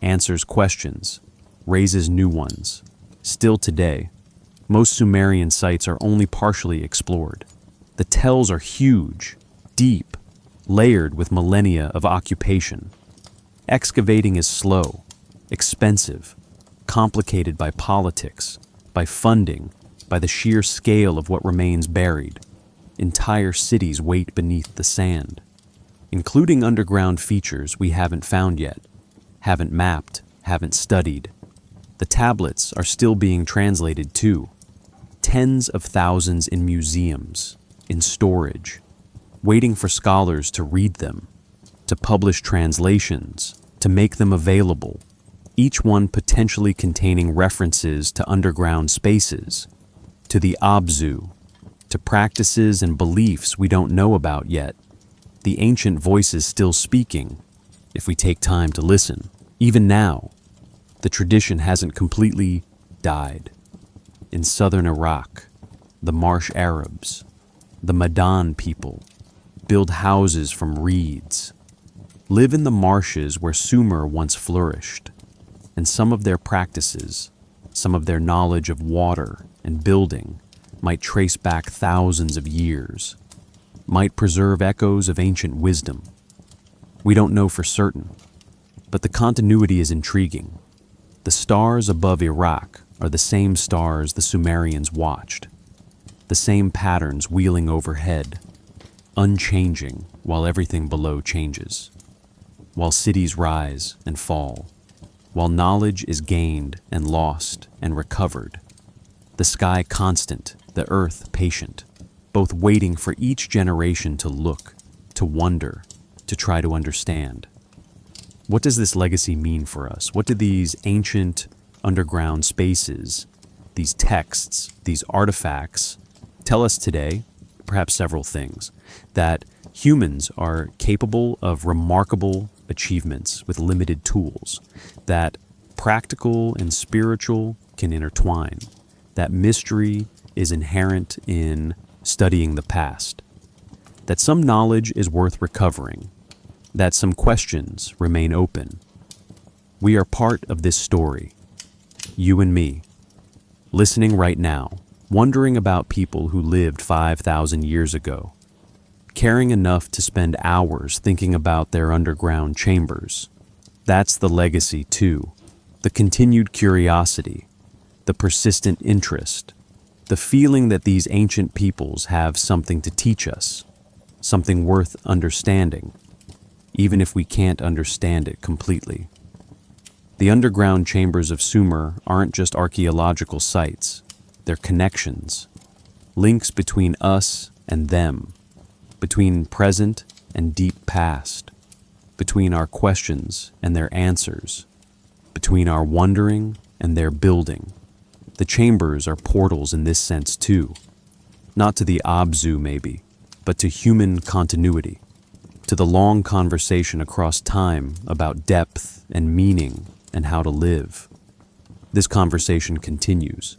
answers questions, raises new ones. Still today, most Sumerian sites are only partially explored. The tells are huge, deep, layered with millennia of occupation. Excavating is slow, expensive, complicated by politics, by funding, by the sheer scale of what remains buried. Entire cities wait beneath the sand, including underground features we haven't found yet, haven't mapped, haven't studied. The tablets are still being translated too. Tens of thousands in museums, in storage, waiting for scholars to read them, to publish translations, to make them available, each one potentially containing references to underground spaces, to the Abzu, to practices and beliefs we don't know about yet. The ancient voices still speaking, if we take time to listen. Even now, the tradition hasn't completely died. In southern Iraq, the Marsh Arabs, the Madan people, build houses from reeds, live in the marshes where Sumer once flourished, and some of their practices, some of their knowledge of water, and building might trace back thousands of years, might preserve echoes of ancient wisdom. We don't know for certain, but the continuity is intriguing. The stars above Iraq are the same stars the Sumerians watched, the same patterns wheeling overhead, unchanging while everything below changes, while cities rise and fall, while knowledge is gained and lost and recovered, the sky constant, the earth patient, both waiting for each generation to look, to wonder, to try to understand. What does this legacy mean for us? What do these ancient underground spaces, these texts, these artifacts tell us today? Perhaps several things. That humans are capable of remarkable achievements with limited tools, that practical and spiritual can intertwine, that mystery is inherent in studying the past, that some knowledge is worth recovering, that some questions remain open. We are part of this story, you and me, listening right now, wondering about people who lived 5,000 years ago, caring enough to spend hours thinking about their underground chambers. That's the legacy too, the continued curiosity, the persistent interest, the feeling that these ancient peoples have something to teach us, something worth understanding, even if we can't understand it completely. The underground chambers of Sumer aren't just archaeological sites, they're connections, links between us and them, between present and deep past, between our questions and their answers, between our wondering and their building. The chambers are portals in this sense too, not to the Abzu maybe, but to human continuity, to the long conversation across time about depth and meaning and how to live. This conversation continues,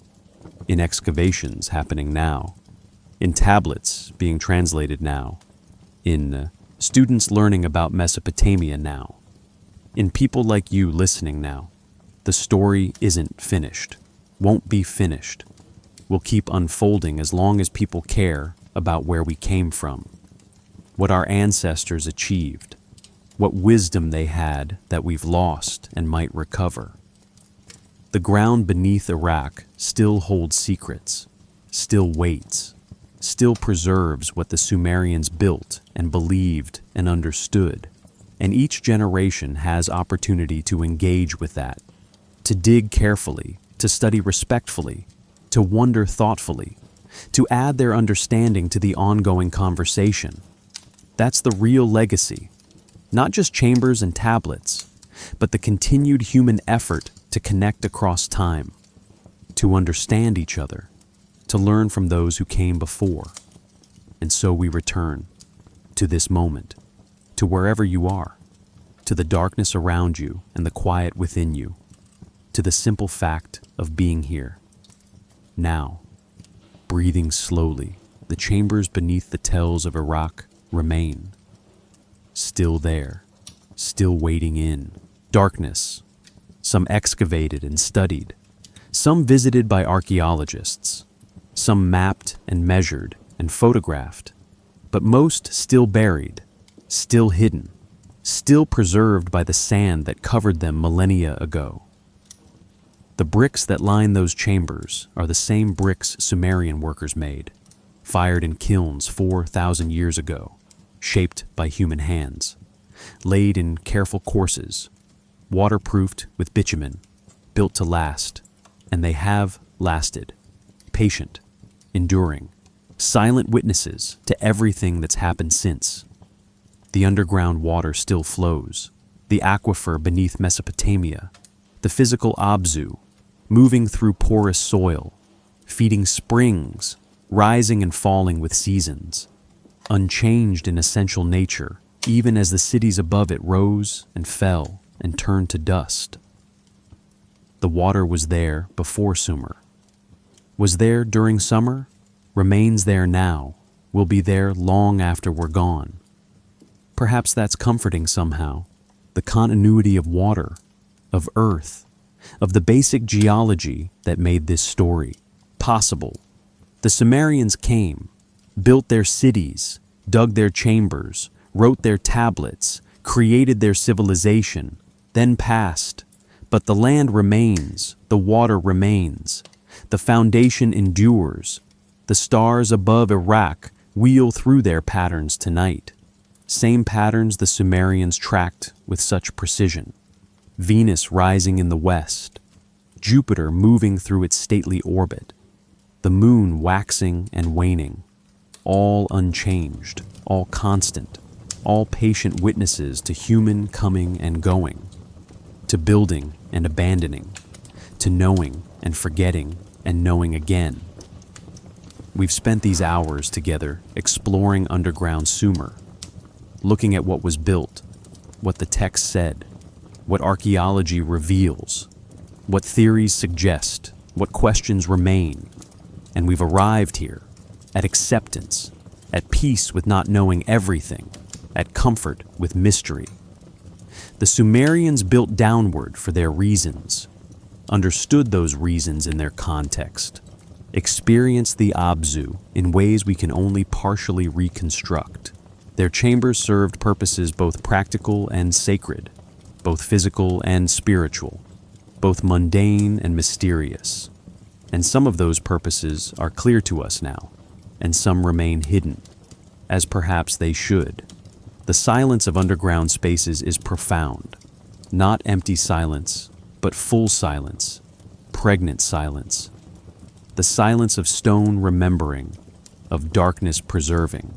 in excavations happening now, in tablets being translated now, in students learning about Mesopotamia now, in people like you listening now. The story isn't finished, won't be finished, will keep unfolding as long as people care about where we came from, what our ancestors achieved, what wisdom they had that we've lost and might recover. The ground beneath Iraq still holds secrets, still waits, still preserves what the Sumerians built and believed and understood, and each generation has opportunity to engage with that, to dig carefully, to study respectfully, to wonder thoughtfully, to add their understanding to the ongoing conversation. That's the real legacy, not just chambers and tablets, but the continued human effort to connect across time, to understand each other, to learn from those who came before. And so we return to this moment, to wherever you are, to the darkness around you and the quiet within you, to the simple fact of being here. Now, breathing slowly, the chambers beneath the tells of Iraq remain. Still there, still waiting in. Darkness, some excavated and studied, some visited by archaeologists, some mapped and measured and photographed, but most still buried, still hidden, still preserved by the sand that covered them millennia ago. The bricks that line those chambers are the same bricks Sumerian workers made, fired in kilns 4,000 years ago, shaped by human hands, laid in careful courses, waterproofed with bitumen, built to last, and they have lasted, patient, enduring, silent witnesses to everything that's happened since. The underground water still flows, the aquifer beneath Mesopotamia, the physical Abzu, moving through porous soil, feeding springs, rising and falling with seasons, unchanged in essential nature, even as the cities above it rose and fell and turned to dust. The water was there before Sumer, was there during summer, remains there now, will be there long after we're gone. Perhaps that's comforting somehow, the continuity of water, of earth, of the basic geology that made this story possible. The Sumerians came, built their cities, dug their chambers, wrote their tablets, created their civilization, then passed. But the land remains, the water remains, the foundation endures. The stars above Iraq wheel through their patterns tonight. Same patterns the Sumerians tracked with such precision. Venus rising in the west, Jupiter moving through its stately orbit, the moon waxing and waning, all unchanged, all constant, all patient witnesses to human coming and going, to building and abandoning, to knowing and forgetting and knowing again. We've spent these hours together exploring underground Sumer, looking at what was built, what the text said, what archaeology reveals, what theories suggest, what questions remain. And we've arrived here, at acceptance, at peace with not knowing everything, at comfort with mystery. The Sumerians built downward for their reasons, understood those reasons in their context, experienced the Abzu in ways we can only partially reconstruct. Their chambers served purposes both practical and sacred, both physical and spiritual, both mundane and mysterious. And some of those purposes are clear to us now, and some remain hidden, as perhaps they should. The silence of underground spaces is profound, not empty silence, but full silence, pregnant silence. The silence of stone remembering, of darkness preserving,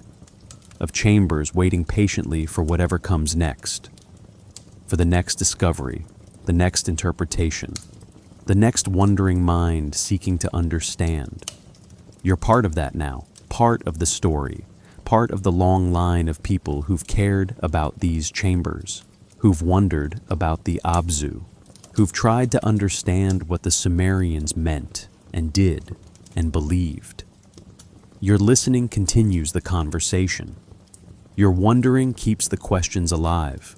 of chambers waiting patiently for whatever comes next, for the next discovery, the next interpretation, the next wondering mind seeking to understand. You're part of that now, part of the story, part of the long line of people who've cared about these chambers, who've wondered about the Abzu, who've tried to understand what the Sumerians meant and did and believed. Your listening continues the conversation. Your wondering keeps the questions alive.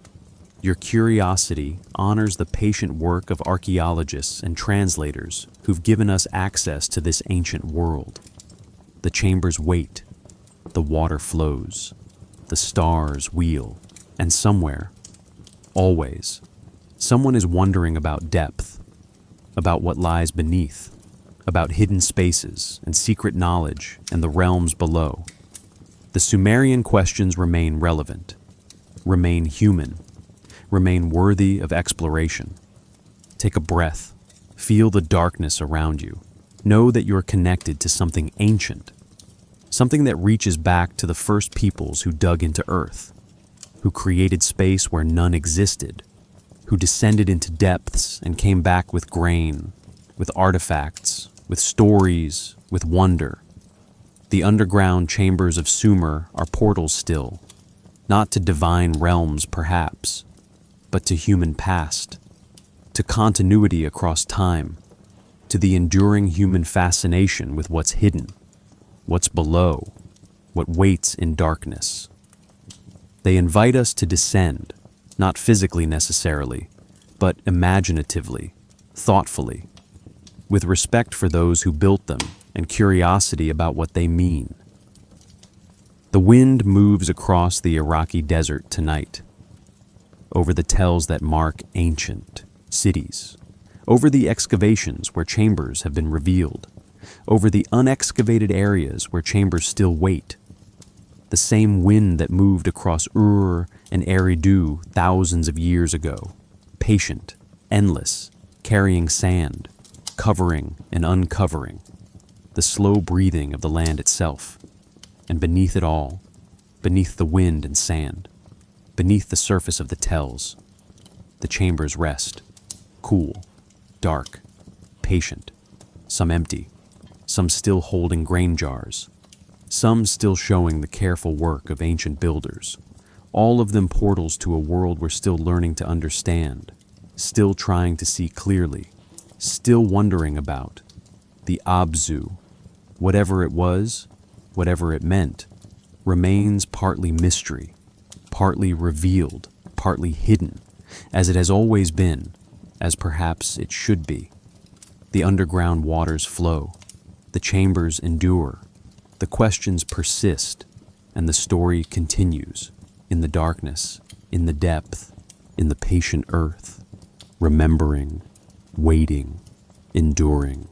Your curiosity honors the patient work of archaeologists and translators who've given us access to this ancient world. The chambers wait, the water flows, the stars wheel, and somewhere, always, someone is wondering about depth, about what lies beneath, about hidden spaces and secret knowledge and the realms below. The Sumerian questions remain relevant, remain human, remain worthy of exploration. Take a breath, feel the darkness around you. Know that you're connected to something ancient, something that reaches back to the first peoples who dug into earth, who created space where none existed, who descended into depths and came back with grain, with artifacts, with stories, with wonder. The underground chambers of Sumer are portals still, not to divine realms perhaps, but to human past, to continuity across time, to the enduring human fascination with what's hidden, what's below, what waits in darkness. They invite us to descend, not physically necessarily, but imaginatively, thoughtfully, with respect for those who built them and curiosity about what they mean. The wind moves across the Iraqi desert tonight, over the tells that mark ancient cities, over the excavations where chambers have been revealed, over the unexcavated areas where chambers still wait. The same wind that moved across Ur and Eridu thousands of years ago, patient, endless, carrying sand, covering and uncovering, the slow breathing of the land itself, and beneath it all, beneath the wind and sand, beneath the surface of the tells, the chambers rest, cool, dark, patient, some empty, some still holding grain jars, some still showing the careful work of ancient builders, all of them portals to a world we're still learning to understand, still trying to see clearly, still wondering about. The Abzu, whatever it was, whatever it meant, remains partly mystery, partly revealed, partly hidden, as it has always been, as perhaps it should be. The underground waters flow, The chambers endure, the questions persist, and the story continues in the darkness, in the depth, in the patient earth, remembering, waiting, enduring.